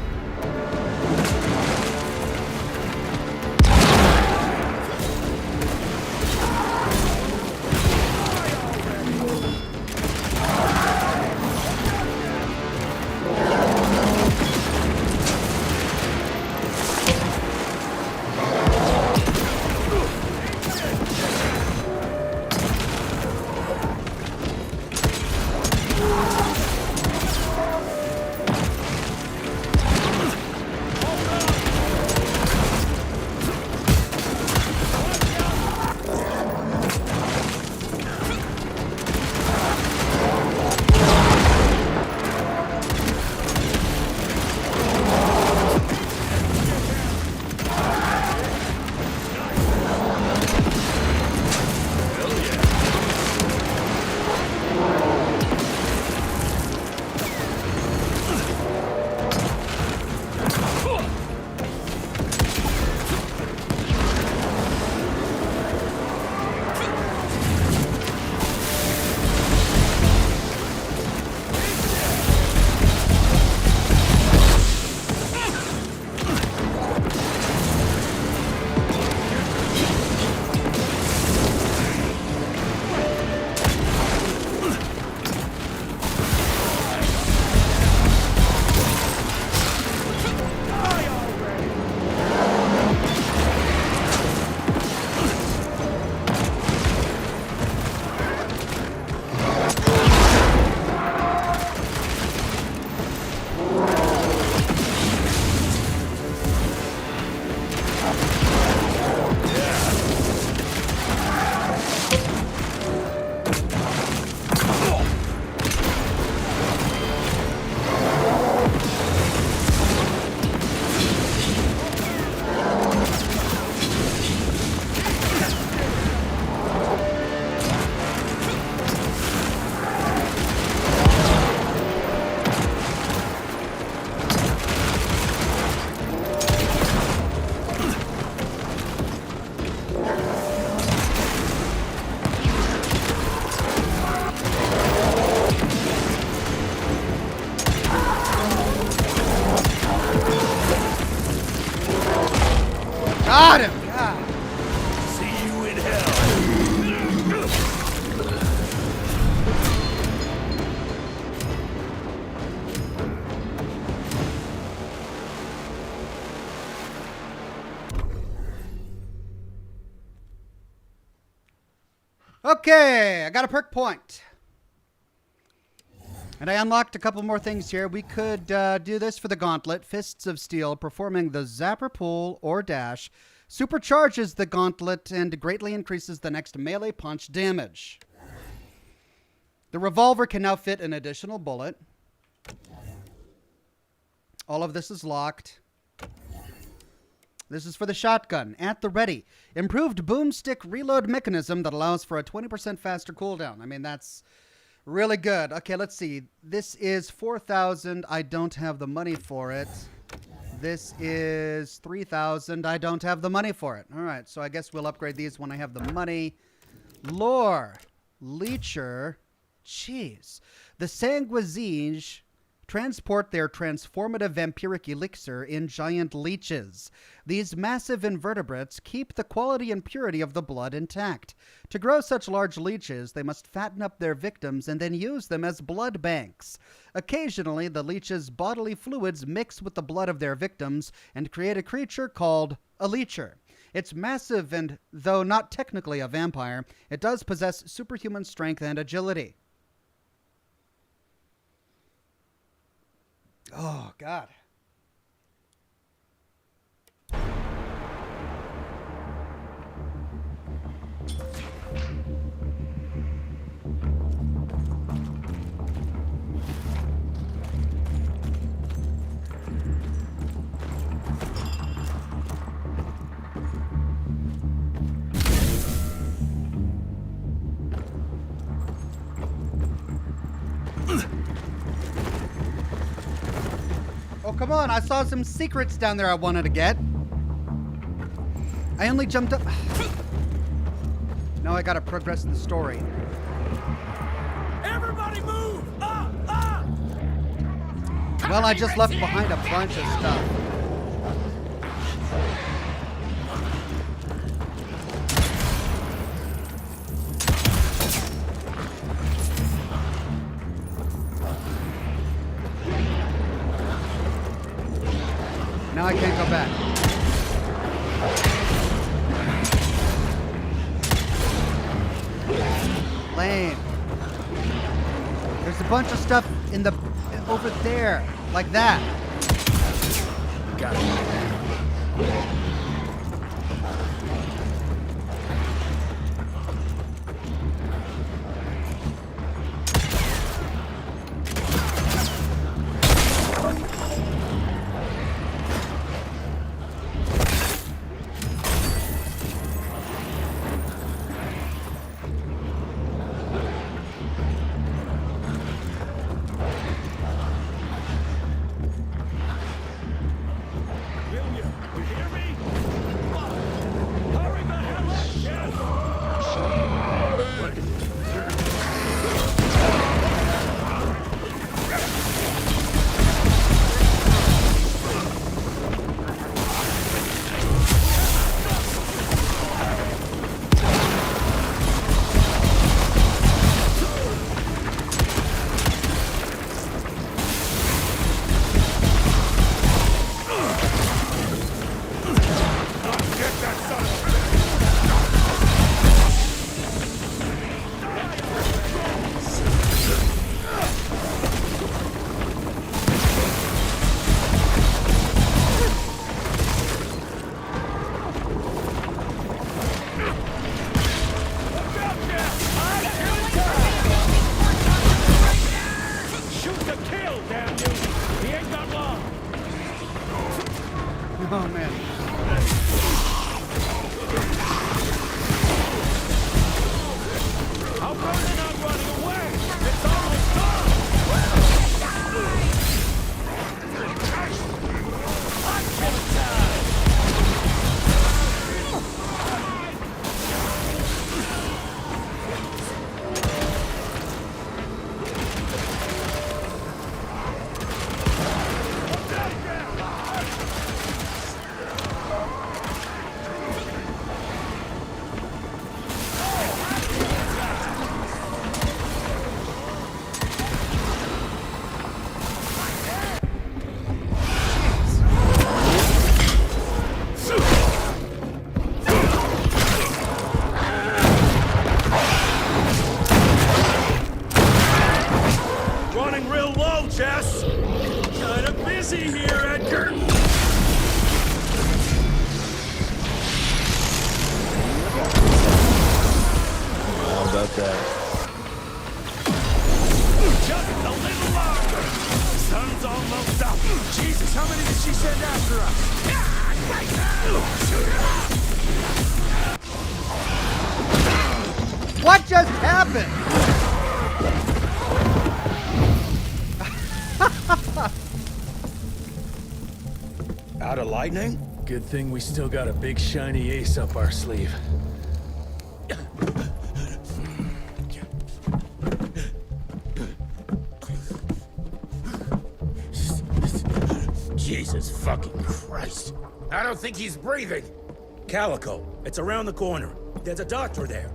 Got him! God. See you in hell. Okay, I got a perk point. And I unlocked a couple more things here. We could do this for the gauntlet. Fists of Steel, performing the Zapper pull or dash, supercharges the gauntlet and greatly increases the next melee punch damage. The revolver can now fit an additional bullet. All of this is locked. This is for the shotgun. At the ready. Improved boomstick reload mechanism that allows for a 20% faster cooldown. I mean, that's really good. Okay, let's see. This is 4,000. I don't have the money for it. This is 3,000. I don't have the money for it. All right, so I guess we'll upgrade these when I have the money. Lore. Leecher. Jeez. The Sanguizige transport their transformative vampiric elixir in giant leeches. These massive invertebrates keep the quality and purity of the blood intact. To grow such large leeches, they must fatten up their victims and then use them as blood banks. Occasionally, the leeches' bodily fluids mix with the blood of their victims and create a creature called a leecher. It's massive and, though not technically a vampire, it does possess superhuman strength and agility. Oh, God. Oh, come on. I saw some secrets down there I wanted to get. I only jumped up. Now I gotta progress the story. Well, I just left behind a bunch of stuff. Now I can't go back. Lame. There's a bunch of stuff in the over there, like that. Got it. Oh, man. How come they're not running away? It's almost done! I'm killing time! Running real low, Jess. Kinda busy here, Edgar. How about that? Just a little longer. Sun's almost up. Jesus, how many did she send after us? What just happened? Out of lightning? Good thing we still got a big shiny ace up our sleeve. Jesus fucking Christ. I don't think he's breathing. Calico, it's around the corner. There's a doctor there.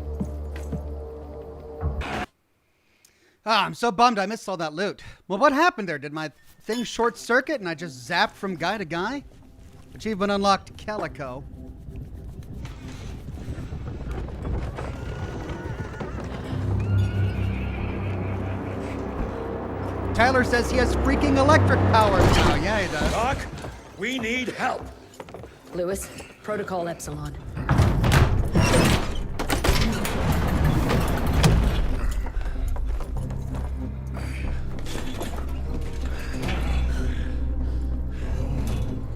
Ah, I'm so bummed I missed all that loot. Well, what happened there? Did my thing short circuit and I just zapped from guy to guy? Achievement unlocked, Calico. Tyler says he has freaking electric powers now. Yeah, he does. Doc, we need help. Lewis, Protocol Epsilon.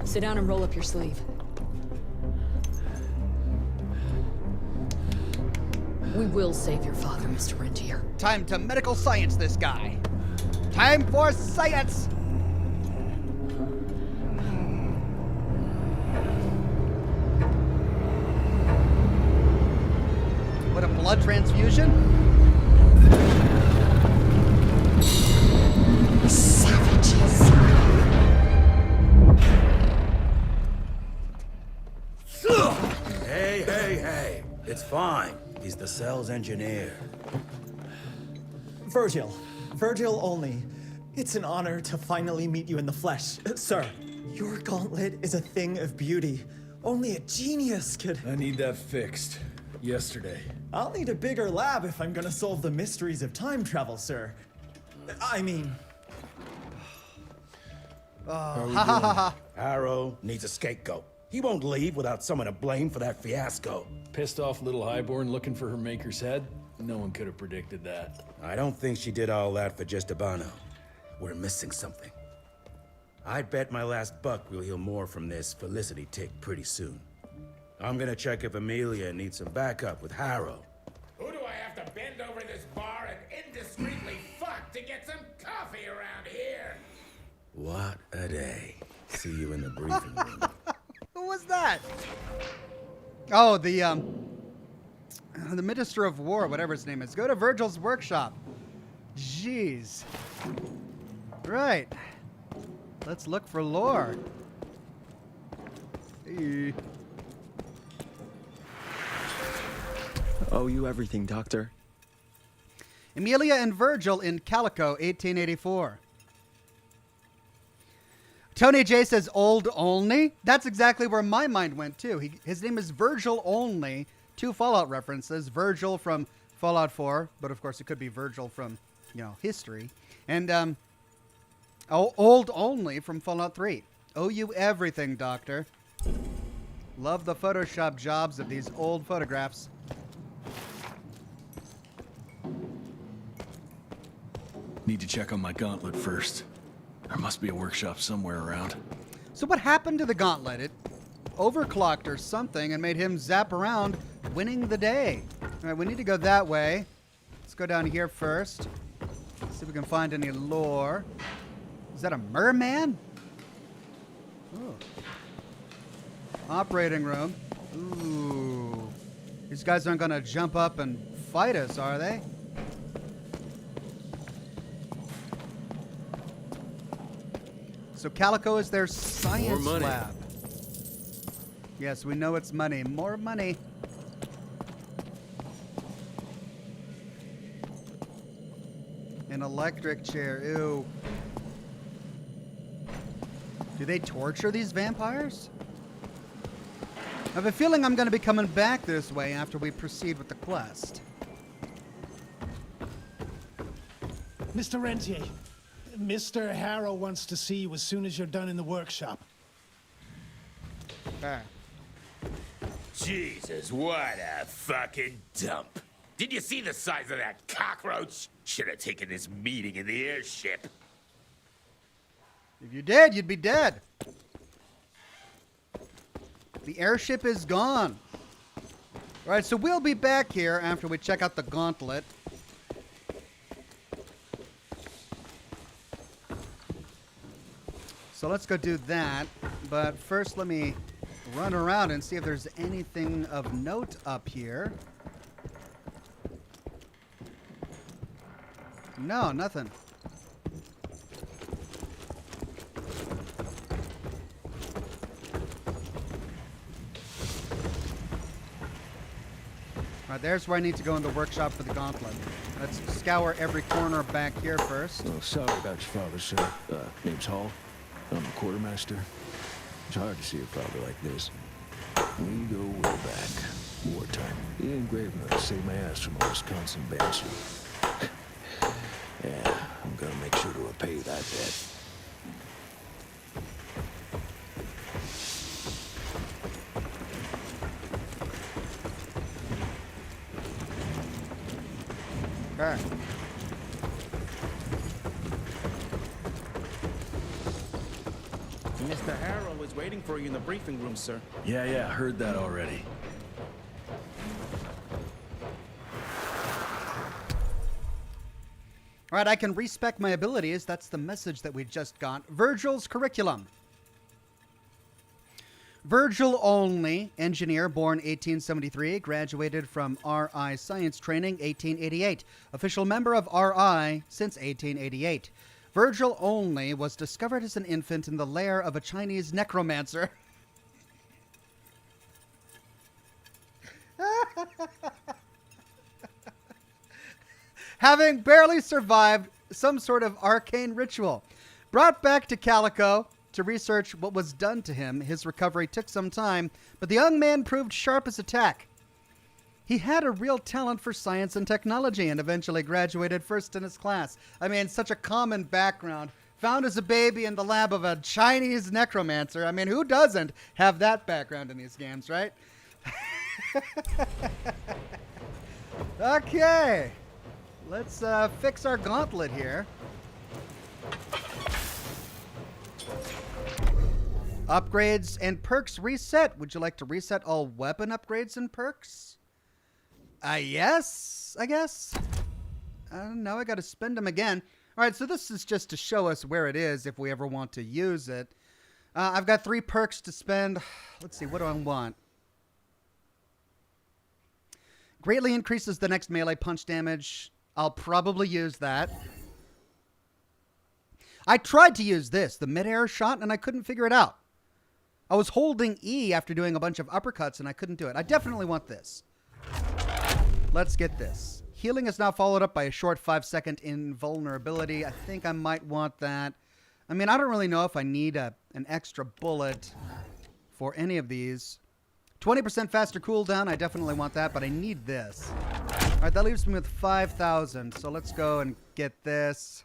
Sit down and roll up your sleeve. We will save your father, Mr. Rentier. Time to medical science this guy. Time for science! What, a blood transfusion? Savages. fine. He's the cell's engineer. Virgil. Virgil only. It's an honor to finally meet you in the flesh. Sir, your gauntlet is a thing of beauty. Only a genius could... I need that fixed. Yesterday. I'll need a bigger lab if I'm gonna solve the mysteries of time travel, sir. I mean... Harrow needs a scapegoat. He won't leave without someone to blame for that fiasco. Pissed off little highborn looking for her maker's head? No one could have predicted that. I don't think she did all that for just Abano. We're missing something. I'd bet my last buck we'll hear more from this Felicity tick pretty soon. I'm gonna check if Amelia needs some backup with Harrow. Who do I have to bend over this bar and indiscreetly fuck to get some coffee around here? What a day. See you in the briefing room. Who was that? Oh, the Minister of War, whatever his name is. Go to Virgil's workshop. Jeez. Right. Let's look for lore. Hey. Owe you everything, Doctor. Amelia and Virgil in Calico, 1884. Tony J says old only. That's exactly where my mind went too. His name is Virgil only. 2 Fallout references. Virgil from Fallout 4, but of course it could be Virgil from, history. And old only from Fallout 3. Owe you everything, Doctor. Love the Photoshop jobs of these old photographs. Need to check on my gauntlet first. There must be a workshop somewhere around. So what happened to the gauntlet? It overclocked or something and made him zap around, winning the day. All right, we need to go that way. Let's go down here first. See if we can find any lore. Is that a merman? Oh. Operating room. Ooh. These guys aren't going to jump up and fight us, are they? So Calico is their science lab. Yes, we know it's money. More money. An electric chair. Ew. Do they torture these vampires? I have a feeling I'm going to be coming back this way after we proceed with the quest. Mr. Rentier, Mr. Harrow wants to see you as soon as you're done in the workshop. Jesus, what a fucking dump. Did you see the size of that cockroach? Should have taken this meeting in the airship. If you did, you'd be dead. The airship is gone. All right, so we'll be back here after we check out the gauntlet. So let's go do that. But first, let me run around and see if there's anything of note up here. No, nothing. All right, there's where I need to go in the workshop for the gauntlet. Let's scour every corner back here first. Oh, sorry about your father, sir. Name's Hall. I'm the quartermaster. It's hard to see a father like this. We go way back. Wartime. The engraver saved my ass from a Wisconsin bandsaw. Yeah, I'm gonna make sure to repay that debt. Okay. Mr. Harrow is waiting for you in the briefing room, sir. Yeah, heard that already. All right, I can respec my abilities. That's the message that we just got. Virgil's curriculum. Virgil Only, engineer, born 1873, graduated from RI Science Training 1888. Official member of RI since 1888. Virgil Only was discovered as an infant in the lair of a Chinese necromancer. Having barely survived some sort of arcane ritual. Brought back to Calico to research what was done to him, his recovery took some time, but the young man proved sharp as a tack. He had a real talent for science and technology and eventually graduated first in his class. I mean, such a common background. Found as a baby in the lab of a Chinese necromancer. I mean, who doesn't have that background in these games, right? Okay. Let's fix our gauntlet here. Upgrades and perks reset. Would you like to reset all weapon upgrades and perks? Yes, I guess. Now I got to spend them again. All right, so this is just to show us where it is if we ever want to use it. I've got 3 perks to spend. Let's see, what do I want? Greatly increases the next melee punch damage. I'll probably use that. I tried to use this, the mid-air shot, and I couldn't figure it out. I was holding E after doing a bunch of uppercuts, and I couldn't do it. I definitely want this. Let's get this. Healing is now followed up by a short 5-second invulnerability. I think I might want that. I mean, I don't really know if I need an extra bullet for any of these. 20% faster cooldown. I definitely want that, but I need this. All right, that leaves me with 5,000. So let's go and get this.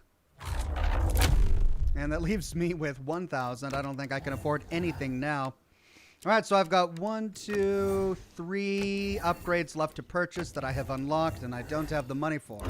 And that leaves me with 1,000. I don't think I can afford anything now. All right, so I've got 1, 2, 3 upgrades left to purchase that I have unlocked and I don't have the money for.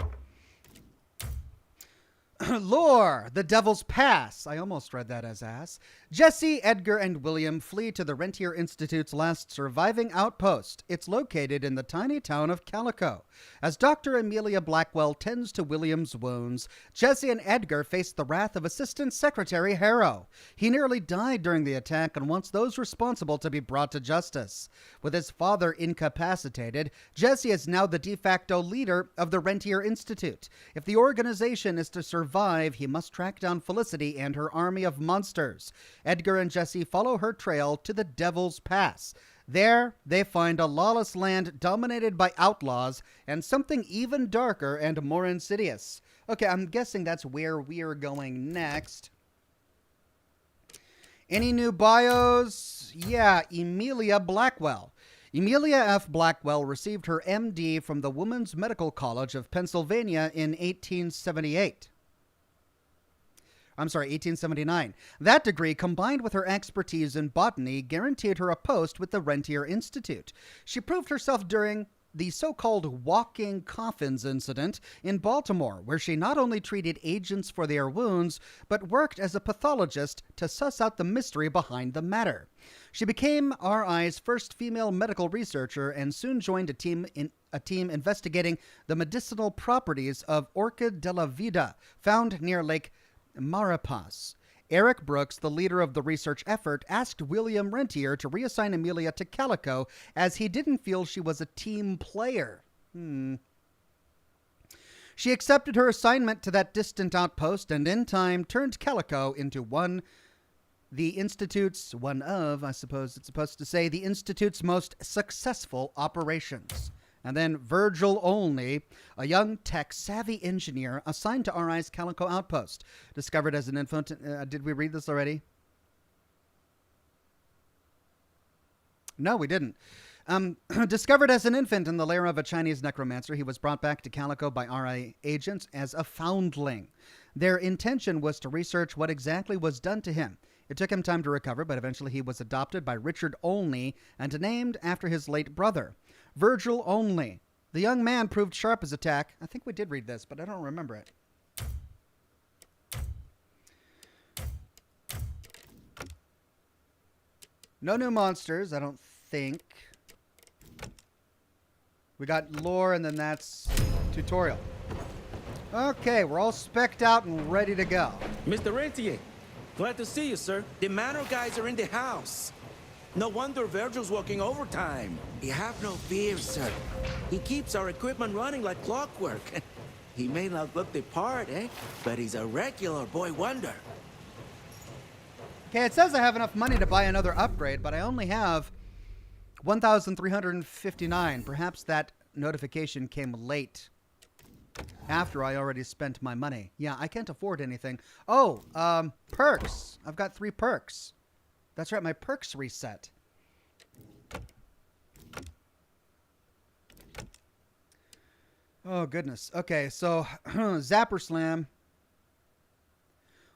Lore, the Devil's Pass. I almost read that as ass. Jesse, Edgar, and William flee to the Rentier Institute's last surviving outpost. It's located in the tiny town of Calico. As Dr. Amelia Blackwell tends to William's wounds, Jesse and Edgar face the wrath of Assistant Secretary Harrow. He nearly died during the attack and wants those responsible to be brought to justice. With his father incapacitated, Jesse is now the de facto leader of the Rentier Institute. If the organization is to survive, he must track down Felicity and her army of monsters. Edgar and Jesse follow her trail to the Devil's Pass. There, they find a lawless land dominated by outlaws and something even darker and more insidious. Okay, I'm guessing that's where we're going next. Any new bios? Yeah, Emilia Blackwell. Emilia F. Blackwell received her MD from the Women's Medical College of Pennsylvania in 1878. I'm sorry, 1879. That degree, combined with her expertise in botany, guaranteed her a post with the Rentier Institute. She proved herself during the so-called walking coffins incident in Baltimore, where she not only treated agents for their wounds, but worked as a pathologist to suss out the mystery behind the matter. She became RI's first female medical researcher and soon joined a team investigating the medicinal properties of Orchid de la Vida, found near Lake Maurepas. Eric Brooks, the leader of the research effort, asked William Rentier to reassign Amelia to Calico as he didn't feel she was a team player. She accepted her assignment to that distant outpost and in time turned Calico into one of, the Institute's most successful operations. And then Virgil Olney, a young tech-savvy engineer assigned to RI's Calico outpost. Discovered as an infant... did we read this already? No, we didn't. Discovered as an infant in the lair of a Chinese necromancer, he was brought back to Calico by RI agents as a foundling. Their intention was to research what exactly was done to him. It took him time to recover, but eventually he was adopted by Richard Olney and named after his late brother. Virgil Olney. The young man proved sharp as a tack. I think we did read this, but I don't remember it. No new monsters, I don't think. We got lore, and then that's tutorial. Okay, we're all specced out and ready to go. Mr. Rentier, glad to see you, sir. The manor guys are in the house. No wonder Virgil's working overtime. You have no fear, sir. He keeps our equipment running like clockwork. He may not look the part, but he's a regular boy wonder. Okay, it says I have enough money to buy another upgrade, but I only have 1,359. Perhaps that notification came late. After I already spent my money. Yeah, I can't afford anything. Oh, perks. I've got 3 perks. That's right, my perks reset. Oh, goodness. Okay, so Zapper Slam.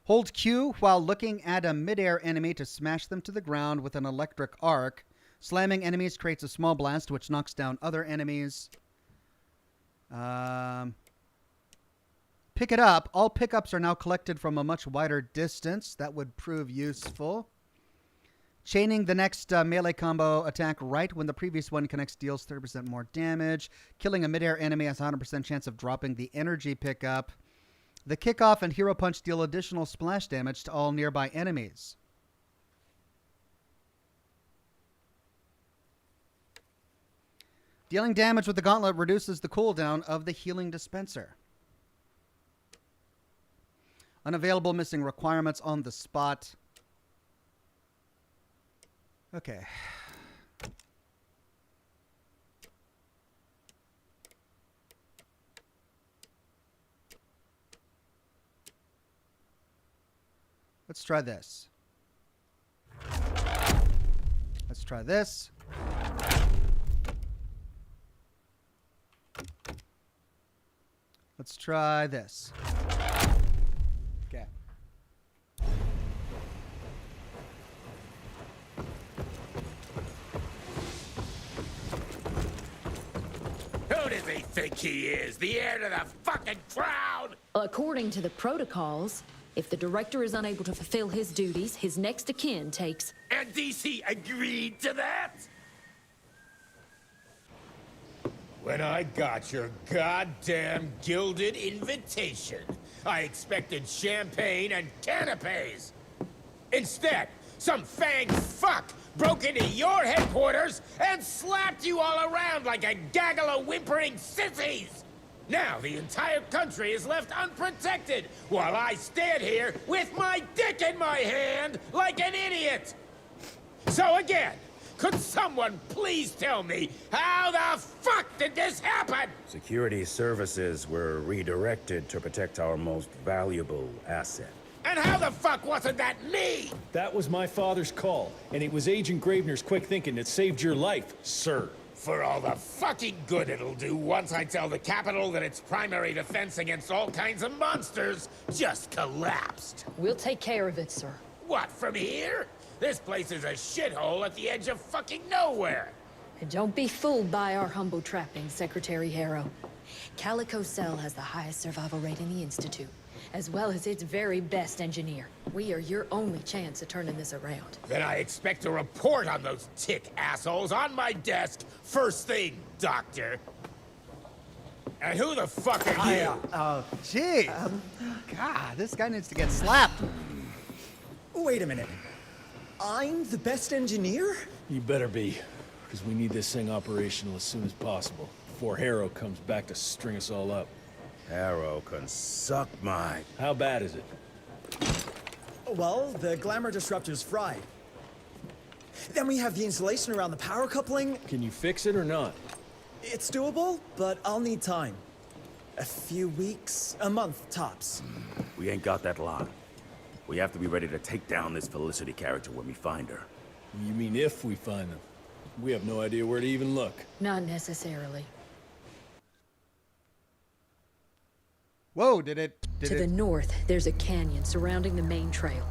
Hold Q while looking at a midair enemy to smash them to the ground with an electric arc. Slamming enemies creates a small blast which knocks down other enemies. Pick it up. All pickups are now collected from a much wider distance. That would prove useful. Chaining the next melee combo attack right when the previous one connects deals 30% more damage. Killing a midair enemy has a 100% chance of dropping the energy pickup. The kickoff and hero punch deal additional splash damage to all nearby enemies. Dealing damage with the gauntlet reduces the cooldown of the healing dispenser. Unavailable, missing requirements on the spot. Okay. Let's try this. Let's try this. Let's try this. Okay. Who does he think he is? The heir to the fucking crown? According to the protocols, if the director is unable to fulfill his duties, his next of kin takes... And DC agreed to that? When I got your goddamn gilded invitation, I expected champagne and canapes. Instead, some fang fuck broke into your headquarters and slapped you all around like a gaggle of whimpering sissies. Now the entire country is left unprotected while I stand here with my dick in my hand like an idiot. So again, could someone please tell me how the fuck did this happen? Security services were redirected to protect our most valuable asset. And how the fuck wasn't that me? That was my father's call, and it was Agent Gravener's quick thinking that saved your life, sir. For all the fucking good it'll do once I tell the Capitol that its primary defense against all kinds of monsters just collapsed. We'll take care of it, sir. What, from here? This place is a shithole at the edge of fucking nowhere. And don't be fooled by our humble trappings, Secretary Harrow. Calico Cell has the highest survival rate in the Institute, as well as its very best engineer. We are your only chance of turning this around. Then I expect a report on those tick assholes on my desk first thing, Doctor. And who the fuck are you? Gee. God, this guy needs to get slapped. Wait a minute. I'm the best engineer? You better be, because we need this thing operational as soon as possible, before Harrow comes back to string us all up. Harrow can suck my... How bad is it? Well, the glamour disruptor's fried. Then we have the insulation around the power coupling. Can you fix it or not? It's doable, but I'll need time. A few weeks, a month, tops. We ain't got that long. We have to be ready to take down this Felicity character when we find her. You mean if we find them? We have no idea where to even look. Not necessarily. Whoa, did it... To the north, there's a canyon surrounding the main trail.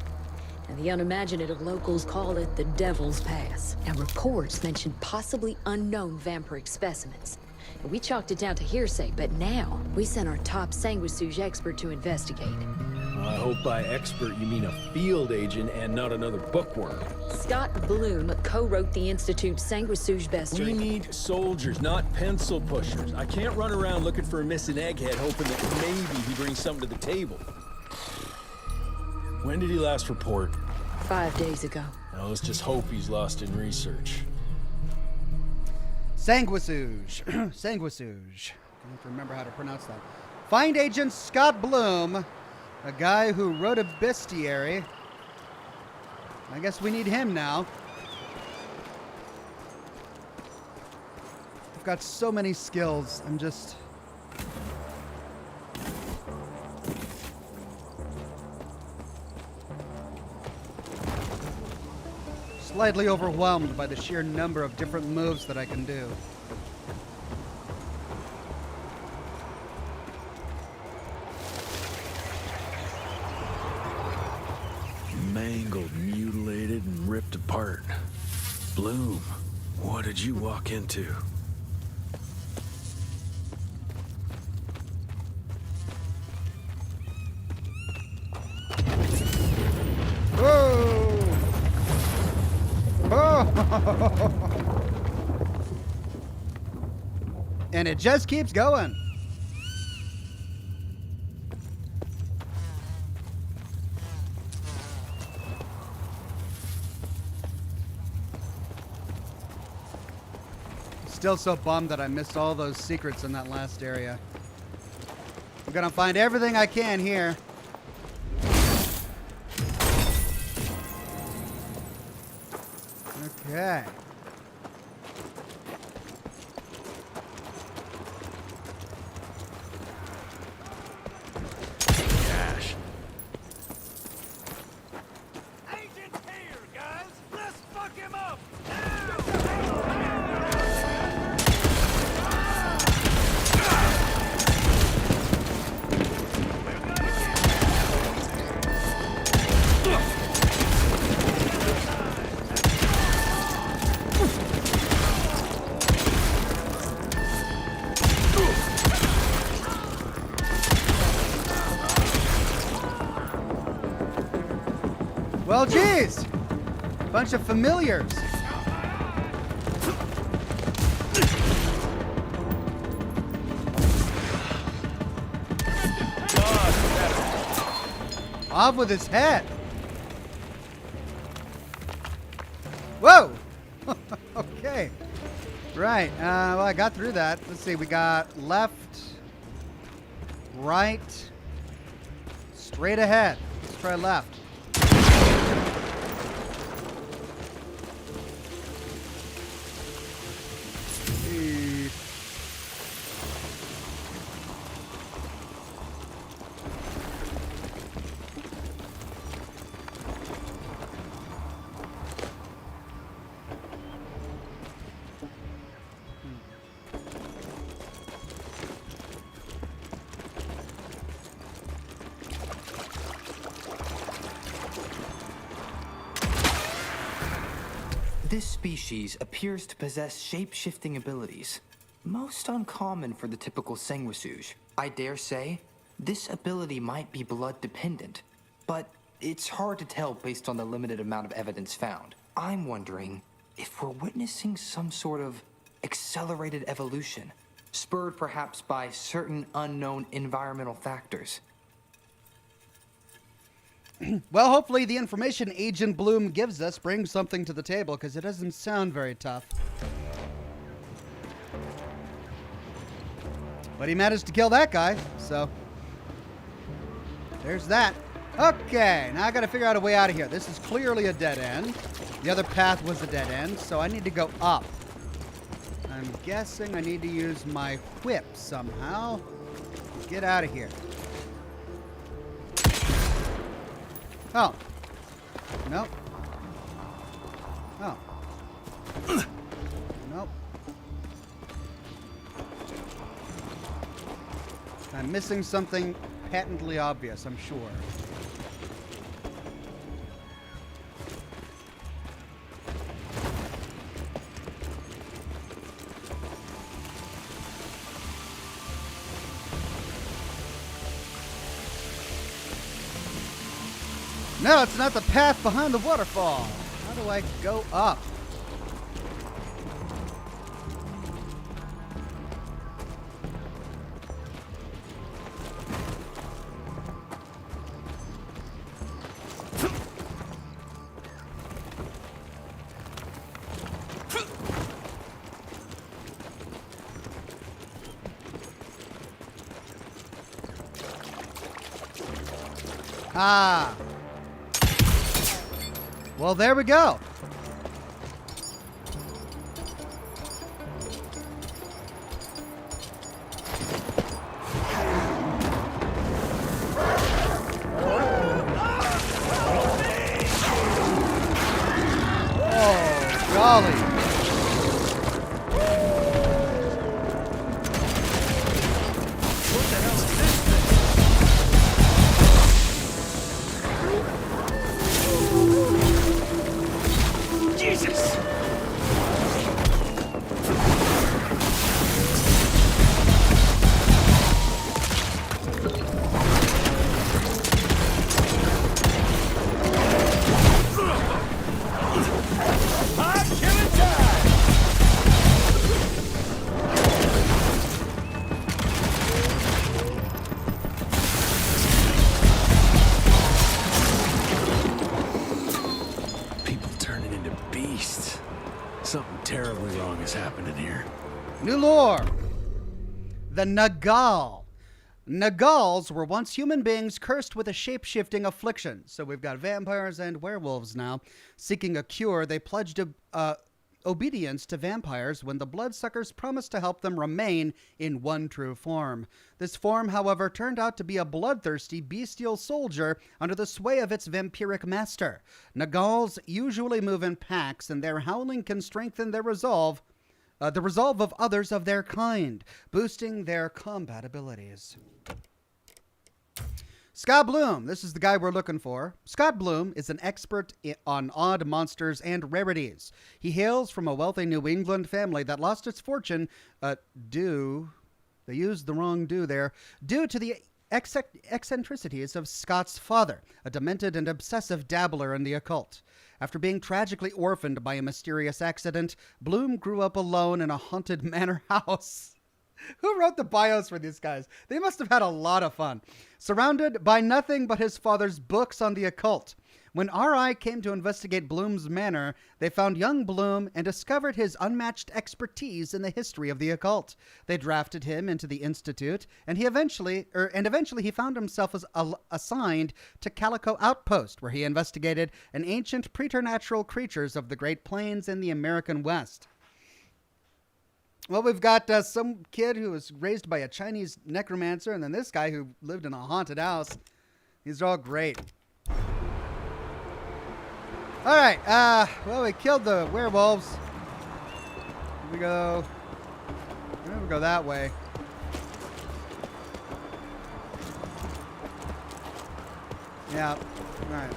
And the unimaginative locals call it the Devil's Pass. And reports mention possibly unknown vampiric specimens. And we chalked it down to hearsay, but now we sent our top sanguisuge expert to investigate. I hope by expert you mean a field agent and not another bookworm. Scott Bloom co-wrote the Institute's sanguisuge bestiary. We need soldiers, not pencil pushers. I can't run around looking for a missing egghead hoping that maybe he brings something to the table. When did he last report? 5 days ago. Now let's just hope he's lost in research. Sanguisuge. Sanguisuge. I have to remember how to pronounce that. Find Agent Scott Bloom, a guy who wrote a bestiary. I guess we need him now. got so many skills. I'm just... slightly overwhelmed by the sheer number of different moves that I can do. Mangled, mutilated, and ripped apart. Bloom, what did you walk into? Whoa! Oh! And it just keeps going. Still so bummed that I missed all those secrets in that last area. I'm gonna find everything I can here. Okay. Cash. Agent's here, guys! Let's fuck him up! Well, geez. Bunch of familiars. Off with his head. Whoa. Okay. Right. Well, I got through that. Let's see. We got left, right, straight ahead. Let's try left. This species appears to possess shape-shifting abilities, most uncommon for the typical sanguisuge. I dare say, this ability might be blood-dependent, but it's hard to tell based on the limited amount of evidence found. I'm wondering if we're witnessing some sort of accelerated evolution, spurred perhaps by certain unknown environmental factors. Well, hopefully the information Agent Bloom gives us brings something to the table, because it doesn't sound very tough. But he managed to kill that guy, so there's that. Okay, now I gotta figure out a way out of here. This is clearly a dead end. The other path was a dead end, so I need to go up. I'm guessing I need to use my whip somehow. Get out of here. Oh. Nope. Oh. Nope. I'm missing something patently obvious, I'm sure. No, it's not the path behind the waterfall. How do I go up? Ah. Well, there we go. Volley. Jesus! Something terribly wrong is happening here. New lore. The Nagal. Nagals were once human beings cursed with a shape-shifting affliction. So we've got vampires and werewolves now. Seeking a cure, they pledged obedience to vampires when the bloodsuckers promised to help them remain in one true form. This form, however, turned out to be a bloodthirsty, bestial soldier under the sway of its vampiric master. Nagals usually move in packs, and their howling can strengthen their resolve, the resolve of others of their kind, boosting their combat abilities. Scott Bloom, this is the guy we're looking for. Scott Bloom is an expert on odd monsters and rarities. He hails from a wealthy New England family that lost its fortune due to the eccentricities of Scott's father, a demented and obsessive dabbler in the occult. After being tragically orphaned by a mysterious accident, Bloom grew up alone in a haunted manor house. Who wrote the bios for these guys? They must have had a lot of fun. Surrounded by nothing but his father's books on the occult. When RI came to investigate Bloom's manor, they found young Bloom and discovered his unmatched expertise in the history of the occult. They drafted him into the Institute, and eventually he found himself assigned to Calico outpost, where he investigated an ancient preternatural creatures of the Great Plains and the American West. Well, we've got some kid who was raised by a Chinese necromancer, and then this guy who lived in a haunted house. These are all great. All right, well, we killed the werewolves. Here we go. We're gonna go that way. Yeah, all right.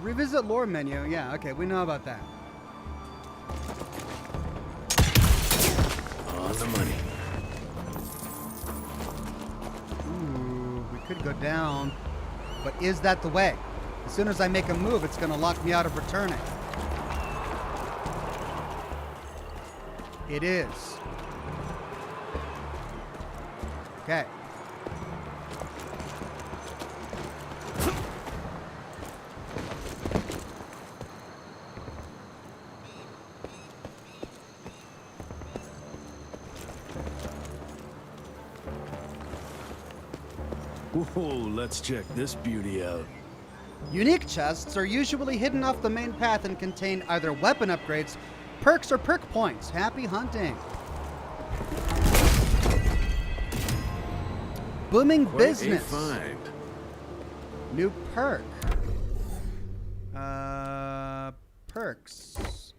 Revisit lore menu. Yeah, okay, we know about that. On the money. Ooh, we could go down, but is that the way? As soon as I make a move, it's going to lock me out of returning. It is. Okay. Whoa, let's check this beauty out. Unique chests are usually hidden off the main path and contain either weapon upgrades, perks, or perk points. Happy hunting. Booming Quite business. a find. New perk. Perks.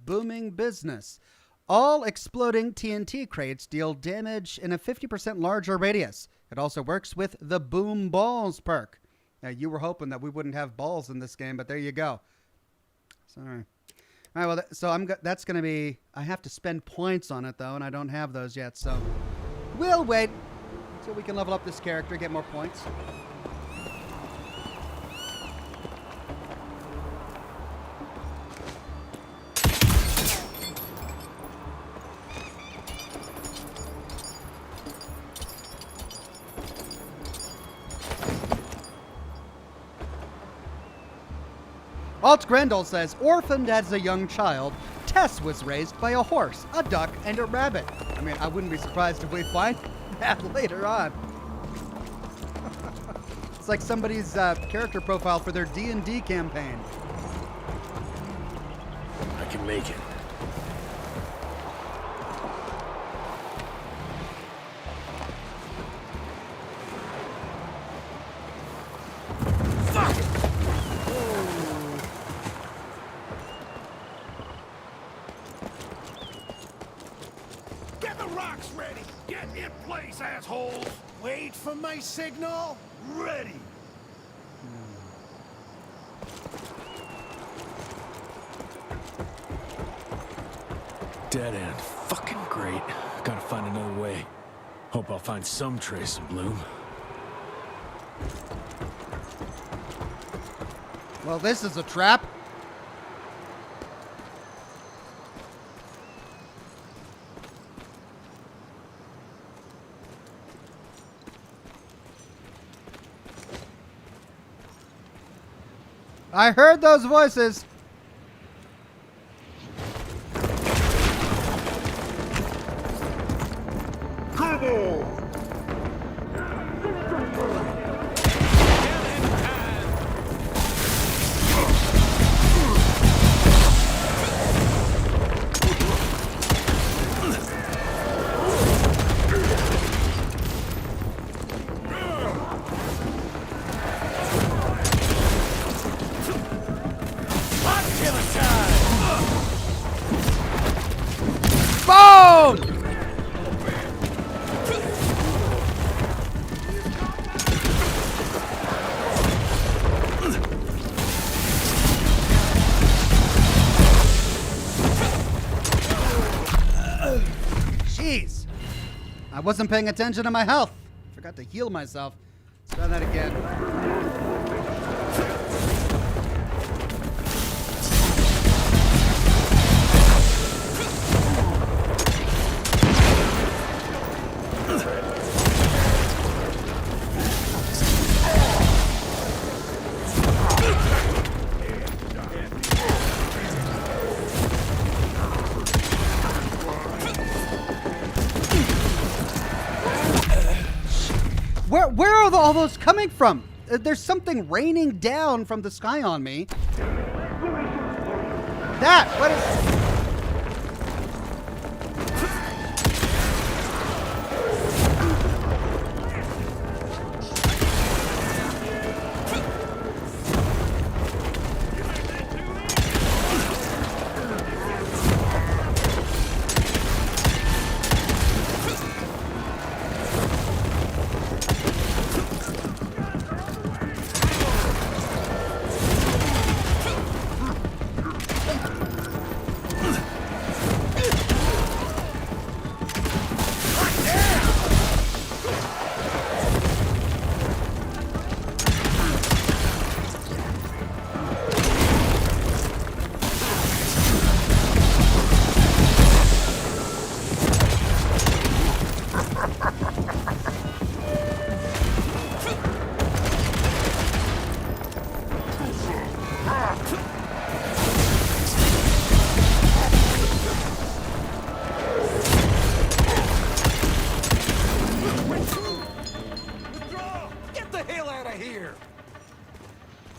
Booming business. All exploding TNT crates deal damage in a 50% larger radius. It also works with the Boom Balls perk. Now, you were hoping that we wouldn't have balls in this game, but there you go. Sorry. All right, well, that's going to be... I have to spend points on it, though, and I don't have those yet, so... We'll wait until we can level up this character, get more points. Alt Grendel says, orphaned as a young child, Tess was raised by a horse, a duck, and a rabbit. I mean, I wouldn't be surprised if we find that later on. It's like somebody's character profile for their D&D campaign. I can make it. place, assholes! Wait for my signal. Ready! Dead end. Fucking great. Gotta find another way. Hope I'll find some trace of Bloom. Well, this is a trap. I heard those voices. Come on! Boom! Jeez. I wasn't paying attention to my health. Forgot to heal myself. Let's try that again. Where are all those coming from? There's something raining down from the sky on me. That, what is...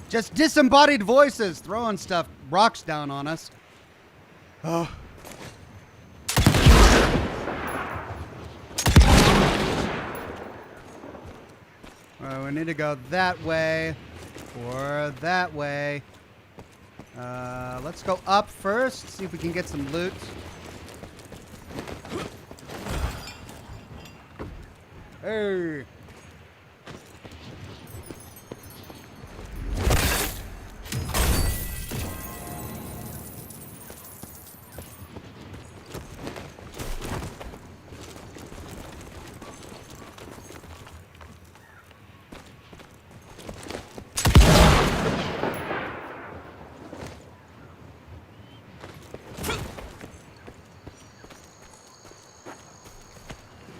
Just disembodied voices throwing stuff, rocks down on us. Oh. Well, we need to go that way or that way. Let's go up first, see if we can get some loot. Hey.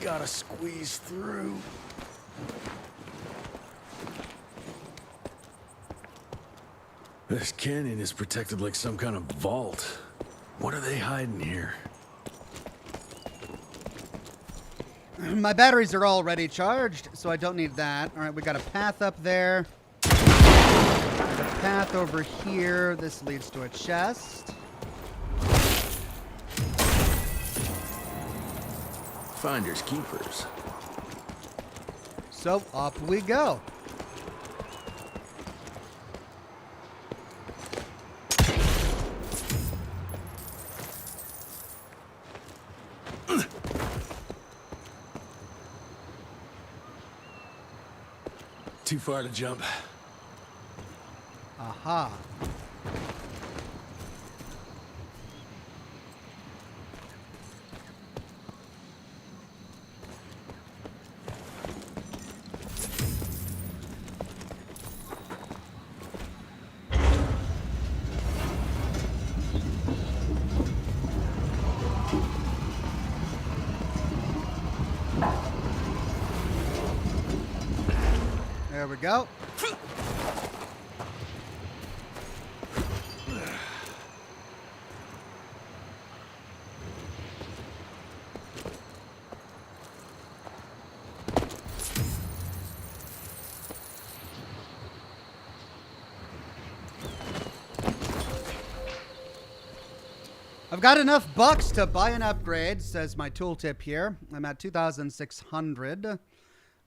Gotta squeeze through. This canyon is protected like some kind of vault. What are they hiding here? My batteries are already charged, so I don't need that. All right, we got a path up there. A path over here. This leads to a chest. Finders keepers. So up we go. Too far to jump. Aha. There we go. I've got enough bucks to buy an upgrade, says my tooltip here. I'm at 2,600.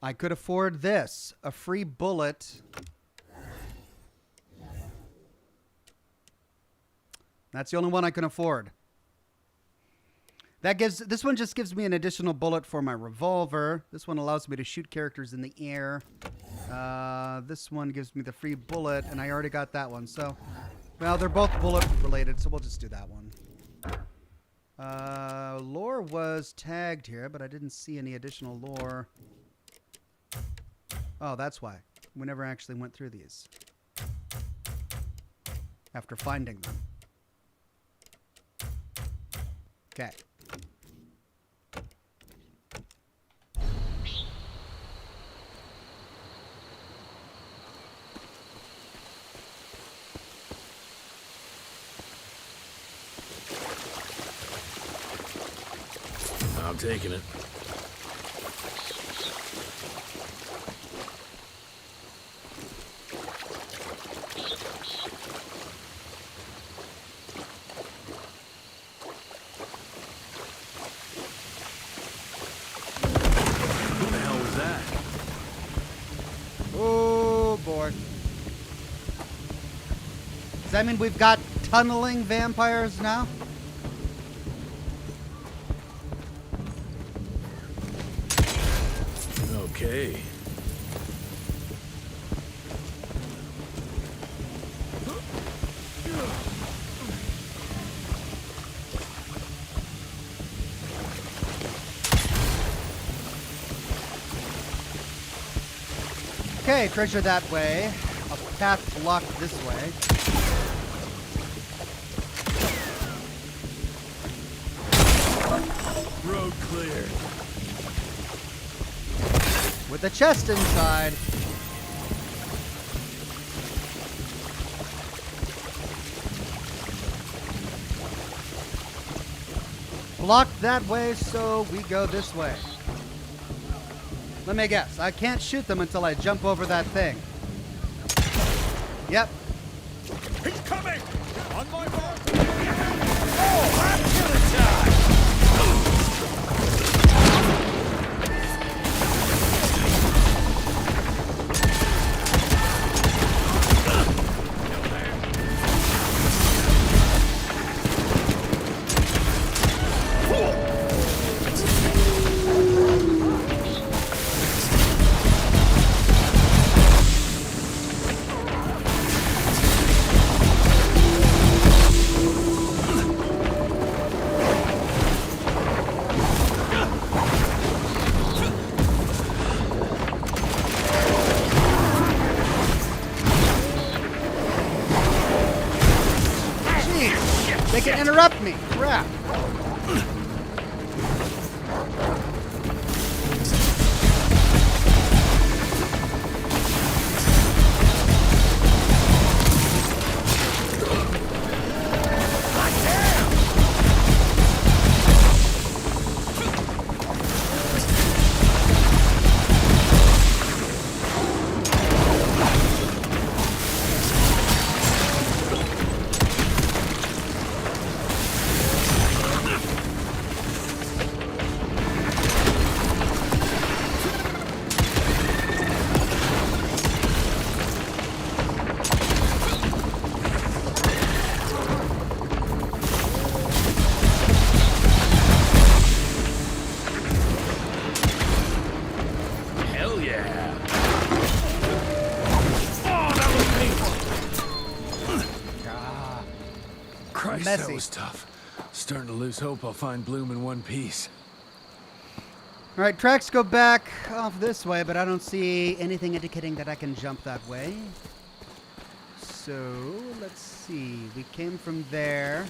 I could afford this, a free bullet. That's the only one I can afford. This one just gives me an additional bullet for my revolver. This one allows me to shoot characters in the air. This one gives me the free bullet, and I already got that one. So, well, they're both bullet related, so we'll just do that one. Lore was tagged here, but I didn't see any additional lore. Oh, that's why. We never actually went through these. After finding them. Okay. I'm taking it. What the hell was that? Oh, boy. Does that mean we've got tunneling vampires now? Okay. Okay, treasure that way. A path blocked this way. Road clear. With a chest inside. Blocked that way, so we go this way. Let me guess. I can't shoot them until I jump over that thing. Yep. He's coming! On my mark! Oh, I'm killing time! They can interrupt me. Crap. messy. That was tough. Starting to lose hope I'll find Bloom in one piece. All right, tracks go back off this way, but I don't see anything indicating that I can jump that way. So, let's see. We came from there.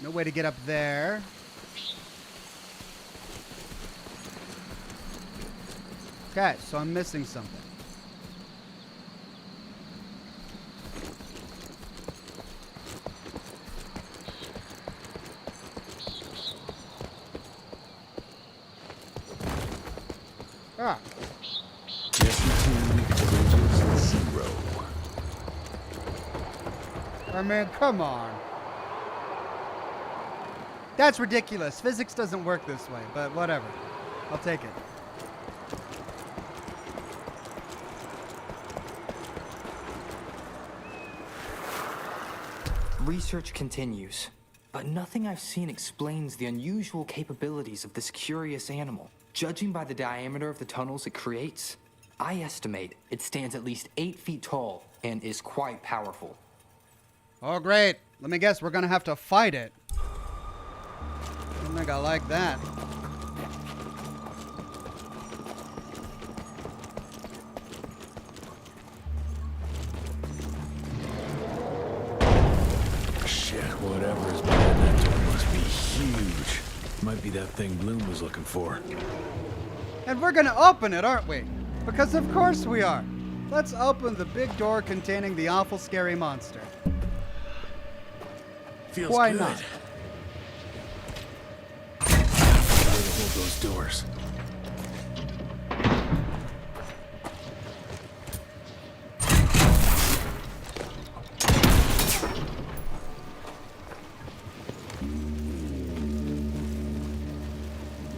No way to get up there. Okay, so I'm missing something. Ah. Jesse 2, Bridges 0. I mean, come on. That's ridiculous. Physics doesn't work this way, but whatever. I'll take it. Research continues, but nothing I've seen explains the unusual capabilities of this curious animal. Judging by the diameter of the tunnels it creates, I estimate it stands at least 8 feet tall and is quite powerful. Oh, great. Let me guess, we're gonna have to fight it. I don't think I like that. Shit, whatever is behind that door must be huge. Might be that thing Bloom was looking for. And we're gonna open it, aren't we? Because of course we are. Let's open the big door containing the awful scary monster. Feels Why good. not? Hold those doors.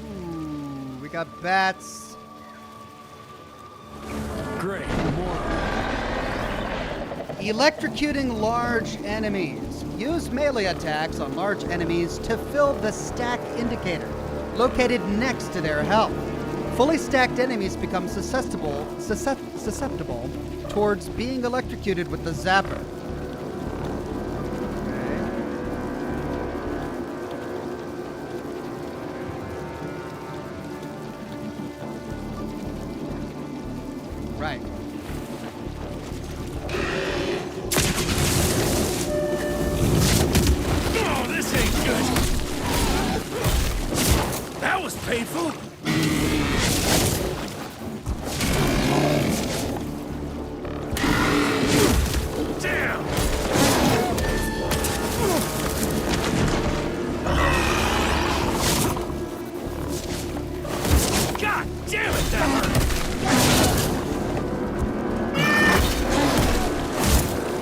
Ooh, we got bats. Great, more. Electrocuting large enemies. Use melee attacks on large enemies to fill the stack indicator located next to their health. Fully stacked enemies become susceptible towards being electrocuted with the Zapper. Right. Oh, this ain't good. That was painful. Damn. God damn it, that hurt.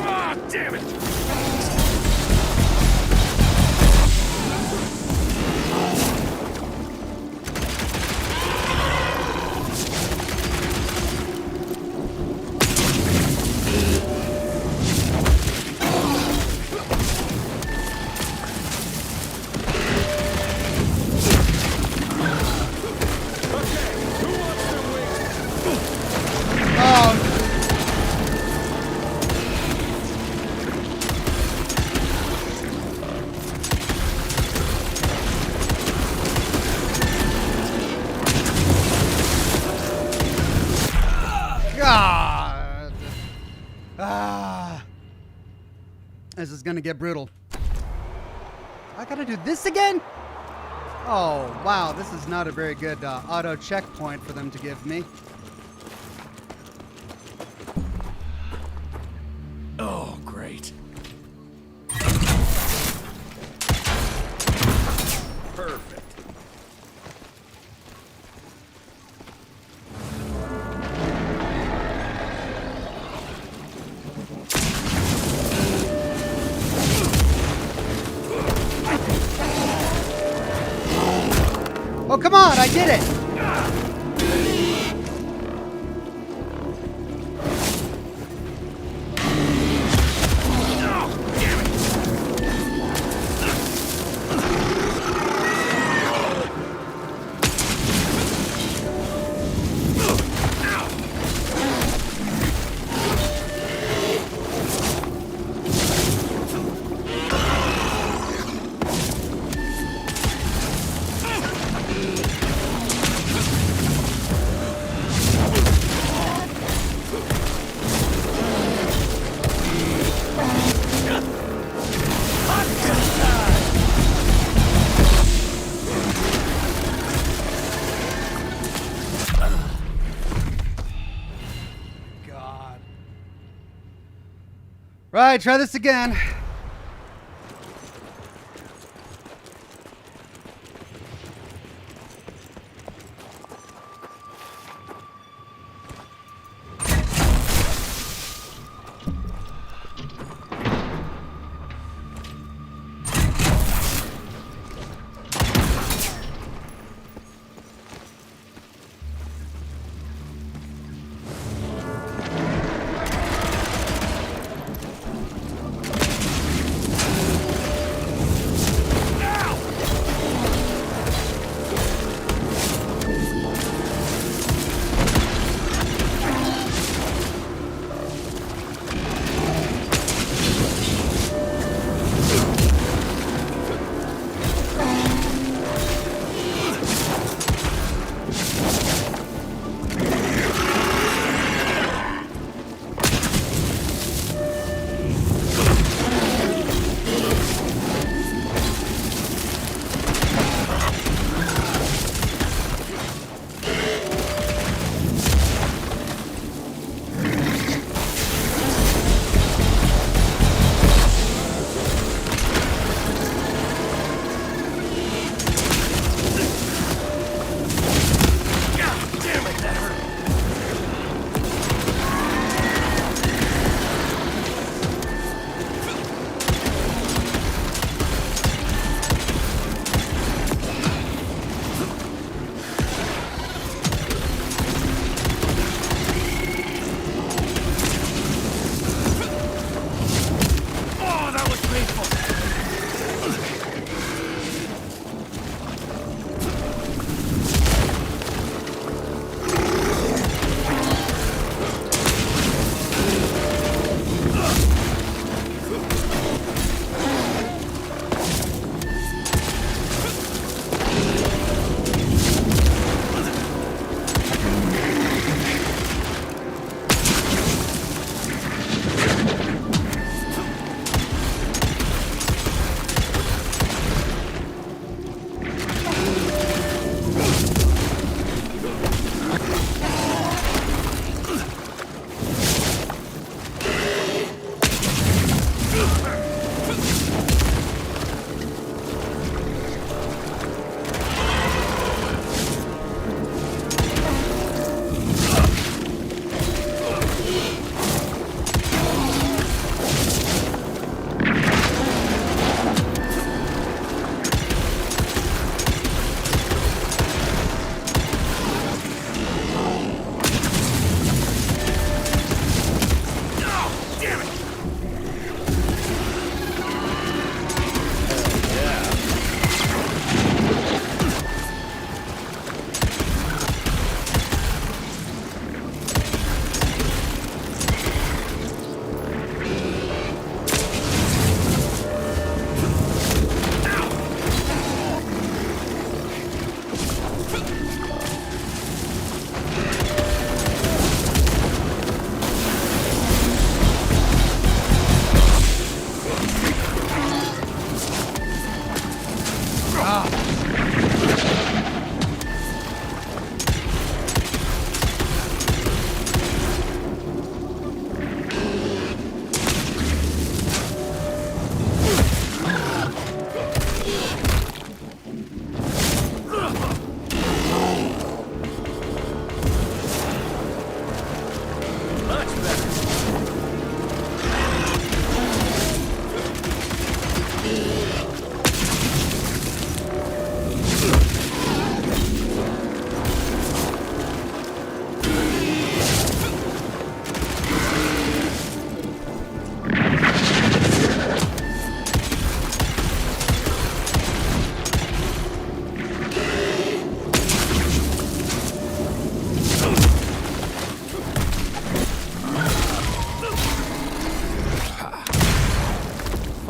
Oh, damn it! God. Ah. This is gonna get brutal. I gotta do this again? Oh, wow. This is not a very good auto checkpoint for them to give me. Oh, great. Perfect. Oh, come on. I did it. Right, try this again.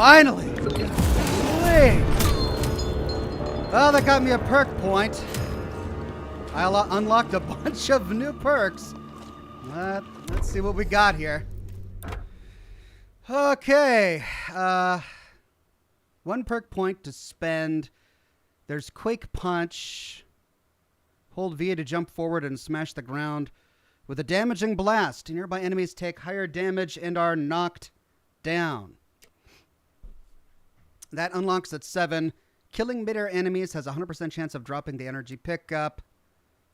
Finally! Wait. Well, that got me a perk point. I unlocked a bunch of new perks. Let's see what we got here. Okay. 1 perk point to spend. There's Quake Punch. Hold V to jump forward and smash the ground with a damaging blast. Nearby enemies take higher damage and are knocked down. That unlocks at 7. Killing mid-air enemies has a 100% chance of dropping the energy pickup.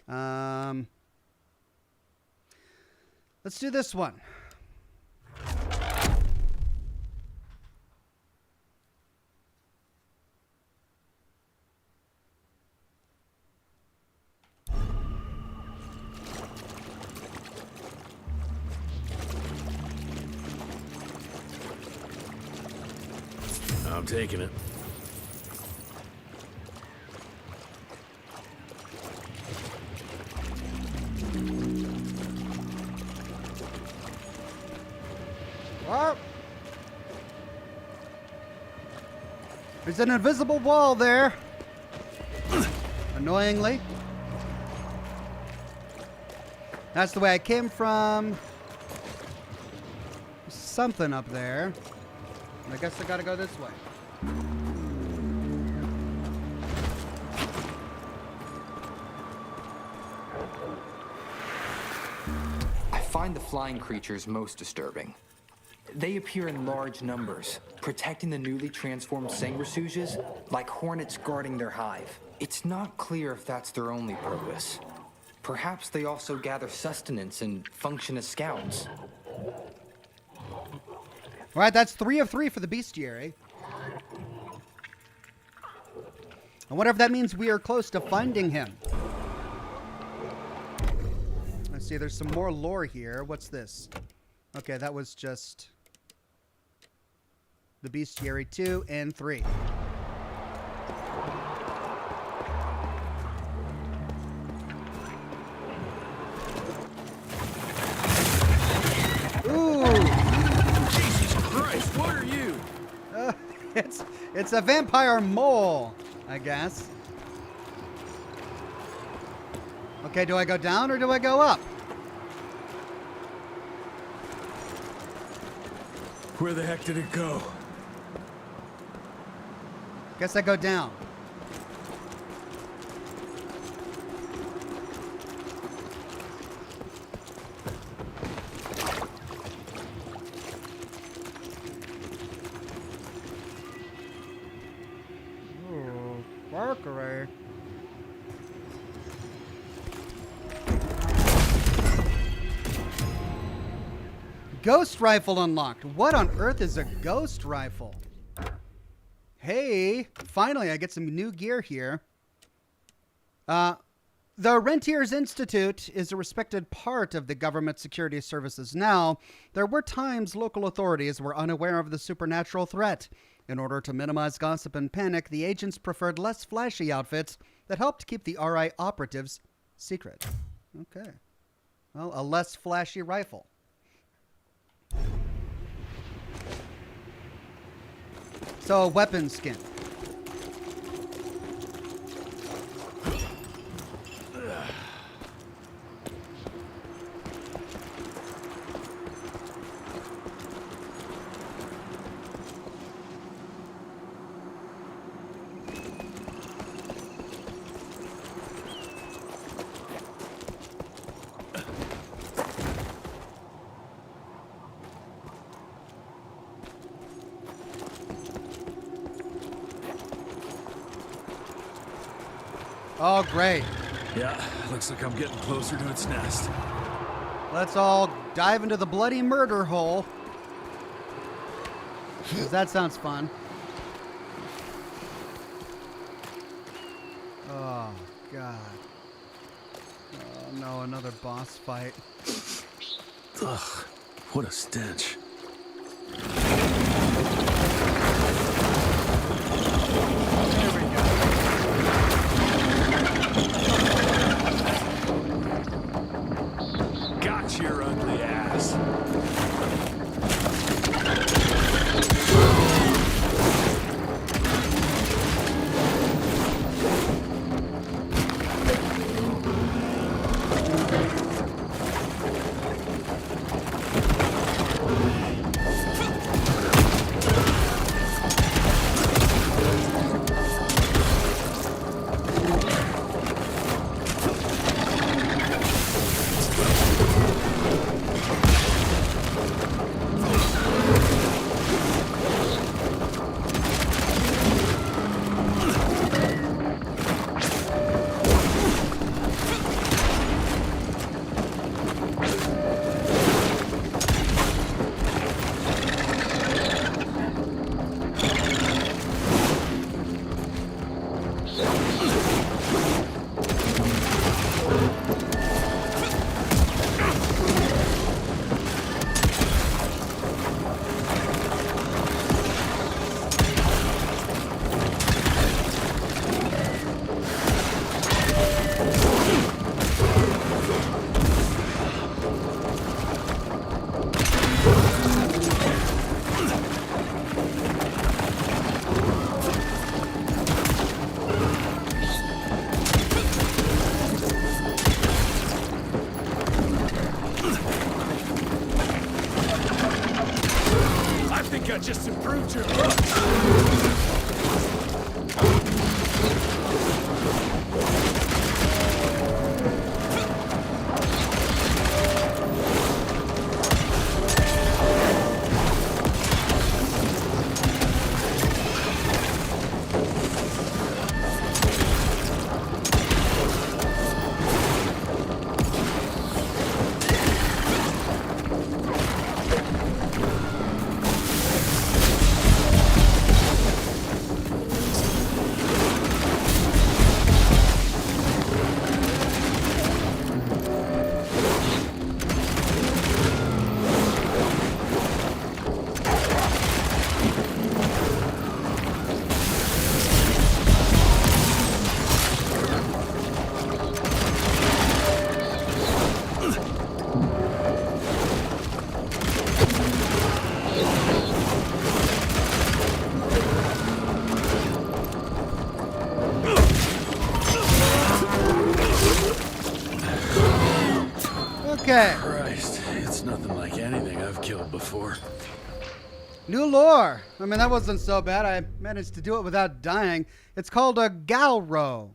Let's do this one. I'm taking it. What? There's an invisible wall there. Annoyingly. That's the way I came from. Something up there. I guess I gotta go this way. I find the flying creatures most disturbing. They appear in large numbers, protecting the newly transformed sanguisuges like hornets guarding their hive. It's not clear if that's their only purpose. Perhaps they also gather sustenance and function as scouts. All right, that's 3 of 3 for the bestiary. I wonder if that means we are close to finding him. Let's see, there's some more lore here. What's this? Okay, that was just the bestiary 2 and 3. Christ, what are you? It's a vampire mole, I guess. Okay, do I go down or do I go up? Where the heck did it go? Guess I go down. Barkery. Ghost rifle unlocked. What on earth is a ghost rifle? Hey, finally I get some new gear here. The Rentiers Institute is a respected part of the government security services now. There were times local authorities were unaware of the supernatural threat. In order to minimize gossip and panic, the agents preferred less flashy outfits that helped keep the RI operatives secret. Okay. Well, a less flashy rifle. So, a weapon skin. Oh, great. Yeah, looks like I'm getting closer to its nest. Let's all dive into the bloody murder hole. 'Cause that sounds fun. Oh, God. Oh, no, another boss fight. Ugh, what a stench. Got your ugly ass. just improved your looks. Okay. Christ, it's nothing like anything I've killed before. New lore. I mean, that wasn't so bad. I managed to do it without dying. It's called a Galro.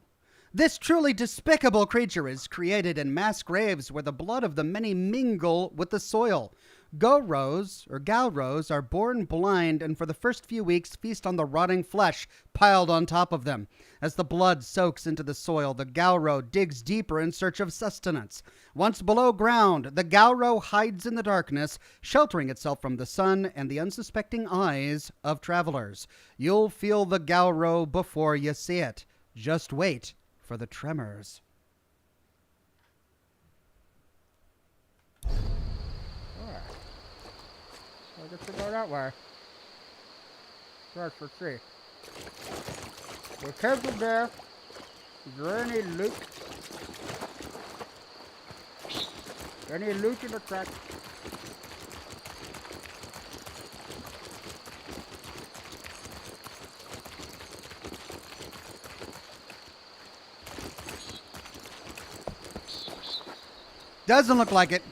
This truly despicable creature is created in mass graves where the blood of the many mingle with the soil. Galros are born blind and for the first few weeks feast on the rotting flesh piled on top of them. As the blood soaks into the soil, the Galro digs deeper in search of sustenance. Once below ground, the Galro hides in the darkness, sheltering itself from the sun and the unsuspecting eyes of travelers. You'll feel the Galro before you see it. Just wait for the tremors. I guess we go that way. Let's see. Be careful there. Is there any loot? Any loot in the crack? Doesn't look like it.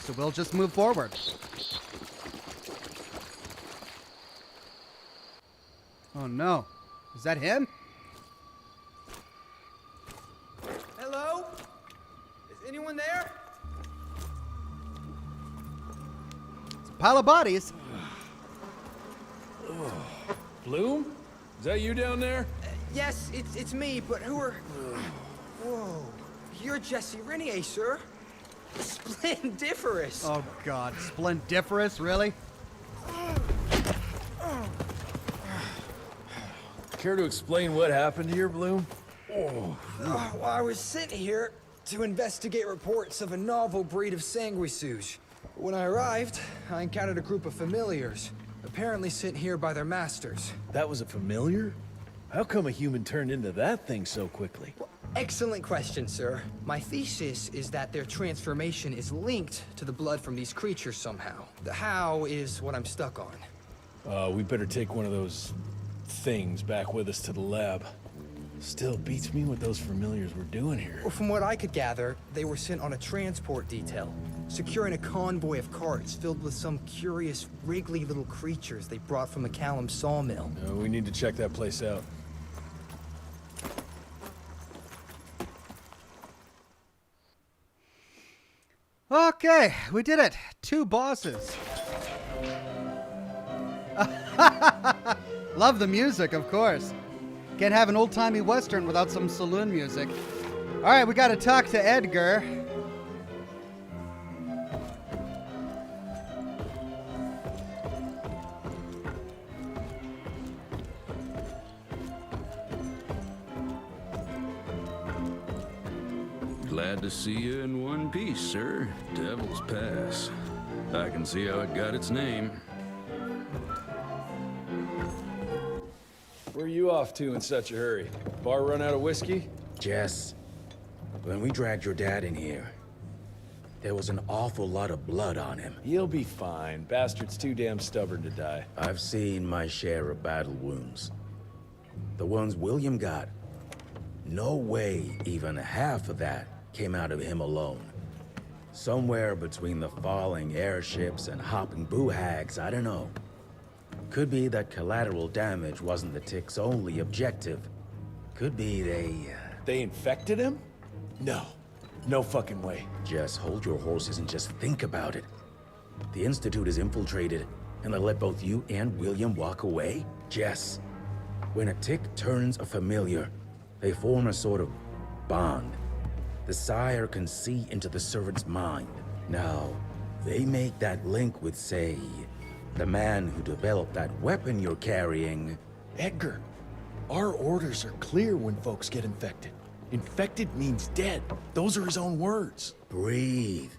So we'll just move forward. Oh no. Is that him? Hello? Is anyone there? It's a pile of bodies. Bloom? Is that you down there? Yes, it's me, but who are... Whoa. You're Jesse Renier, sir. Splendiferous. Oh god, splendiferous, really? Care to explain what happened here, Bloom? Well, I was sent here to investigate reports of a novel breed of sanguisuge. When I arrived, I encountered a group of familiars, apparently sent here by their masters. That was a familiar? How come a human turned into that thing so quickly? Well, excellent question, sir. My thesis is that their transformation is linked to the blood from these creatures somehow. The how is what I'm stuck on. We better take one of those things back with us to the lab. Still beats me what those familiars were doing here. Well, from what I could gather, they were sent on a transport detail, securing a convoy of carts filled with some curious, wriggly little creatures they brought from the Callum sawmill. We need to check that place out. Okay, we did it. 2 bosses. Love the music, of course. Can't have an old-timey western without some saloon music. All right, we got to talk to Edgar. Glad to see you in one piece, sir. Devil's Pass. I can see how it got its name. Where are you off to in such a hurry? Bar run out of whiskey? Jess, when we dragged your dad in here, there was an awful lot of blood on him. He'll be fine. Bastard's too damn stubborn to die. I've seen my share of battle wounds. The ones William got, no way even half of that came out of him alone. Somewhere between the falling airships and hopping boo-hags, I don't know. Could be that collateral damage wasn't the tick's only objective. Could be They infected him? No. No fucking way. Just hold your horses and just think about it. The Institute is infiltrated, and they let both you and William walk away? Jess, when a tick turns a familiar, they form a sort of bond. The sire can see into the servant's mind. Now, they make that link with, say, the man who developed that weapon you're carrying. Edgar, our orders are clear when folks get infected. Infected means dead. Those are his own words. Breathe.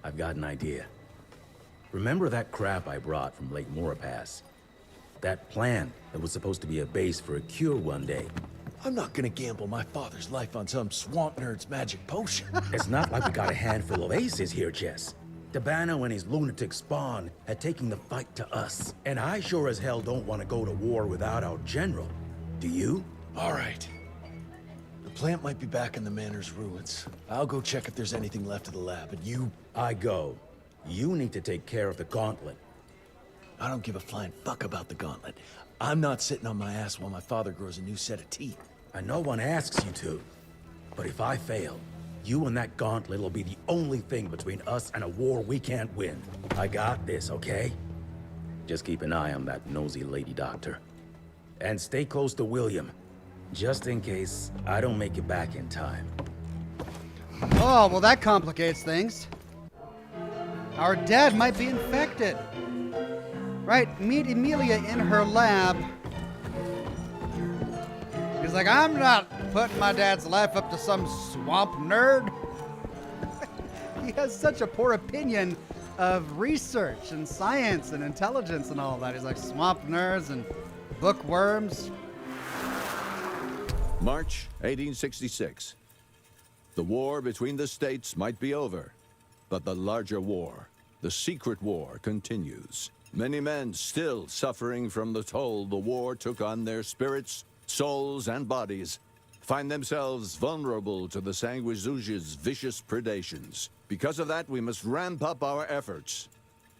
I've got an idea. Remember that crap I brought from Lake Morapass? That plant that was supposed to be a base for a cure one day. I'm not gonna gamble my father's life on some swamp nerd's magic potion. It's not like we got a handful of aces here, Jess. Dabano and his lunatic spawn had taken the fight to us. And I sure as hell don't want to go to war without our general. Do you? All right. The plant might be back in the manor's ruins. I'll go check if there's anything left of the lab, and you... I go. You need to take care of the gauntlet. I don't give a flying fuck about the gauntlet. I'm not sitting on my ass while my father grows a new set of teeth. And no one asks you to. But if I fail, you and that gauntlet will be the only thing between us and a war we can't win. I got this, okay? Just keep an eye on that nosy lady doctor. And stay close to William, just in case I don't make it back in time. Oh, well that complicates things. Our dad might be infected. Right, meet Emilia in her lab. He's like, I'm not putting my dad's life up to some swamp nerd. He has such a poor opinion of research and science and intelligence and all that. He's like, swamp nerds and bookworms. March 1866. The war between the states might be over, but the larger war, the secret war, continues. Many men still suffering from the toll the war took on their spirits, souls, and bodies find themselves vulnerable to the Sanguisuge's vicious predations. Because of that, we must ramp up our efforts.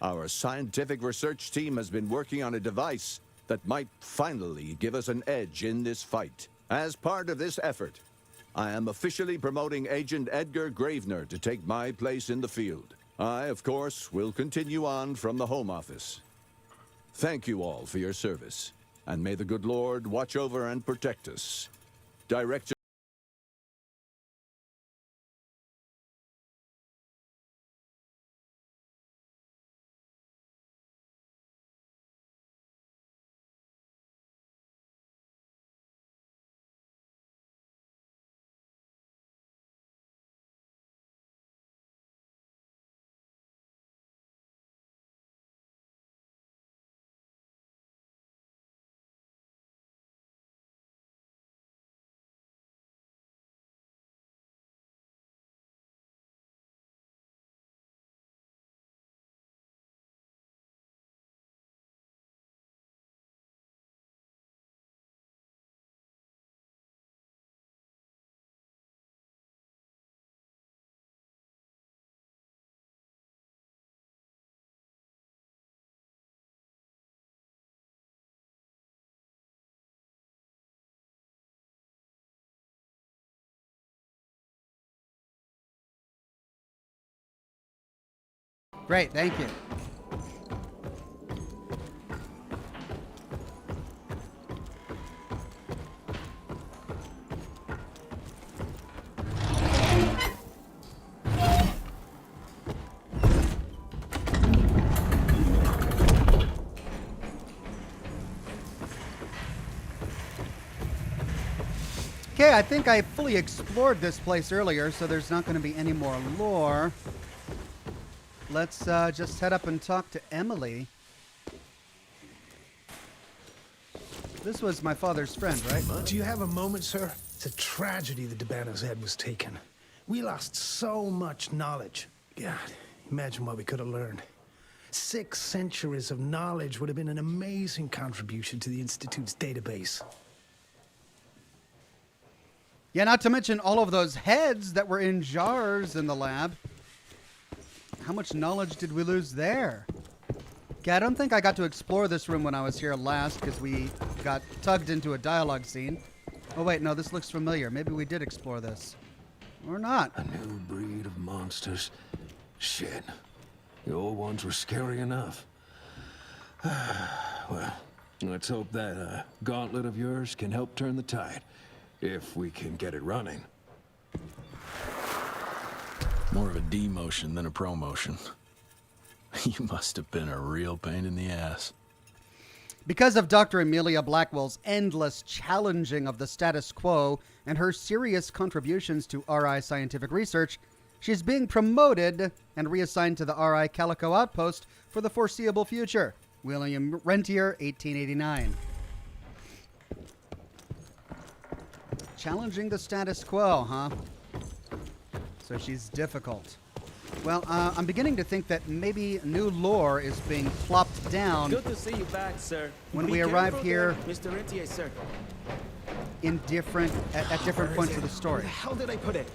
Our scientific research team has been working on a device that might finally give us an edge in this fight. As part of this effort, I am officially promoting Agent Edgar Gravener to take my place in the field. I, of course, will continue on from the Home Office. Thank you all for your service, and may the good Lord watch over and protect us. Director... Great, thank you. Okay, I think I fully explored this place earlier, so there's not going to be any more lore. Let's just head up and talk to Emily. This was my father's friend, right? Do you have a moment, sir? It's a tragedy that Dabano's head was taken. We lost so much knowledge. God, imagine what we could have learned. 6 centuries of knowledge would have been an amazing contribution to the Institute's database. Yeah, not to mention all of those heads that were in jars in the lab. how much knowledge did we lose there? Okay, I don't think I got to explore this room when I was here last because we got tugged into a dialogue scene. Oh wait, no, this looks familiar. Maybe we did explore this. Or not. A new breed of monsters. Shit. The old ones were scary enough. Well, let's hope that gauntlet of yours can help turn the tide. If we can get it running. More of a demotion than a promotion. You must have been a real pain in the ass. Because of Dr. Amelia Blackwell's endless challenging of the status quo and her serious contributions to RI scientific research, she's being promoted and reassigned to the RI Calico outpost for the foreseeable future. William Rentier, 1889. Challenging the status quo, huh? So she's difficult. Well, I'm beginning to think that maybe new lore is being plopped down. Good to see you back, sir. When we arrive here, Mr. Rentier, sir. In different at different points of the story. Where the hell did I put it?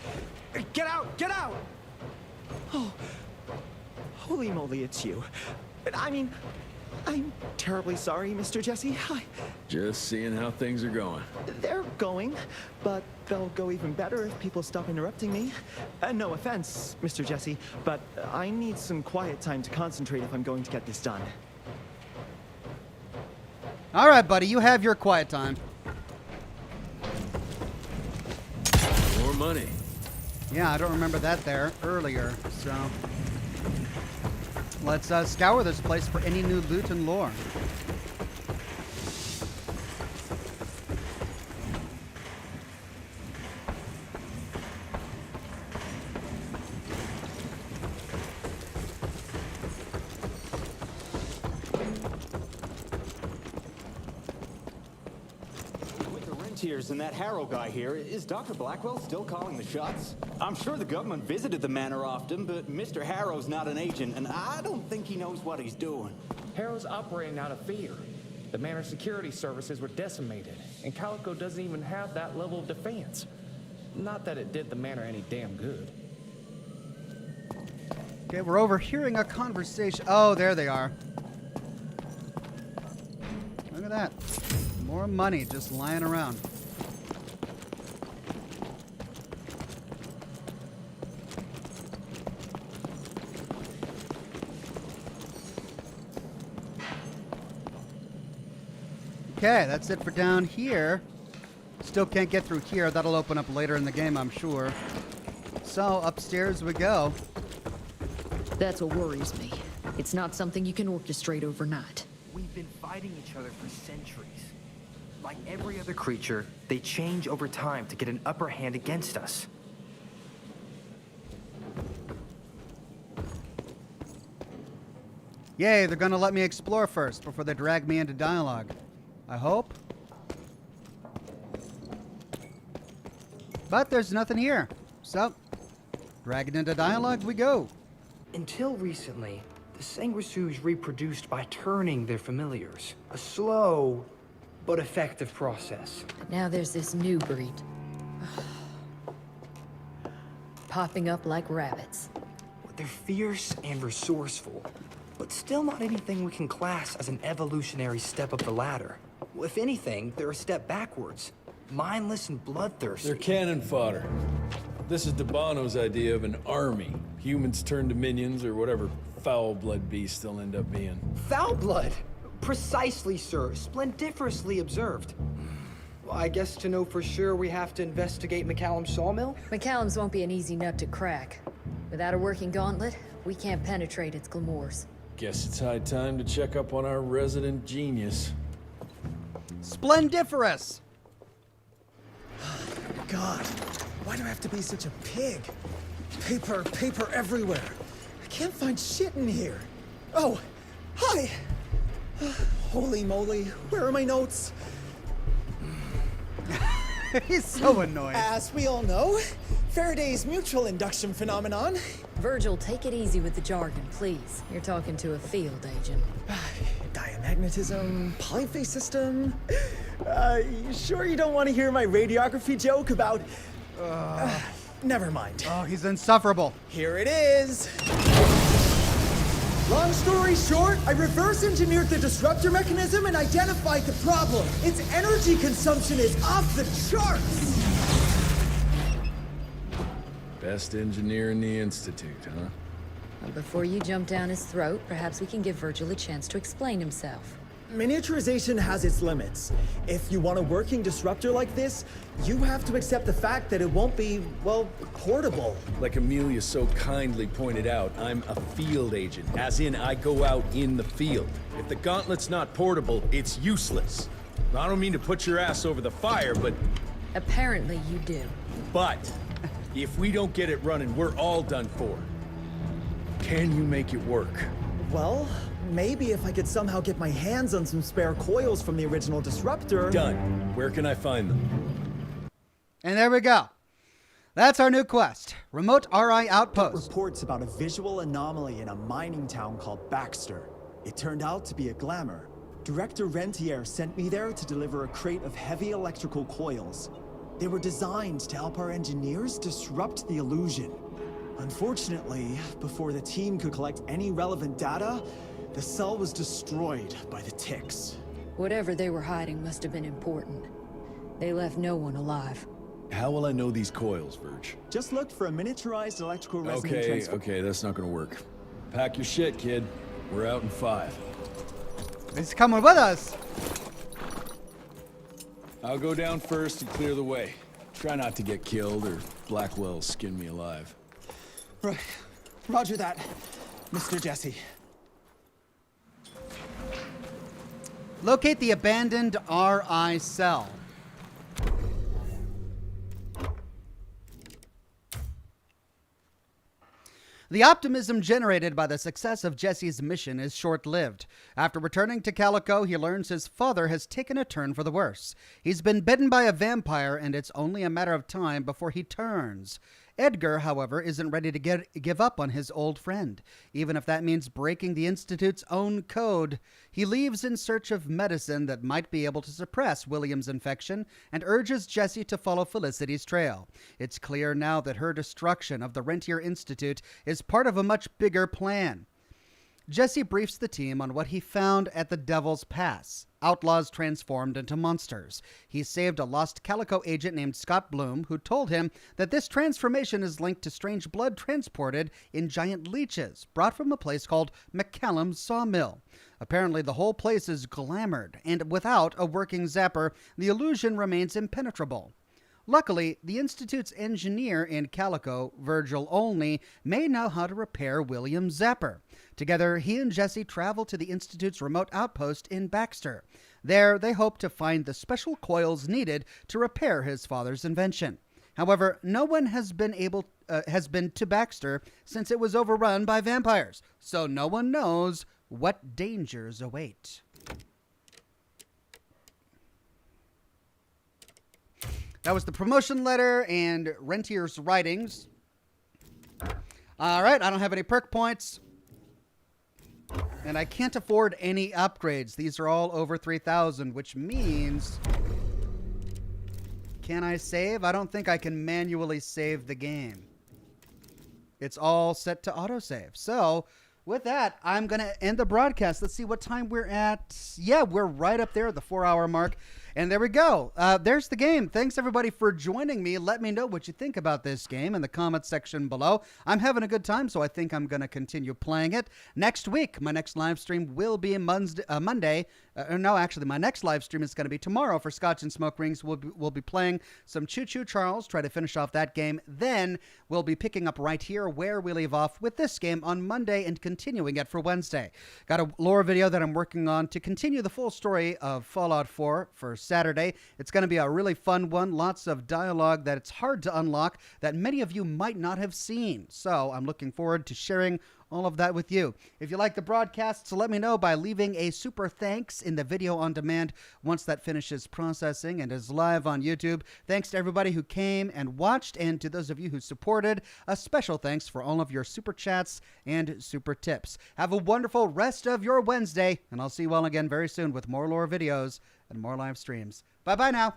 Get out! Get out! Oh, holy moly, it's you. I mean, I'm terribly sorry, Mr. Jesse. Just seeing how things are going. They're going, but they'll go even better if people stop interrupting me. No offense, Mr. Jesse, but I need some quiet time to concentrate if I'm going to get this done. All right, buddy, you have your quiet time. More money. Yeah, I don't remember that there earlier, so let's scour this place for any new loot and lore. And that Harrow guy here, is Dr. Blackwell still calling the shots? I'm sure the government visited the manor often, but Mr. Harrow's not an agent, and I don't think he knows what he's doing. Harrow's operating out of fear. The manor security services were decimated, and Calico doesn't even have that level of defense. Not that it did the manor any damn good. Okay, we're overhearing a conversation. Oh, there they are. Look at that. More money just lying around. Okay, that's it for down here. Still can't get through here. That'll open up later in the game, I'm sure. So, upstairs we go. That's what worries me. It's not something you can orchestrate overnight. We've been fighting each other for centuries. Like every other creature, they change over time to get an upper hand against us. Yay, they're gonna let me explore first before they drag me into dialogue. I hope. But there's nothing here. So, drag it into dialogue we go. Until recently, the sanguisuges reproduced by turning their familiars. A slow but effective process. Now there's this new breed. Popping up like rabbits. They're fierce and resourceful, but still not anything we can class as an evolutionary step up the ladder. If anything, they're a step backwards. Mindless and bloodthirsty. They're cannon fodder. This is Debano's idea of an army. Humans turn to minions or whatever foul-blood beasts they'll end up being. Foul blood? Precisely, sir. Splendiferously observed. Well, I guess to know for sure we have to investigate McCallum's sawmill? McCallum's won't be an easy nut to crack. Without a working gauntlet, we can't penetrate its glamours. Guess it's high time to check up on our resident genius. Splendiferous! God, why do I have to be such a pig? Paper everywhere. I can't find shit in here. Oh, hi! Holy moly, where are my notes? He's so annoying. As we all know, Faraday's mutual induction phenomenon. Virgil, take it easy with the jargon, please. You're talking to a field agent. Diamagnetism, polyphase system. You sure you don't want to hear my radiography joke about... Never mind. Oh, he's insufferable. Here it is. Long story short, I reverse engineered the disruptor mechanism and identified the problem. Its energy consumption is off the charts. Best engineer in the Institute, huh? Well, before you jump down his throat, perhaps we can give Virgil a chance to explain himself. Miniaturization has its limits. If you want a working disruptor like this, you have to accept the fact that it won't be, well, portable. Like Amelia so kindly pointed out, I'm a field agent, as in I go out in the field. If the gauntlet's not portable, it's useless. I don't mean to put your ass over the fire, but... Apparently you do. But, if we don't get it running, we're all done for. Can you make it work? Well, maybe if I could somehow get my hands on some spare coils from the original disruptor... Done. Where can I find them? And there we go. That's our new quest. Remote RI Outpost. Reports about a visual anomaly in a mining town called Baxter. It turned out to be a glamour. Director Rentier sent me there to deliver a crate of heavy electrical coils. They were designed to help our engineers disrupt the illusion. Unfortunately, before the team could collect any relevant data, the cell was destroyed by the ticks. Whatever they were hiding must have been important. They left no one alive. How will I know these coils, Verge? Just look for a miniaturized electrical resonant transfer. Okay, that's not gonna work. Pack your shit, kid. We're out in 5. He's coming with us. I'll go down first and clear the way. Try not to get killed or Blackwell skin me alive. Right. Roger that, Mr. Jesse. Locate the abandoned RI cell. The optimism generated by the success of Jesse's mission is short-lived. After returning to Calico, he learns his father has taken a turn for the worse. He's been bitten by a vampire, and it's only a matter of time before he turns. Edgar, however, isn't ready to give up on his old friend, even if that means breaking the Institute's own code. He leaves in search of medicine that might be able to suppress William's infection and urges Jesse to follow Felicity's trail. It's clear now that her destruction of the Rentier Institute is part of a much bigger plan. Jesse briefs the team on what he found at the Devil's Pass. Outlaws transformed into monsters. He saved a lost Calico agent named Scott Bloom, who told him that this transformation is linked to strange blood transported in giant leeches, brought from a place called McCallum's Sawmill. Apparently, the whole place is glamoured, and without a working zapper, the illusion remains impenetrable. Luckily, the Institute's engineer in Calico, Virgil Olney, may know how to repair William's Zapper. Together, he and Jesse travel to the Institute's remote outpost in Baxter. There, they hope to find the special coils needed to repair his father's invention. However, no one has been to Baxter since it was overrun by vampires, so no one knows what dangers await. That was the promotion letter and Rentier's writings. All right, I don't have any perk points. And I can't afford any upgrades. These are all over 3,000, which means... Can I save? I don't think I can manually save the game. It's all set to autosave. So, with that, I'm going to end the broadcast. Let's see what time we're at. Yeah, we're right up there at the 4-hour mark. And there we go. There's the game. Thanks, everybody, for joining me. Let me know what you think about this game in the comments section below. I'm having a good time, so I think I'm going to continue playing it. Next week, my next live stream will be Monday. No, actually, my next live stream is going to be tomorrow for Scotch and Smoke Rings. We'll be playing some Choo Choo Charles, try to finish off that game. Then we'll be picking up right here where we leave off with this game on Monday and continuing it for Wednesday. Got a lore video that I'm working on to continue the full story of Fallout 4 for Saturday. It's going to be a really fun one. Lots of dialogue that it's hard to unlock that many of you might not have seen. So I'm looking forward to sharing all of that with you. If you like the broadcast, so let me know by leaving a super thanks in the video on demand once that finishes processing and is live on YouTube. Thanks to everybody who came and watched, and to those of you who supported, a special thanks for all of your super chats and super tips. Have a wonderful rest of your Wednesday, and I'll see you all again very soon with more lore videos and more live streams. Bye-bye now.